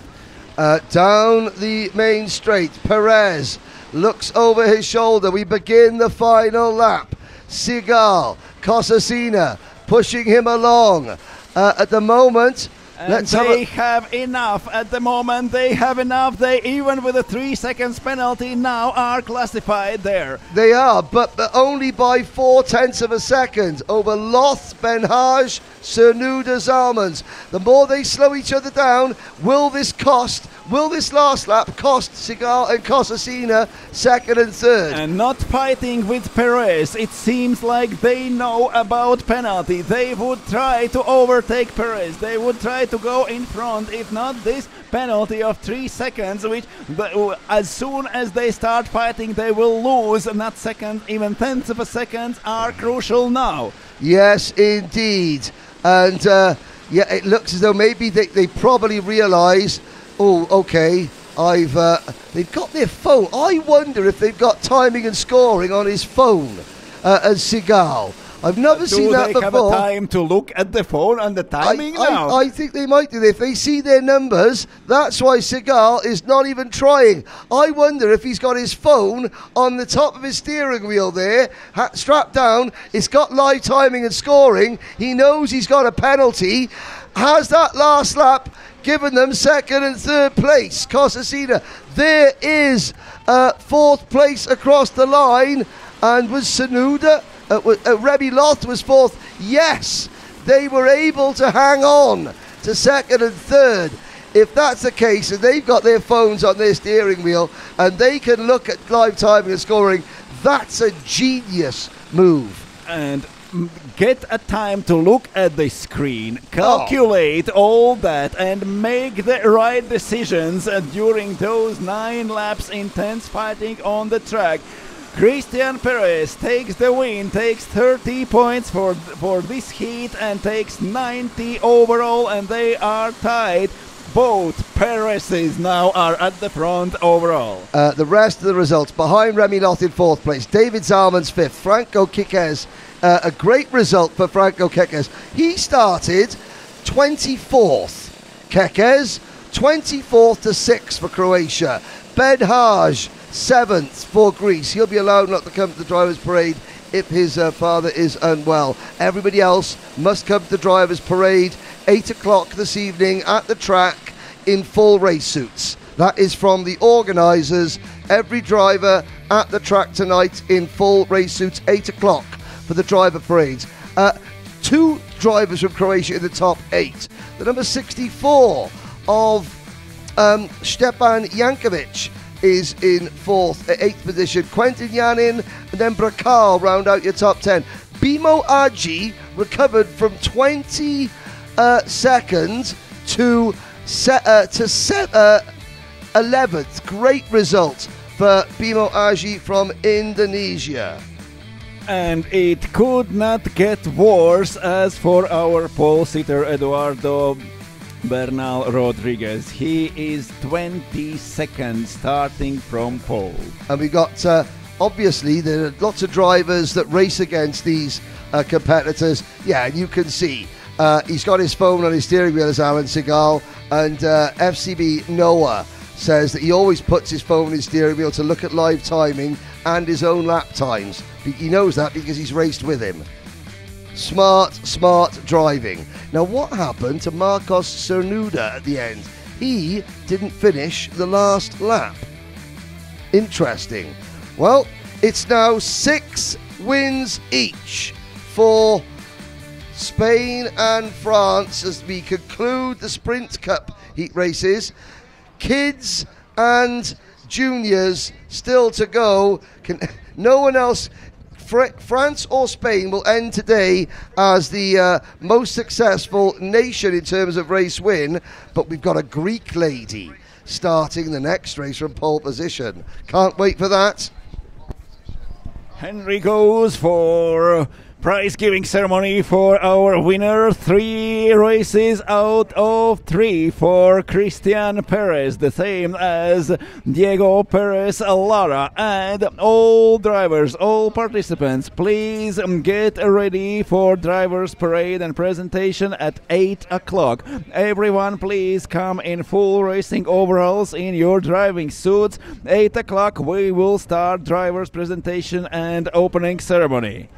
Down the main straight, Perez looks over his shoulder. We begin the final lap. Seagal, Cosacina pushing him along. At the moment, have enough. At the moment, they have enough. They, even with a 3 seconds penalty, now are classified there. They are, but only by 0.4 of a second over Loth, Ben Hadj, Cernuda, Salmans. The more they slow each other down, will this cost Will this last lap cost Segal and Cosacina second and third? And not fighting with Perez. It seems like they know about penalty. They would try to overtake Perez. They would try to go in front. If not this penalty of 3 seconds, which as soon as they start fighting, they will lose. Not seconds, even tenths of a second are crucial now. Yes, indeed. And yeah, it looks as though maybe they probably realise, oh, okay, they've got their phone. I wonder if they've got timing and scoring on his phone as Segal. I've never seen that before. Do they have a time to look at the phone and the timing now? I think they might do. If they see their numbers, that's why Segal is not even trying. I wonder if he's got his phone on the top of his steering wheel there, strapped down. It's got live timing and scoring. He knows he's got a penalty. Has that last lap given them second and third place? Cosacina, there is fourth place across the line. And was Sanuda... Remy Loth was fourth. Yes, they were able to hang on to second and third. If that's the case, and they've got their phones on their steering wheel and they can look at live timing and scoring, that's a genius move. And get a time to look at the screen, calculate all that, and make the right decisions during those 9 laps intense fighting on the track. Christian Perez takes the win, takes 30 points for this heat and takes 90 overall, and they are tied. Both Perez's now are at the front overall. The rest of the results, behind Remy Loth in 4th place, David Zalman's 5th, Franco Quiquez, a great result for Franco Quiquez. He started 24th. Quiquez, 24th to 6th for Croatia. Ben Haj, 7th for Greece. He'll be allowed not to come to the drivers' parade if his father is unwell. Everybody else must come to the drivers' parade 8 o'clock this evening at the track in full race suits. That is from the organisers. Every driver at the track tonight in full race suits, 8 o'clock for the driver parades. 2 drivers from Croatia in the top 8. The number 64 of Stepan Jankovic is in 8th position. Quentin Yanin and then Brakal round out your top 10. Bimo Aji recovered from 22nd to 11th. Great result for Bimo Aji from Indonesia. And it could not get worse as for our pole sitter Eduardo Bernal Rodriguez. He is 22nd starting from pole. And we got, obviously, there are lots of drivers that race against these competitors. Yeah, and you can see he's got his phone on his steering wheel as Alan Segal, and FCB Noah says that he always puts his phone on his steering wheel to look at live timing and his own lap times. He knows that because he's raced with him. Smart driving. Now, what happened to Marcos Cernuda at the end? He didn't finish the last lap. Interesting. Well, it's now 6 wins each for Spain and France as we conclude the Sprint Cup heat races. Kids and juniors still to go. No one else... France or Spain will end today as the most successful nation in terms of race win, but we've got a Greek lady starting the next race from pole position. Can't wait for that. Henry goes for prize giving ceremony for our winner. 3 races out of 3 for Christian Perez, the same as Diego Perez Lara. And all drivers, all participants, please get ready for drivers parade and presentation at 8 o'clock. Everyone please come in full racing overalls in your driving suits. 8 o'clock we will start drivers presentation and opening ceremony.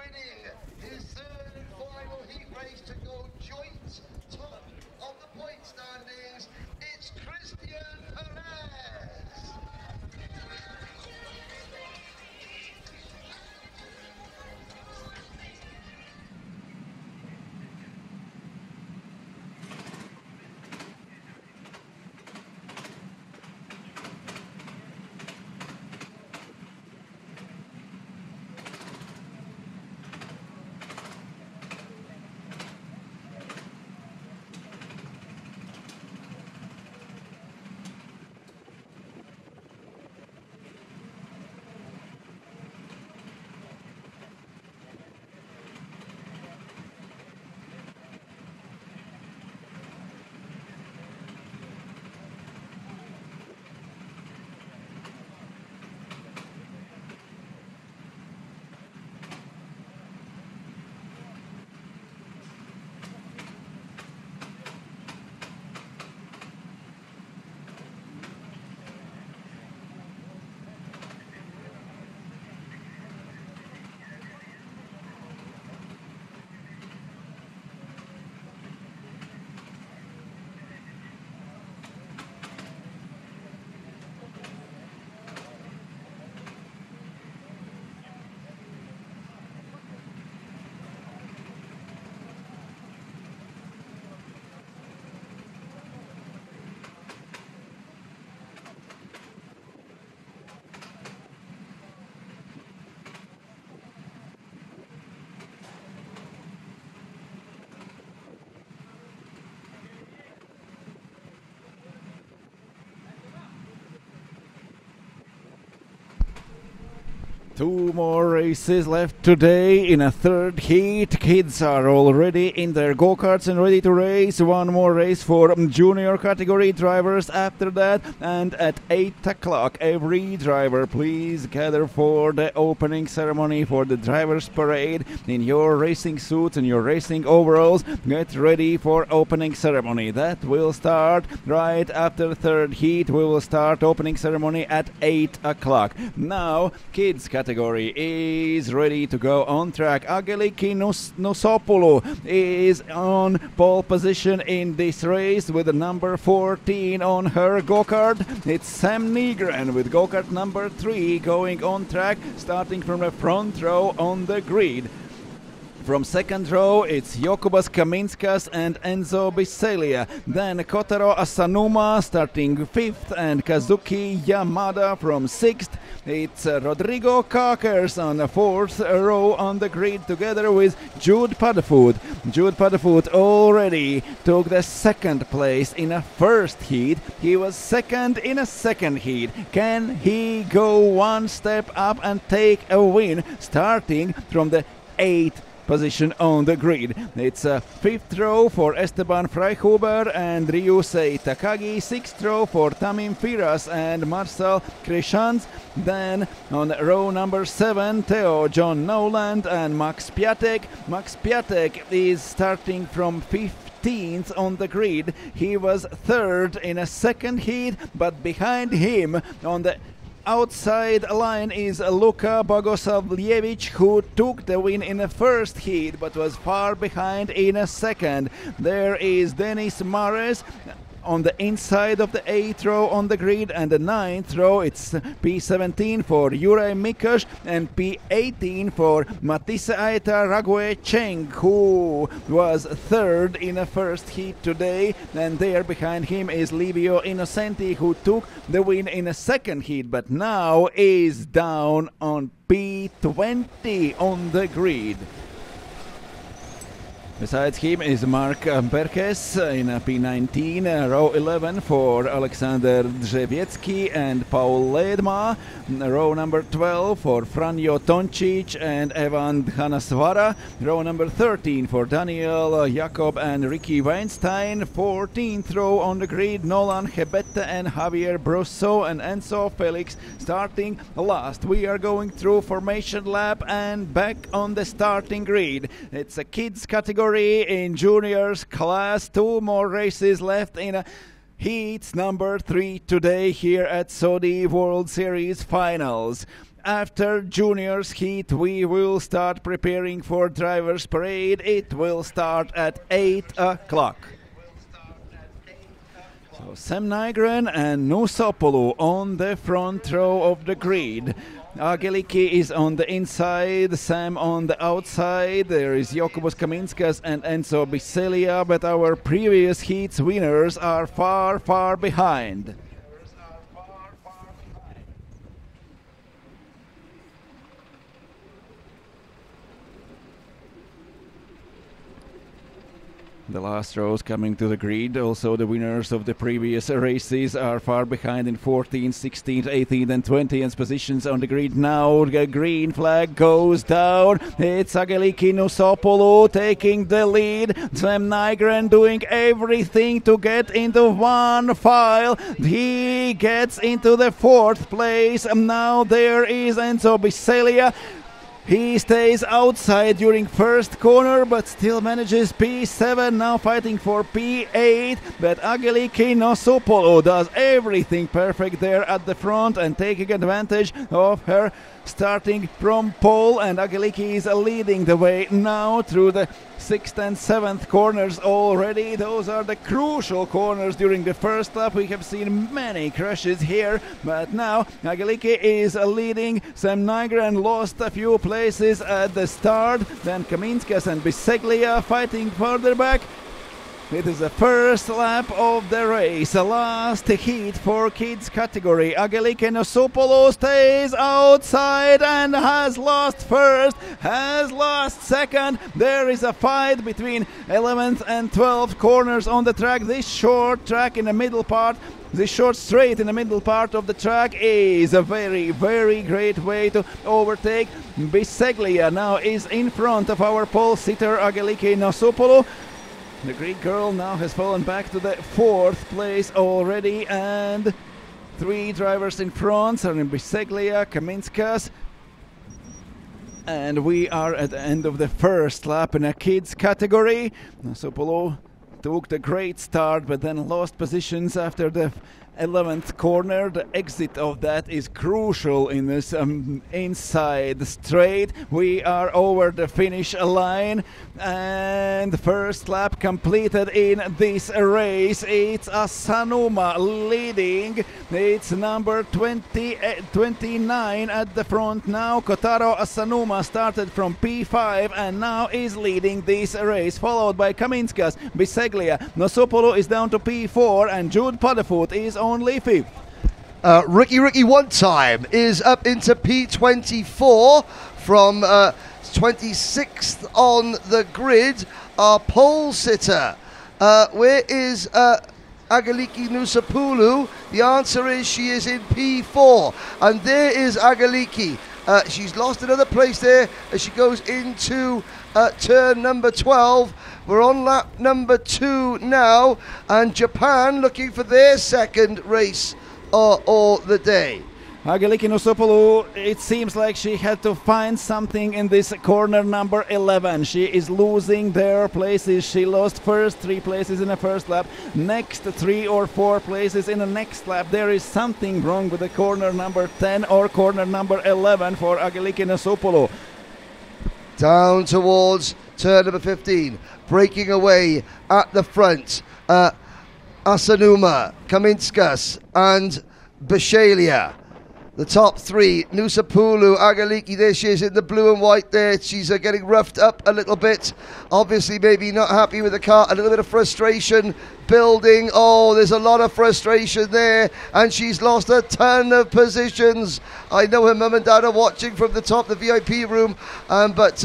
winning his third and final heat race to go joint top of the point standings. It's Christian Perez. Two more races left today in a third heat. Kids are already in their go-karts and ready to race. One more race for junior category drivers after that. And at 8 o'clock, every driver, please gather for the opening ceremony for the drivers' parade in your racing suits and your racing overalls. Get ready for opening ceremony. That will start right after third heat. We will start opening ceremony at 8 o'clock. Now, kids category is ready to go on track. Angeliki Nosopoulou is on pole position in this race with the number 14 on her go-kart. It's Sam Nygren with go-kart number 3 going on track, starting from the front row on the grid. From second row, it's Jokubas Kaminskas and Enzo Biselia. Then Kotaro Asanuma starting fifth, and Kazuki Yamada from sixth. It's Rodrigo Kakers on the fourth row on the grid together with Jude Padfoot. Jude Padfoot already took the second place in a first heat. He was second in a second heat. Can he go one step up and take a win, starting from the 8th position on the grid? It's a fifth row for Esteban Freihuber and Ryusei Takagi, sixth row for Tamim Firas and Marcel Krishans. Then on row number 7, Theo John Noland and Max Piatek. Max Piatek is starting from 15th on the grid. He was third in a second heat, but behind him on the outside line is Luka Bogosavljevic, who took the win in the first heat but was far behind in a second. There is Denis Mares on the inside of the 8th row on the grid, and the 9th row it's P17 for Juraj Mikoš and P18 for Matisse Aeta Rague Cheng, who was third in the first heat today. And there behind him is Livio Innocenti, who took the win in the second heat but now is down on P20 on the grid. Besides him is Mark Perkes in P19, row 11 for Alexander Drzewiecki and Paul Ledma, row number 12 for Franjo Toncic and Evan Hanasvara, row number 13 for Daniel Jakob and Ricky Weinstein, 14th row on the grid, Nolan Hebette and Javier Brusso and Enzo Felix starting last. We are going through formation lap and back on the starting grid. It's a kids category in juniors class. Two more races left in heats number 3 today here at Saudi World Series Finals. after juniors heat, we will start preparing for drivers parade. It will start at 8 o'clock. So Sam Nygren and Nusopoulou on the front row of the grid. Angeliki is on the inside, Sam on the outside. There is Jokubas Kaminskas and Enzo Biselia, but our previous heats winners are far, far behind. The last rows coming to the grid. Also, the winners of the previous races are far behind in 14th, 16th, 18th, and 20th positions on the grid now. The green flag goes down. It's Angeliki Nusopoulou taking the lead. Sam Nygren doing everything to get into one file. He gets into the 4th place. Now there is Enzo Biselia. He stays outside during first corner, but still manages P7, now fighting for P8. But Angeliki Nusopoulou does everything perfect there at the front and taking advantage of her starting from pole. And Angeliki is leading the way now through the 6th and 7th corners already. Those are the crucial corners during the first lap. We have seen many crashes here, but now Angeliki is leading. Sam Nygren lost a few places at the start. Then Kaminskas and Biseglia fighting further back. It is the first lap of the race, the last heat for kids category. Angeliki Nusopoulou stays outside and has lost first, has lost second. There is a fight between 11th and 12th corners on the track. This short track in the middle part, this short straight in the middle part of the track is a very, very great way to overtake. Biseglia now is in front of our pole sitter Angeliki Nusopoulou. The Greek girl now has fallen back to the 4th place already, and 3 drivers in front are in Biseglia, Kaminskas, and we are at the end of the first lap in a kids category. Nusopoulou took the great start, but then lost positions after the 11th corner. The exit of that is crucial in this inside straight. We are over the finish line, and the first lap completed in this race. It's Asanuma leading. It's number 29 at the front now. Kotaro Asanuma started from P5 and now is leading this race, followed by Kaminskas, Biseglia. Nusopoulou is down to P4 and Jude Padafoot is only 5th. Ricky One Time is up into P24 from 26th on the grid. Our pole sitter, where is Angeliki Nusopoulou? The answer is she is in P4, and there is Angeliki. She's lost another place there as she goes into turn number 12. We're on lap number 2 now, and Japan looking for their second race or the day. Angeliki Nusopoulou, it seems like she had to find something in this corner number 11. She is losing their places. She lost first 3 places in the first lap, next 3 or 4 places in the next lap. There is something wrong with the corner number 10 or corner number 11 for Angeliki Nusopoulou. Down towards turn number 15, breaking away at the front. Asanuma, Kaminskas and Biseglia. The top 3, Nusopoulou, Angeliki, there she is in the blue and white there. She's getting roughed up a little bit. Obviously maybe not happy with the car. A little bit of frustration building. Oh, there's a lot of frustration there. And she's lost a ton of positions. I know her mum and dad are watching from the top of the VIP room. But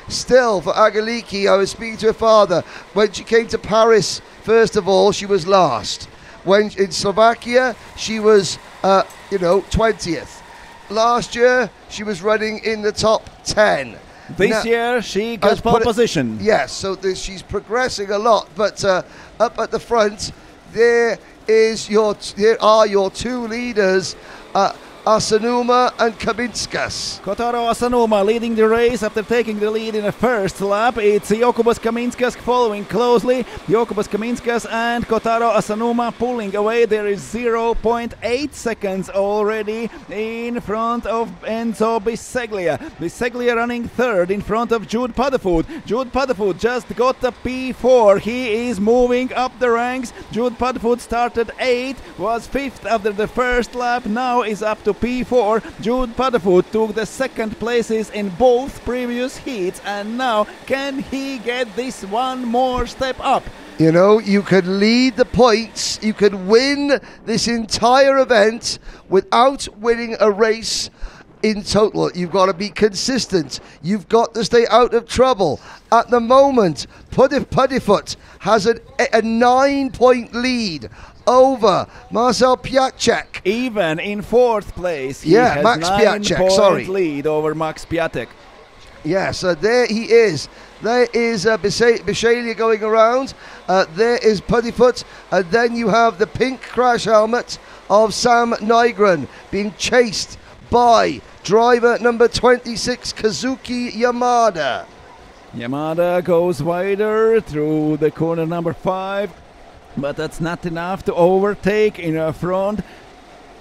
still for Angeliki, I was speaking to her father. When she came to Paris, first of all, she was last. When in Slovakia, she was 20th. Last year, she was running in the top 10. This year, she got pole position. Yes, so she's progressing a lot. But up at the front, there are your 2 leaders. Asanuma and Kaminskas. Kotaro Asanuma leading the race after taking the lead in the first lap. It's Jokubas Kaminskas following closely. Jokubas Kaminskas and Kotaro Asanuma pulling away. There is 0.8 seconds already in front of Enzo Biseglia. Biseglia running third in front of Jude Paddefoot. Jude Paddefoot just got the P4. He is moving up the ranks. Jude Paddefoot started 8th, was 5th after the first lap, now is up to P4. Jude Paddefoot took the second places in both previous heats, and now can he get this one more step up? You know, you could lead the points, you could win this entire event without winning a race in total. You've got to be consistent. You've got to stay out of trouble. At the moment, Paddefoot has a 9-point lead over Marcel Piatek. Even in fourth place, he Yeah, has Max Piatek, 9-point sorry. lead over Max Piatek. Yeah, so there he is. There is Bishalia going around. There is Paddefoot. And then you have the pink crash helmet of Sam Nygren being chased by driver number 26, Kazuki Yamada. Yamada goes wider through the corner number 5, but that's not enough to overtake in front.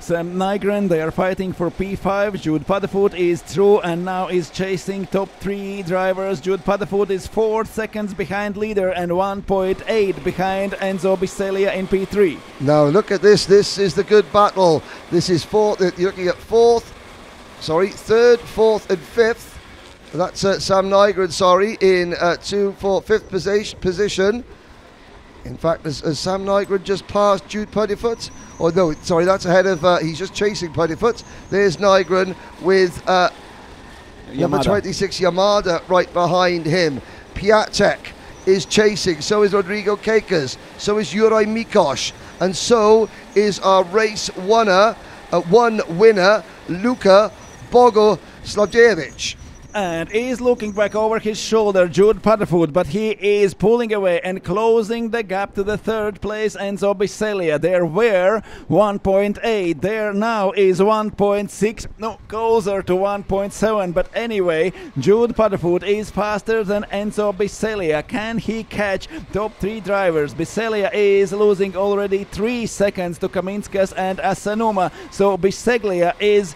Sam Nygren, they are fighting for P5. Jude Paddefoot is through and now is chasing top 3 drivers. Jude Paddefoot is 4 seconds behind leader and 1.8 behind Enzo Biseglia in P3. Now look at this. This is the good battle. This is fourth. You're looking at third, fourth, and fifth. That's Sam Nygren, in 2, 4, 5th position. In fact, has Sam Nygren just passed Jude Paddefoot? Oh no, sorry, that's ahead of. He's just chasing Paddefoot. There's Nygren with number 26 Yamada right behind him. Piatek is chasing. So is Rodrigo Kekas. So is Juraj Mikosh, and so is our race winner, Luka Bogoslavjevic. And is looking back over his shoulder, Jude Paddefoot, but he is pulling away and closing the gap to the third place, Enzo Biseglia. There were 1.8, there now is 1.6, no, closer to 1.7, but anyway, Jude Paddefoot is faster than Enzo Biseglia. Can he catch top 3 drivers? Biseglia is losing already 3 seconds to Kaminskas and Asanuma, so Biseglia is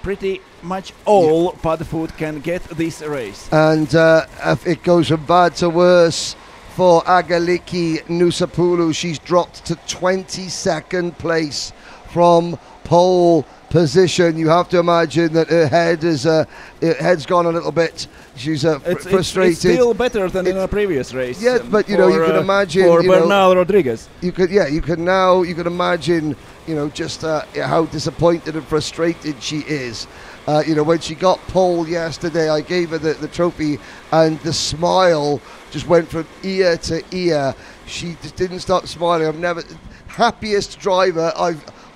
pretty much all Paddefoot can get this race. And if it goes from bad to worse for Agaliki Nusapoulou, she's dropped to 22nd place from pole position. You have to imagine that her head's gone a little bit. She's frustrated. It's still better than in a previous race. Yeah, but you can imagine for Bernal Rodriguez. You can imagine just how disappointed and frustrated she is. When she got pole yesterday, I gave her the trophy, and the smile just went from ear to ear. She just didn't stop smiling. I've never happiest driver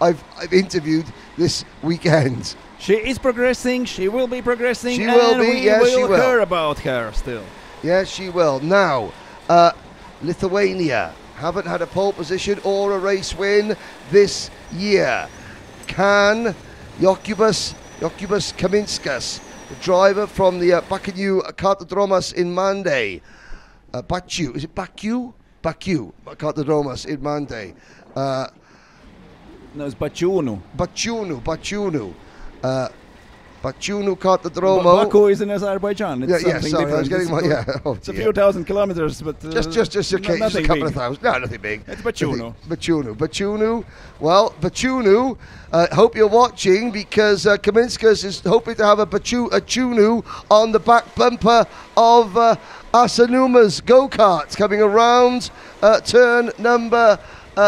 I've interviewed this weekend. She is progressing. She will be progressing. She will be. We Yes, will she will. hear about her still. Yes, she will. Now, Lithuania haven't had a pole position or a race win this year. Can Jokubas Kaminskas, the driver from the Baku Kartodromas in Monday, Baku, is it Baku? Baku Kartodromas in Monday. No, it's Bachunu. Bachunu Kartodromo. Baku is in Azerbaijan. It's something sorry, different. I was getting my It's a few thousand kilometers, but just okay, just a couple of thousand. No, nothing big. It's Bachunu. Bachunu. Well, Bachunu. Hope you're watching, because Kaminskas is hoping to have a Bachunu on the back bumper of Asanuma's go-kart coming around turn number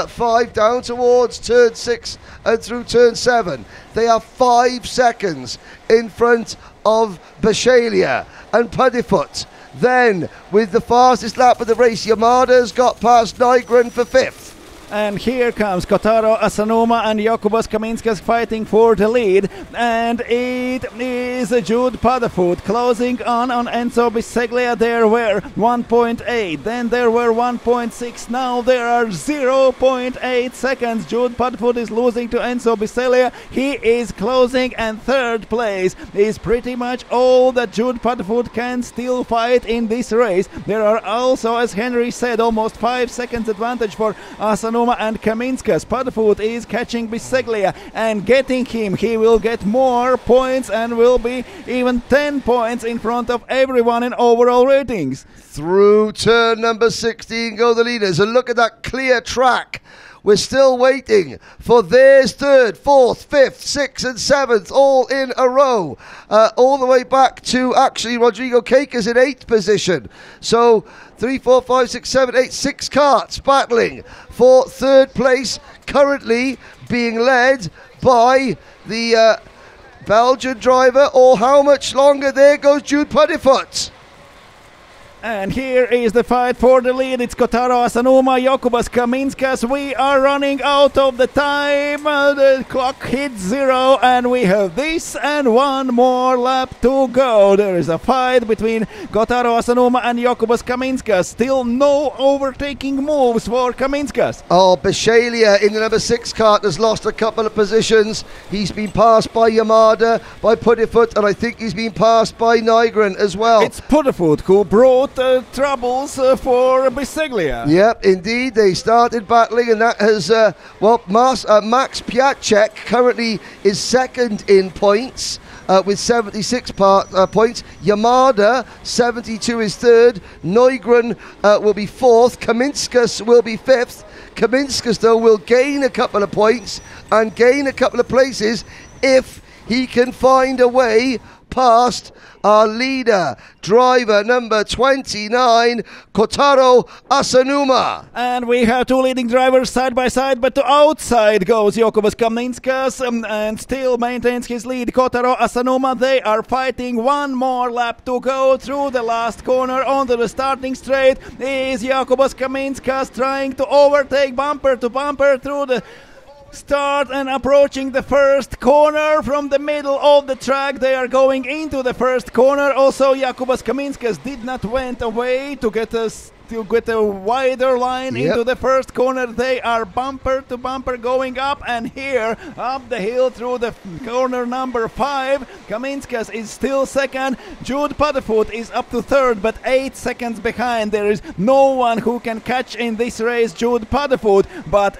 5 down towards turn 6 and through turn 7. They are 5 seconds in front of Biseglia and Paddefoot. Then, with the fastest lap of the race, Yamada's got past Nygren for 5th. And here comes Kotaro Asanuma and Jokubas Kaminskas fighting for the lead. And it is Jude Padafoot closing on Enzo Biseglia. There were 1.8, then there were 1.6. Now there are 0.8 seconds. Jude Padafoot is losing to Enzo Biseglia. He is closing, and third place is pretty much all that Jude Padafoot can still fight in this race. There are also, as Henry said, almost 5 seconds advantage for Asanuma and Kaminskas. Padafoot is catching Biseglia and getting him. He will get more points and will be even 10 points in front of everyone in overall ratings. Through turn number 16 go the leaders. And look at that clear track. We're still waiting for theirs third, fourth, fifth, sixth and seventh all in a row. All the way back to actually Rodrigo Caicas in 8th position. So 3, 4, 5, 6, 7, 8, 6 carts battling for third place, currently being led by the Belgian driver. Or how much longer? There goes Jude Padafoot. And here is the fight for the lead. It's Kotaro Asanuma, Jokubas Kaminskas. We are running out of the time. The clock hits 0 and we have this and one more lap to go. There is a fight between Kotaro Asanuma and Jokubas Kaminskas. Still no overtaking moves for Kaminskas. Oh, Biseglia in the number 6 cart has lost a couple of positions. He's been passed by Yamada, by Padafoot, and I think he's been passed by Nygren as well. It's Padafoot who brought troubles for Biseglia. Yep, indeed, they started battling, and that has Max Piatek currently is second in points with 76 points. Yamada 72 is third. Nygren will be fourth. Kaminskas will be fifth. Kaminskas though will gain a couple of points and gain a couple of places if he can find a way past our leader, driver number 29, Kotaro Asanuma. And we have two leading drivers side by side, but to outside goes Jokubas Kaminskas and still maintains his lead. Kotaro Asanuma, they are fighting one more lap to go through the last corner. Onto the starting straight is Jokubas Kaminskas trying to overtake bumper to bumper through the start and approaching the first corner from the middle of the track. They are going into the first corner. Also, Jokubas Kaminskas did not went away to get a wider line into the first corner. They are bumper to bumper going up, and here up the hill through the corner number 5. Kaminskas is still second. Jude Padafoot is up to third, but 8 seconds behind. There is no one who can catch in this race Jude Padafoot, but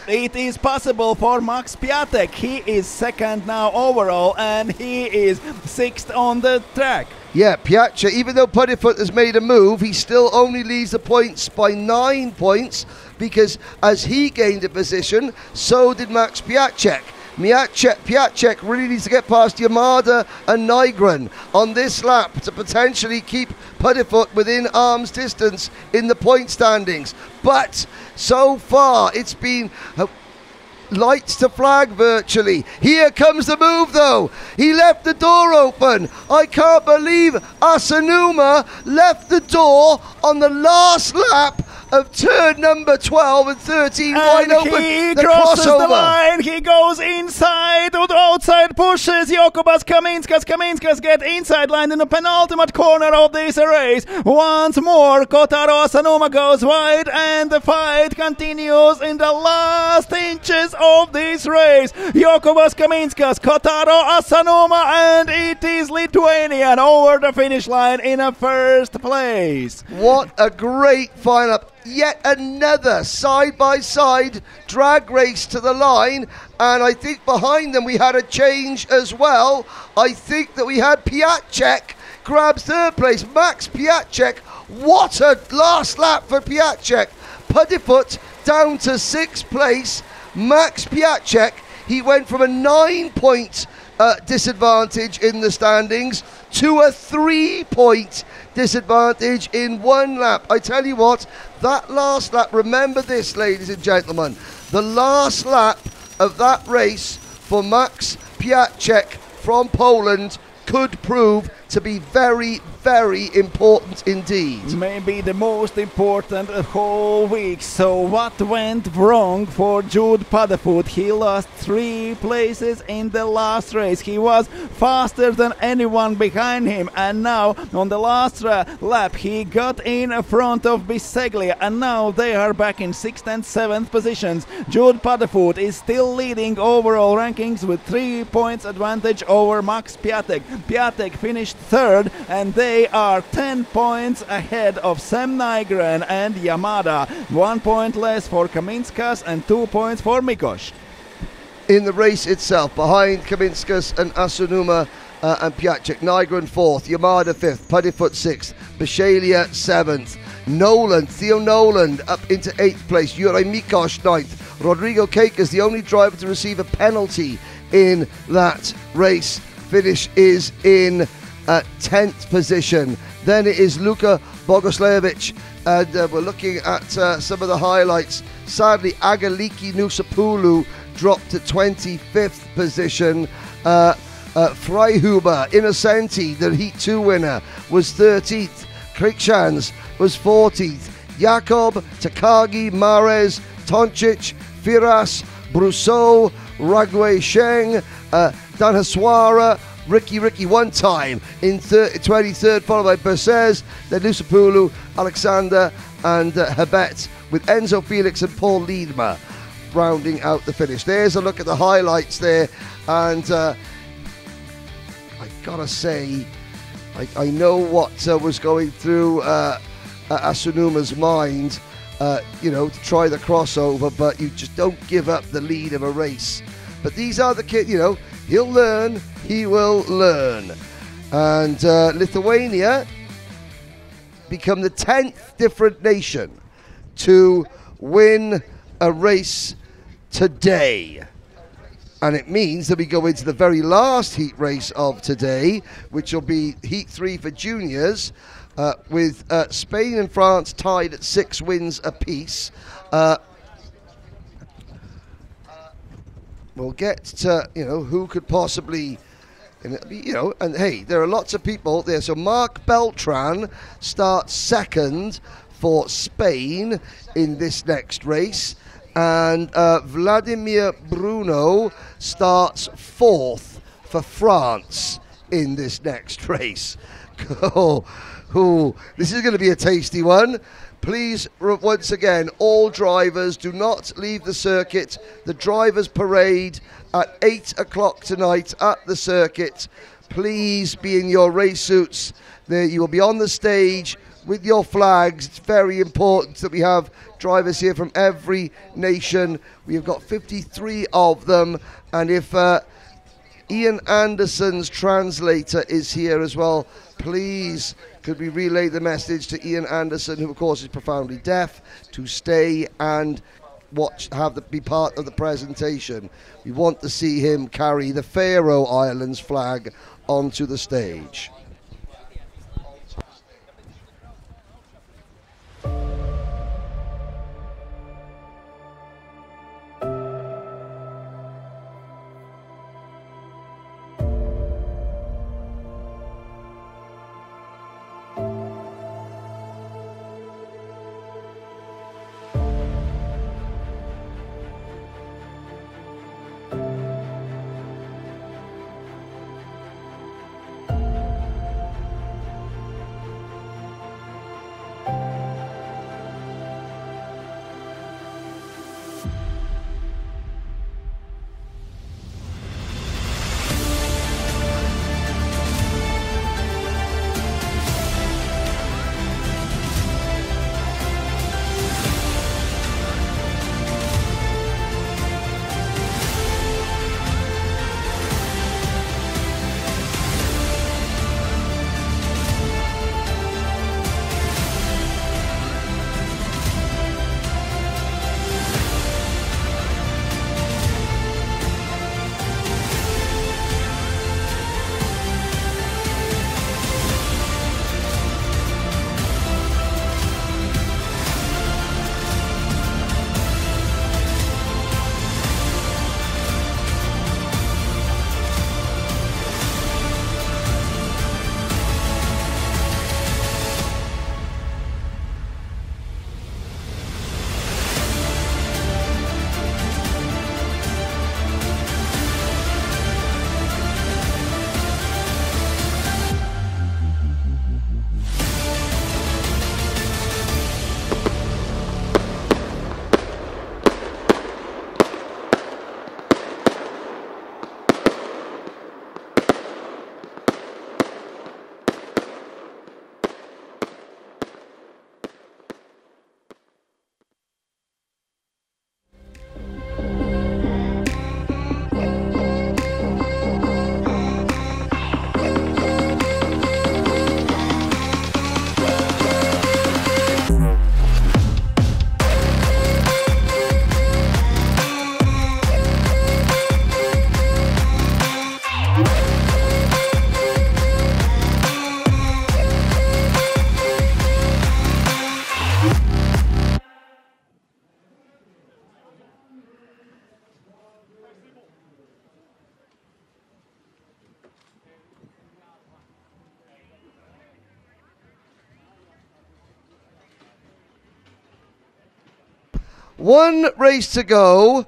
it is possible for Max Piatek. He is second now overall, and he is 6th on the track. Yeah, Piatek, even though Padafoot has made a move, he still only leads the points by 9 points, because as he gained a position, so did Max Piatek. Piatek really needs to get past Yamada and Nygren on this lap to potentially keep Padafoot within arm's distance in the point standings. But so far it's been lights to flag virtually. Here comes the move though. He left the door open. I can't believe Asanuma left the door on the last lap of turn number 12 and 13 wide open. He crosses the line. He goes inside to the outside, pushes Jokubas Kaminskas. Kaminskas get inside line in the penultimate corner of this race. Once more, Kotaro Asanuma goes wide, and the fight continues in the last inches of this race. Jokubas Kaminskas, Kotaro Asanuma, and it is Lithuanian over the finish line in a first place. What a great final. Yet another side-by-side drag race to the line, and I think behind them we had a change as well. I think that we had Piatek grabs third place. Max Piatek, what a last lap for Piatek. Padafoot down to 6th place. Max Piatek, he went from a 9-point disadvantage in the standings to a 3-point disadvantage in one lap. I tell you what, that last lap, remember this, ladies and gentlemen, the last lap of that race for Max Piatek from Poland could prove to be very, very important indeed. Maybe the most important whole week. So what went wrong for Jude Paddefoot? He lost 3 places in the last race. He was faster than anyone behind him, and now on the last lap he got in front of Biseglia, and now they are back in 6th and 7th positions. Jude Paddefoot is still leading overall rankings with 3 points advantage over Max Piatek. Piatek finished 3rd, and they are 10 points ahead of Sam Nygren and Yamada. 1 point less for Kaminskas and 2 points for Mikosh. In the race itself, behind Kaminskas and Asunuma and Piatek, Nygren 4th, Yamada 5th, Paddefoot 6th, Bishalia 7th, Theo Nolan up into 8th place, Juraj Mikosh 9th, Rodrigo Cake is the only driver to receive a penalty in that race. Finish is in 10th position. Then it is Luka Bogoslevich, and we're looking at some of the highlights. Sadly, Agaliki Nusapulu dropped to 25th position. Freihuber Innocenti, the Heat 2 winner, was 13th. Krikshan's was 14th. Jakob, Takagi, Mares, Toncic, Firas, Brousseau, Ragwe Sheng, Danhaswara, Ricky one time in 23rd, followed by Bersez, then Nusapulu, Alexander, and Habet, with Enzo Felix and Paul Liedma rounding out the finish. There's a look at the highlights there, and I gotta say, I know what was going through Asunuma's mind, to try the crossover, but you just don't give up the lead of a race. But these are the kids, he'll learn, he will learn. And Lithuania become the 10th different nation to win a race today. And it means that we go into the very last heat race of today, which will be Heat 3 for juniors, with Spain and France tied at 6 wins apiece. We'll get to, who could possibly, and hey, there are lots of people there. So Mark Beltran starts 2nd for Spain in this next race, and Vladimir Bruno starts 4th for France in this next race. This is going to be a tasty one. Please, once again, all drivers, do not leave the circuit. The drivers' parade at 8 o'clock tonight at the circuit. Please be in your race suits. You will be on the stage with your flags. It's very important that we have drivers here from every nation. We have got 53 of them. And if Ian Anderson's translator is here as well, please could we relay the message to Ian Anderson, who of course is profoundly deaf, to stay and be part of the presentation. We want to see him carry the Faroe Islands flag onto the stage. one race to go.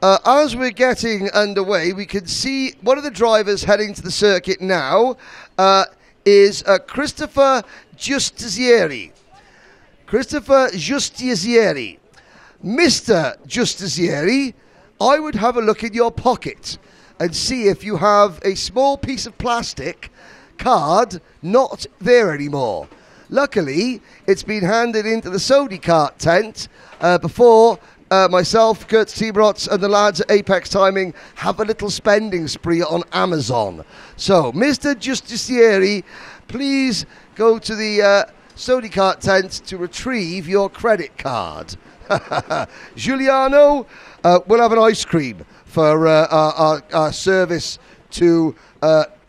As we're getting underway, we can see one of the drivers heading to the circuit now is Christopher Giustizieri. Christopher Giustizieri. Mr. Giustizieri, I would have a look in your pocket and see if you have a small piece of plastic card not there anymore. Luckily, it's been handed into the Sodi Kart tent before myself, Kurt Teamrots, and the lads at Apex Timing have a little spending spree on Amazon. So, Mr. Giustizieri, please go to the Sodi Kart tent to retrieve your credit card. Giuliano, we'll have an ice cream for our service to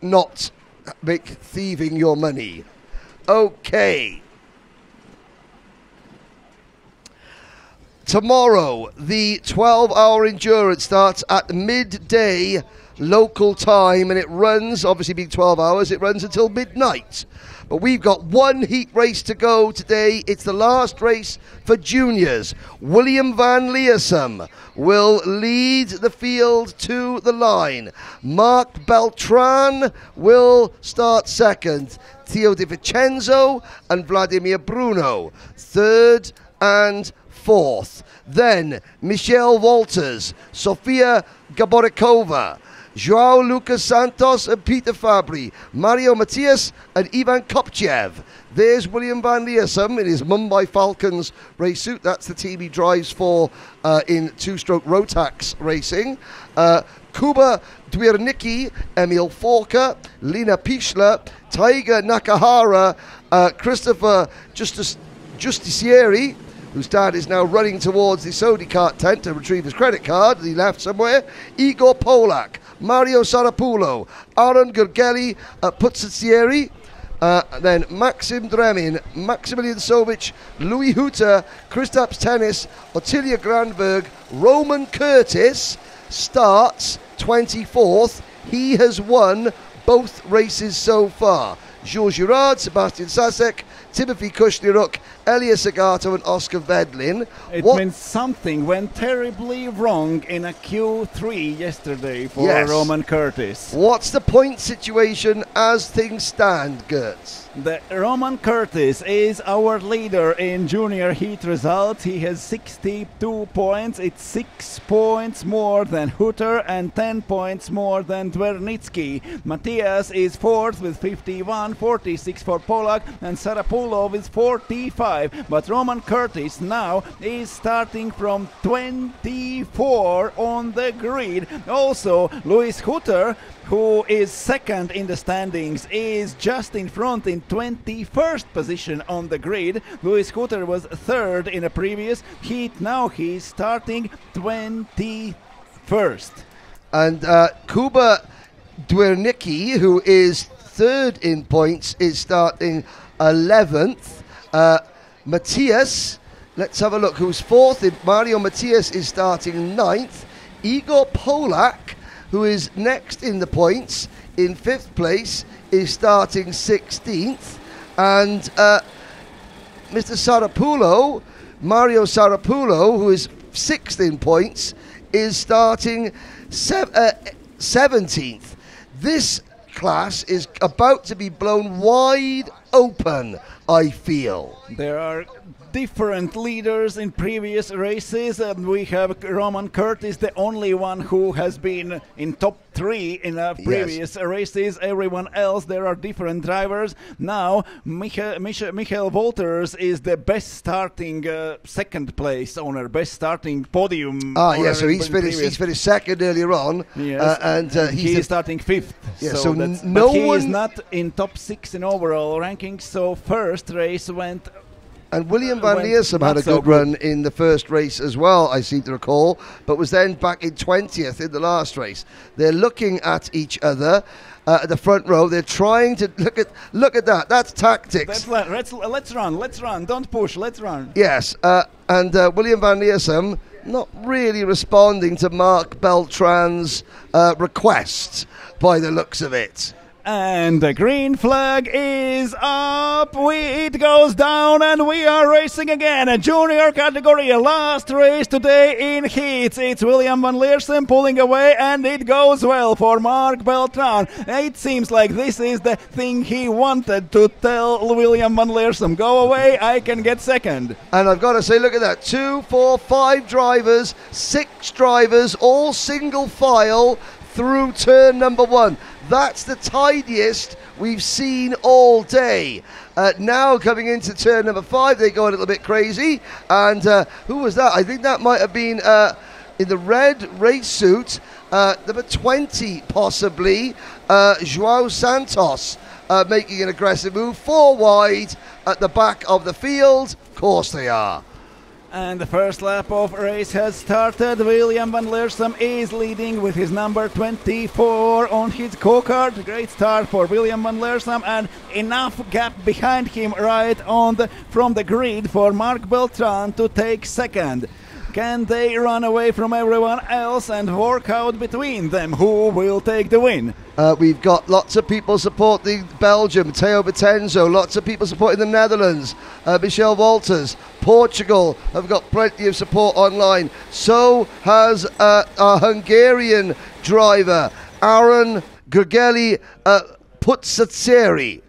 not make thieving your money. Okay. Tomorrow, the 12-hour endurance starts at midday local time, and it runs, obviously being 12 hours, it runs until midnight. But we've got one heat race to go today. It's the last race for juniors. William van Leersum will lead the field to the line. Mark Beltran will start second. Theo Di Vincenzo and Vladimir Bruno, third and fourth. Then Michelle Walters, Sofia Gaborikova, Joao Lucas Santos and Peter Fabry, Mario Matias and Ivan Kopchev. There's William van Leersum in his Mumbai Falcons race suit. That's the team he drives for in two-stroke Rotax racing. Kuba Dwiernicki, Emil Forker, Lina Pichler, Taiga Nakahara, Christopher Giustizieri, whose dad is now running towards the Sodi Kart tent to retrieve his credit card that he left somewhere. Igor Polak, Mario Sarapulo, Aaron Gurgeli, Putzizieri, then Maxim Dremin, Maximilian Sovic, Louis Hutter, Kristaps Tennis, Ottilia Grandberg, Roman Curtis starts 24th. He has won both races so far. Jules Girard, Sebastian Sasek, Timothy Kushniruk, Elias Agato and Oscar Vedlin. It means something went terribly wrong in a Q3 yesterday for Roman Curtis. What's the point situation as things stand, Gertz? The Roman Curtis is our leader in junior heat results. He has 62 points. It's 6 points more than Hutter and 10 points more than Dvernitsky. Matthias is fourth with 51, 46 for Polak, and Sarapulov is 45. But Roman Curtis now is starting from 24 on the grid. Also, Louis Hutter, who is second in the standings, is just in front in 21st position on the grid. Louis Hutter was third in a previous heat. Now he's starting 21st. And Kuba Dwernicki, who is third in points, is starting 11th. Matthias, let's have a look, who's fourth. Mario Matthias is starting 9th. Igor Polak, who is next in the points, in 5th place, is starting 16th. And Mr. Sarapulo, Mario Sarapulo, who is 6th in points, is starting 17th. This class is about to be blown wide open, I feel. There are different leaders in previous races, and we have Roman Curtis, the only one who has been in top 3 in previous races. Everyone else, there are different drivers. Now Michael Walters is the best starting second place owner, best starting podium owner. So he's finished second earlier on. Yes. And he is starting 5th. Yeah, so no he one is not in top 6 in overall ranking, so first race went. And William van Leersum had a good run in the first race as well, I seem to recall, but was then back in 20th in the last race. They're looking at each other at the front row. They're trying to look at that. That's tactics. Let's run. Don't push. Let's run. Yes, and William van Leersum not really responding to Mark Beltran's request by the looks of it. And the green flag is up, it goes down, and we are racing again. A junior category, last race today in heats. It's William van Leersum pulling away, and it goes well for Mark Beltran. It seems like this is the thing he wanted to tell William van Leersum. Go away, I can get second. And I've got to say, look at that. 2, 4, 5 drivers, 6 drivers, all single file through turn number 1. That's the tidiest we've seen all day. Now coming into turn number 5, they go a little bit crazy. And who was that? I think that might have been in the red race suit, number 20 possibly, João Santos, making an aggressive move. 4 wide at the back of the field. Of course they are. And the first lap of race has started. William van Leersum is leading with his number 24 on his go-kart. Great start for William van Leersum, and enough gap behind him right on from the grid for Mark Beltran to take second. Can they run away from everyone else and work out between them who will take the win? We've got lots of people supporting Belgium, Theo Betenzo, lots of people supporting the Netherlands, Michelle Walters. Portugal have got plenty of support online. So has our Hungarian driver, Aaron Gurgeli Putsatseri.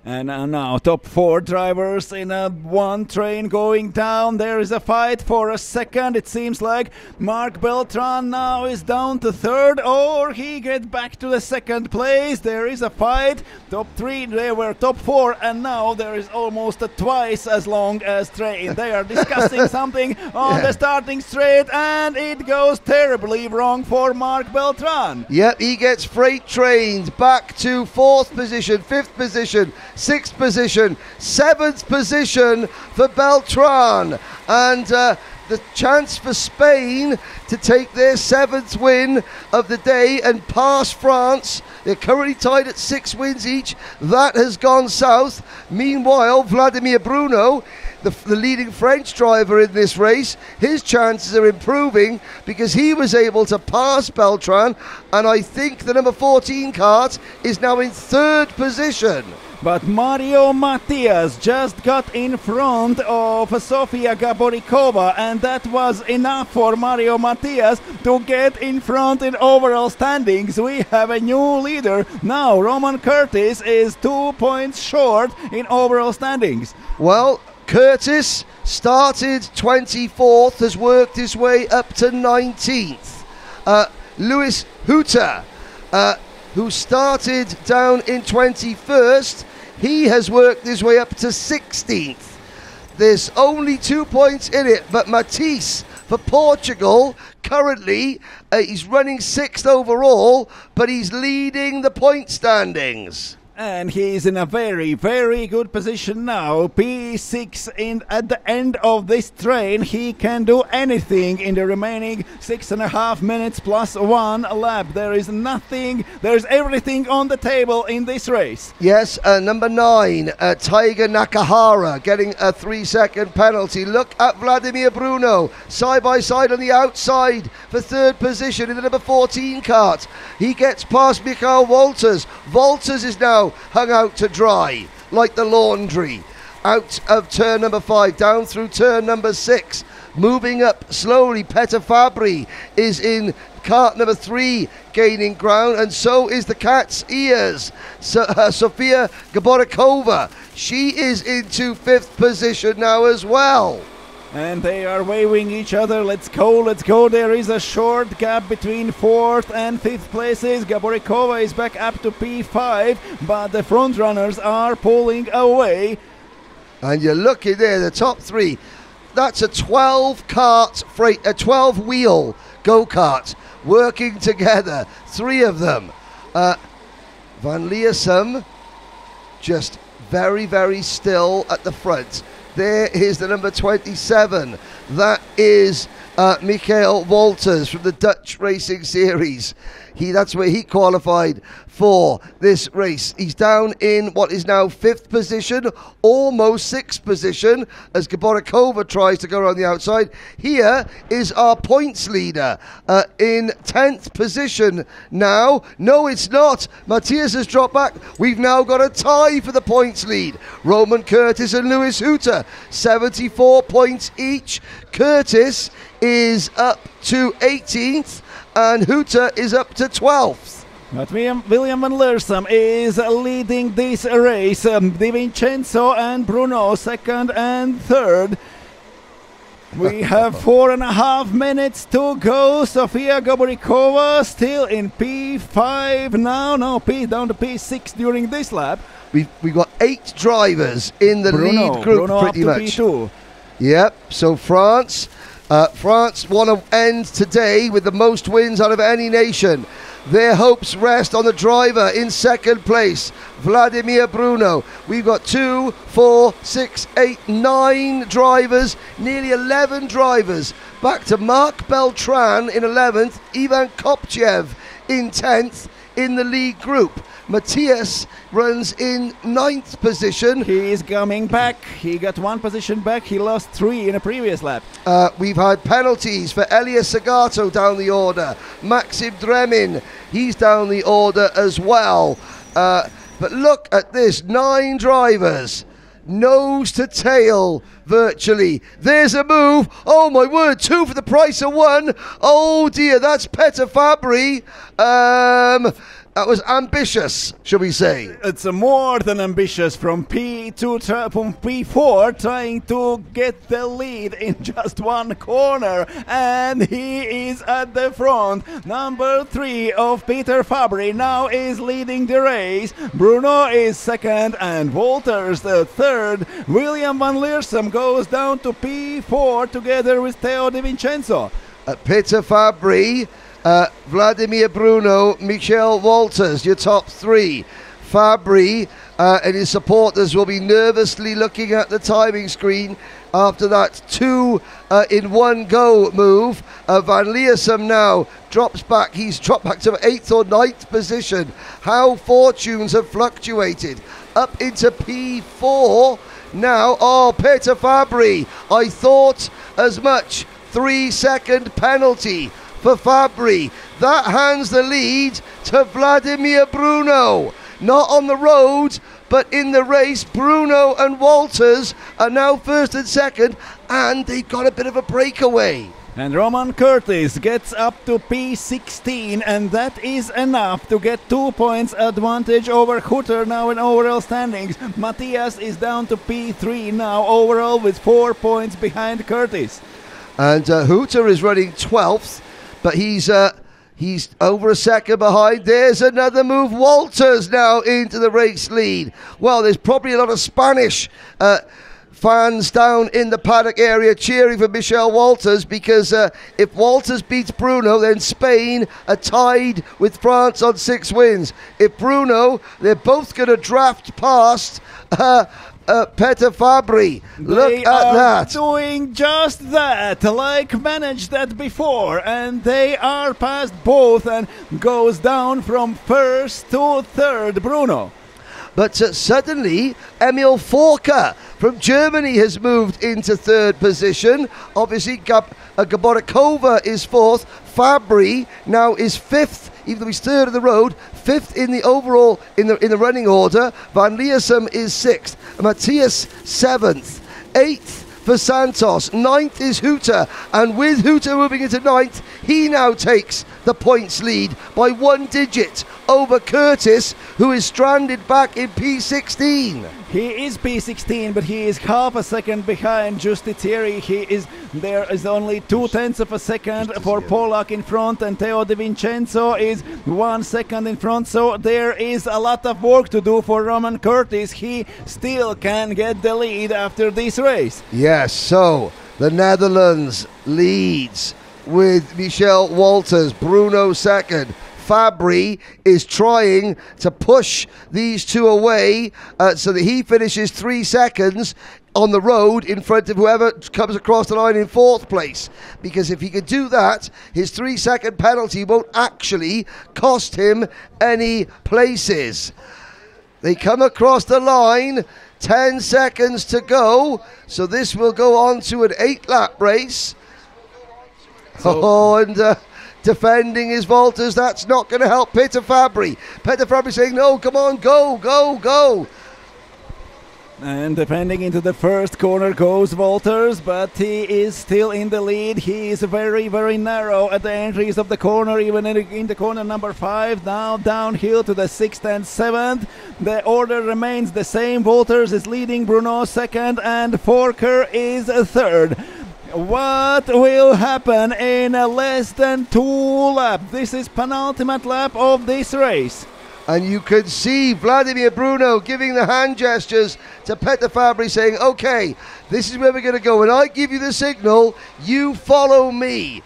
And now top 4 drivers in one train going down. There is a fight for a second. It seems like Mark Beltran now is down to 3rd, or he gets back to the 2nd place. There is a fight. Top 3, they were top 4, and now there is almost twice as long as train. They are discussing something on the starting straight, and it goes terribly wrong for Mark Beltran. Yep, he gets freight trained back to 4th position, 5th position, 6th position, 7th position for Beltran. And the chance for Spain to take their 7th win of the day and pass France. They're currently tied at 6 wins each. That has gone south. Meanwhile, Vladimir Bruno, the leading French driver in this race, his chances are improving because he was able to pass Beltran, and I think the number 14 kart is now in 3rd position. But Mario Matias just got in front of Sofia Gaborikova, and that was enough for Mario Matias to get in front in overall standings. We have a new leader. Now Roman Curtis is 2 points short in overall standings. Well, Curtis started 24th, has worked his way up to 19th. Lewis Hutter, who started down in 21st, he has worked his way up to 16th. There's only 2 points in it, but Matisse for Portugal, currently he's running 6th overall, but he's leading the point standings. And he's in a very, very good position now. P6 at the end of this train. He can do anything in the remaining 6.5 minutes plus 1 lap. There is nothing, there's everything on the table in this race. Yes, number 9, Tiger Nakahara getting a 3-second penalty. Look at Vladimir Bruno, side by side on the outside for 3rd position in the number 14 kart. He gets past Michael Walters. Walters is now hung out to dry like the laundry. Out of turn number 5, down through turn number 6, moving up slowly. Peter Fabry is in kart number 3, gaining ground, and so is the cat's ears. Sofia Gaborikova, she is into 5th position now as well. And they are waving each other. Let's go, let's go. There is a short gap between 4th and 5th places. Gaborikova is back up to P5, but the front runners are pulling away. And you're looking there, the top 3. That's a 12 kart freight, a 12 wheel go-kart working together. 3 of them. Van Leersum just very, very still at the front. There is the number 27. That is Michael Walters from the Dutch Racing Series. That's where he qualified for this race. He's down in what is now 5th position, almost 6th position, as Gaborikova tries to go around the outside. Here is our points leader in 10th position now. No, it's not. Matthias has dropped back. We've now got a tie for the points lead. Roman Curtis and Lewis Hooter, 74 points each. Curtis is up to 18th and Hooter is up to 12th. But William van Leersum is leading this race. Di Vincenzo and Bruno second and third. We have 4.5 minutes to go. Sofia Gaborikova still in P5 now. No, down to P6 during this lap. We've got 8 drivers in the lead group, Bruno pretty up to much. P2. Yep, so France want to end today with the most wins out of any nation. Their hopes rest on the driver in second place, Vladimir Bruno. We've got 2, 4, 6, 8, 9 drivers, nearly 11 drivers. Back to Marc Beltran in 11th, Ivan Kopchev in 10th in the lead group. Matthias runs in 9th position. He is coming back. He got 1 position back. He lost 3 in a previous lap. We've had penalties for Elias Sagato down the order. Maxim Dremin, he's down the order as well. But look at this, 9 drivers. Nose to tail, virtually. There's a move. Oh my word, 2 for the price of 1. Oh dear, that's Peter Fabry. That was ambitious, shall we say? It's more than ambitious from from P4, trying to get the lead in just 1 corner, and he is at the front. Number 3 of Peter Fabry now is leading the race. Bruno is second, and Walters the third. William van Leersum goes down to P4 together with Theo Di Vincenzo. Peter Fabry, Vladimir Bruno, Michel Walters, your top 3. Fabry and his supporters will be nervously looking at the timing screen after that 2 in 1 go move. Van Leersum now drops back. He's dropped back to 8th or 9th position. How fortunes have fluctuated. Up into P4 now. Oh, Peter Fabry, I thought as much. 3-second penalty for Fabry. That hands the lead to Vladimir Bruno. Not on the road, but in the race. Bruno and Walters are now first and second, and they've got a bit of a breakaway. And Roman Curtis gets up to P16, and that is enough to get 2 points advantage over Hooter now in overall standings. Matthias is down to P3 now overall with 4 points behind Curtis. And Hooter is running 12th, but he's over a second behind. There's another move. Walters now into the race lead. Well, there's probably a lot of Spanish fans down in the paddock area cheering for Michel Walters, because if Walters beats Bruno, then Spain are tied with France on 6 wins. If Bruno, they're both going to draft past Peter Fabry. Look at that. Doing just that, like managed that before, and they are past both and goes down from 1st to 3rd, Bruno. But suddenly, Emil Forker from Germany has moved into 3rd position. Obviously, Gaborikova is 4th. Fabry now is 5th, even though he's 3rd of the road. 5th in the overall, in the running order. Van Leersum is 6th. Matthias 7th. 8th for Santos. 9th is Hooter. And with Hooter moving into 9th, he now takes the points lead by 1 digit over Curtis, who is stranded back in P16. He is P16, but he is half a second behind Justitieri. There is only 0.2 of a second for Polak in front, and Theo Di Vincenzo is 1 second in front. So there is a lot of work to do for Roman Curtis. He still can get the lead after this race. Yes, so the Netherlands leads with Michel Walters, Bruno second. Fabry is trying to push these 2 away so that he finishes 3 seconds. on the road in front of whoever comes across the line in 4th place, because if he could do that, his 3-second penalty won't actually cost him any places. They come across the line, 10 seconds to go, so this will go on to an 8-lap race. Defending his Walters, that's not going to help Peter Fabry. Peter Fabry saying, no, come on, go, go, go. And defending into the first corner goes Walters, but he is still in the lead. He is very, very narrow at the entries of the corner, even in the corner number 5. Now downhill to the 6th and 7th. The order remains the same. Walters is leading, Bruno 2nd, and Forker is 3rd. What will happen in less than 2 laps? This is penultimate lap of this race. And you could see Vladimir Bruno giving the hand gestures to Peter Fabry saying, okay, this is where we're going to go. When I give you the signal, you follow me.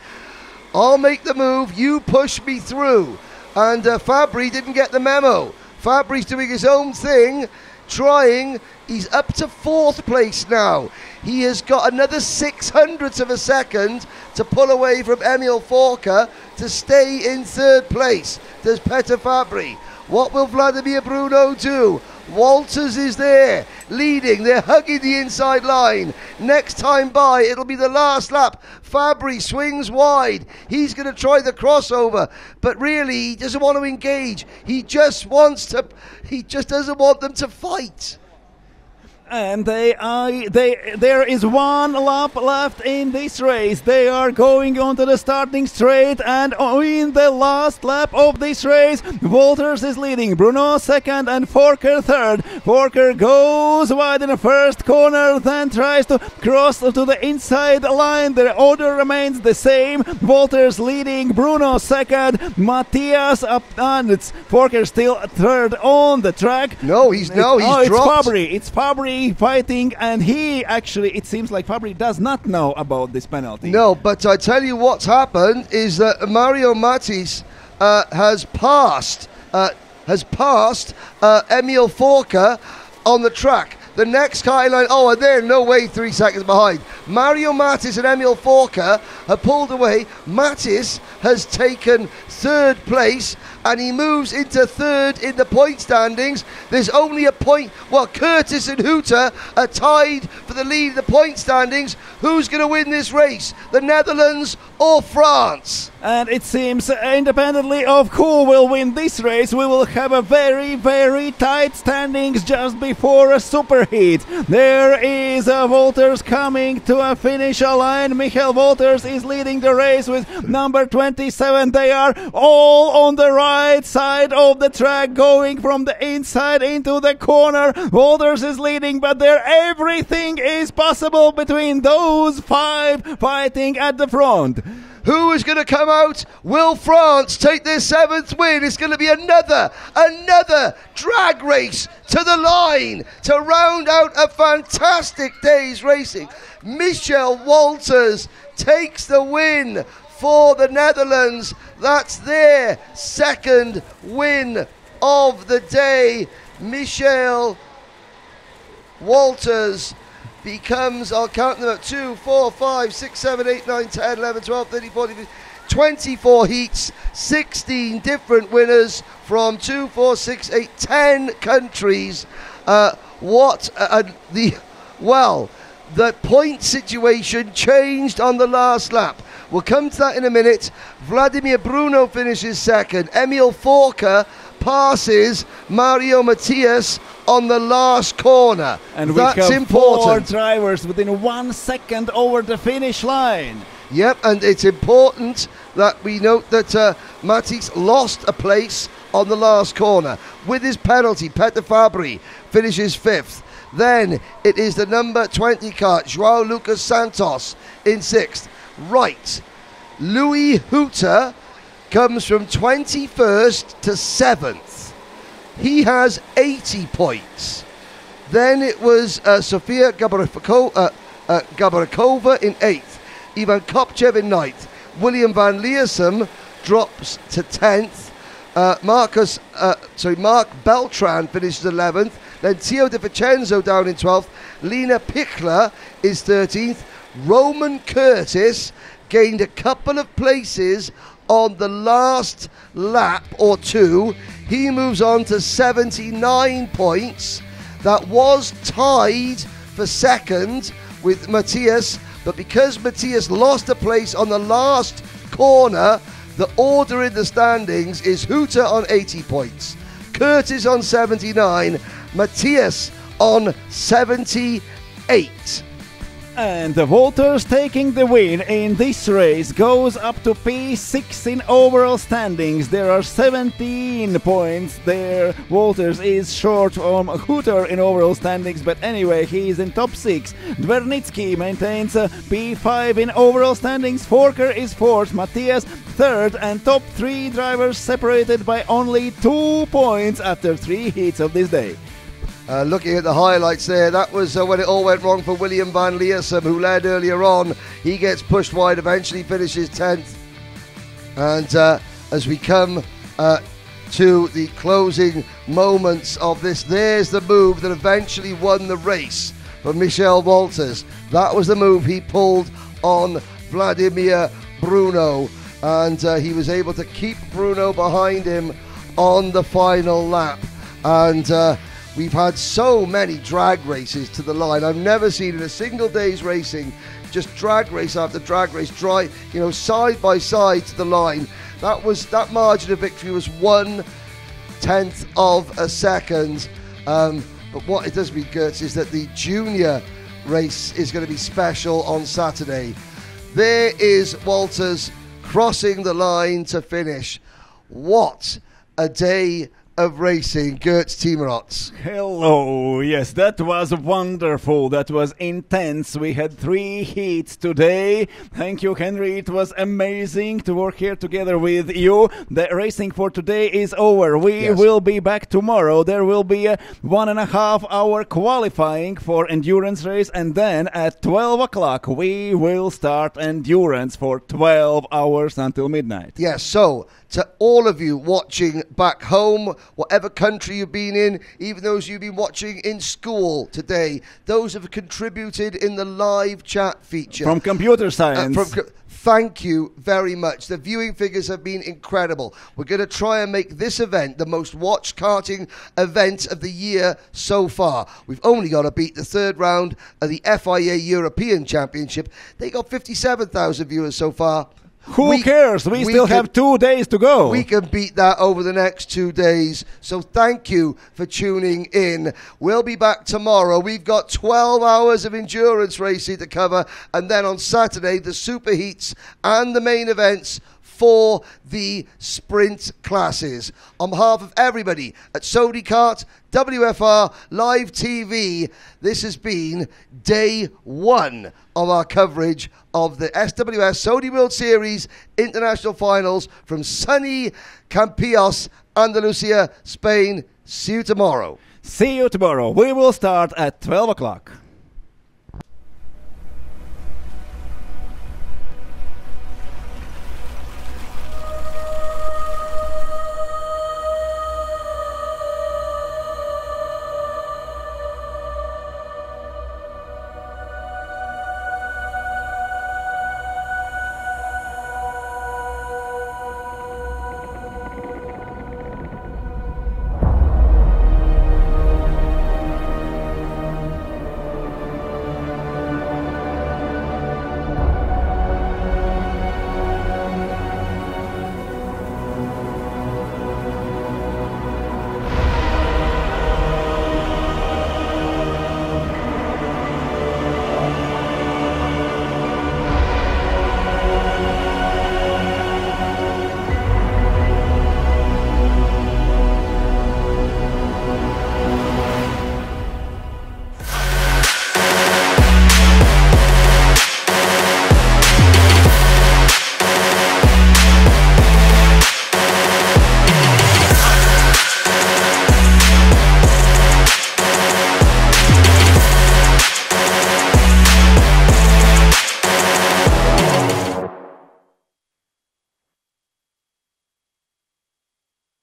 I'll make the move, you push me through. And Fabry didn't get the memo. Fabry's doing his own thing, trying. He's up to 4th place now. He has got another 600ths of a second to pull away from Emil Forker to stay in 3rd place. Does Peter Fabry. What will Vladimir Bruno do? Walters is there, leading. They're hugging the inside line. Next time by, it'll be the last lap. Fabry swings wide. He's going to try the crossover, but really, he doesn't want to engage. He just doesn't want them to fight. And there is 1 lap left in this race. They are going onto the starting straight, and in the last lap of this race, Walters is leading, Bruno 2nd and Forker 3rd. Forker goes wide in the first corner, then tries to cross to the inside line. The order remains the same. Walters leading, Bruno 2nd, Matthias up, and it's Forker still 3rd on the track. He's dropped. It's Fabry fighting, and it seems like Fabry does not know about this penalty. No, but I tell you what's happened is that Mario Matis has passed Emil Forker on the track. The next car in line, and they're no way 3 seconds behind. Mario Matis and Emil Forker have pulled away. Matis has taken 3rd place, and he moves into 3rd in the point standings. There's only a point. Curtis and Hooter are tied for the lead in the point standings. Who's going to win this race? The Netherlands or France? And it seems, independently of who will win this race, we will have a very, very tight standings just before a superheat. There is Walters coming to a finish line. Michael Walters is leading the race with number 27. They are all on the right side of the track, going from the inside into the corner. Walters is leading, but everything is possible between those 5 fighting at the front. Who is going to come out? Will France take their 7th win? It's going to be another drag race to the line to round out a fantastic day's racing. Michel Walters takes the win for the Netherlands. That's their 2nd win of the day. Michel Walters becomes, I'll count them up, 2, 4, 5, 6, 7, 8, 9, 10, 11, 12, 13, 14, 15, 24 heats, 16 different winners from 2, 4, 6, 8, 10 countries. The point situation changed on the last lap. We'll come to that in a minute. Vladimir Bruno finishes 2nd. Emil Forker passes Mario Matias on the last corner. And that's we have important. 4 drivers within 1 second over the finish line. Yep, and it's important that we note that Matis lost a place on the last corner. With his penalty, Peter Fabry finishes 5th. Then it is the number 20 car, Joao Lucas Santos, in 6th. Right, Louis Hooter comes from 21st to 7th. He has 80 points. Then it was Sofia Gabarikova in 8th. Ivan Kopchev in 9th. William van Leersum drops to 10th. Mark Beltran finishes 11th. Then Tio De Vincenzo down in 12th. Lena Pichler is 13th. Roman Curtis gained a couple of places on the last lap or two. He moves on to 79 points. That was tied for second with Matthias, but because Matthias lost a place on the last corner, the order in the standings is Hooter on 80 points, Curtis on 79, Matthias on 78. And Walters taking the win in this race goes up to P6 in overall standings. There are 17 points there. Walters is short on Hooter in overall standings, but anyway, he is in top 6. Dvernitsky maintains P5 in overall standings. Forker is 4th, Matthias 3rd, and top 3 drivers separated by only 2 points after 3 heats of this day. Looking at the highlights there, that was when it all went wrong for William van Leersum, who led earlier on. He gets pushed wide, eventually finishes 10th. And as we come to the closing moments of this, there's the move that eventually won the race for Michel Walters. That was the move he pulled on Vladimir Bruno, and he was able to keep Bruno behind him on the final lap. And we've had so many drag races to the line. I've never seen in a single day's racing just drag race after drag race, side by side to the line. That margin of victory was 1/10 of a second. But what it does mean, Gertz, is that the junior race is going to be special on Saturday. There is Walters crossing the line to finish. What a day of racing, Gertz Tiemerotz. Hello, yes, that was wonderful, that was intense. We had 3 heats today. Thank you, Henry, it was amazing to work here together with you. The racing for today is over. We will be back tomorrow. There will be a 1.5 hour qualifying for endurance race, and then at 12 o'clock we will start endurance for 12 hours until midnight. Yes, so to all of you watching back home, whatever country you've been in, even those you've been watching in school today, those have contributed in the live chat feature. From Computer Science. Thank you very much. The viewing figures have been incredible. We're going to try and make this event the most watched karting event of the year so far. We've only got to beat the 3rd round of the FIA European Championship. They got 57,000 viewers so far. Who cares? We still have 2 days to go. We can beat that over the next 2 days. So thank you for tuning in. We'll be back tomorrow. We've got 12 hours of endurance racing to cover. And then on Saturday, the super heats and the main events for the sprint classes. On behalf of everybody at SodiKart, WFR, Live TV, this has been day 1 of our coverage of the SWS Saudi World Series International Finals from sunny Campillos, Andalusia, Spain. See you tomorrow. See you tomorrow. We will start at 12 o'clock.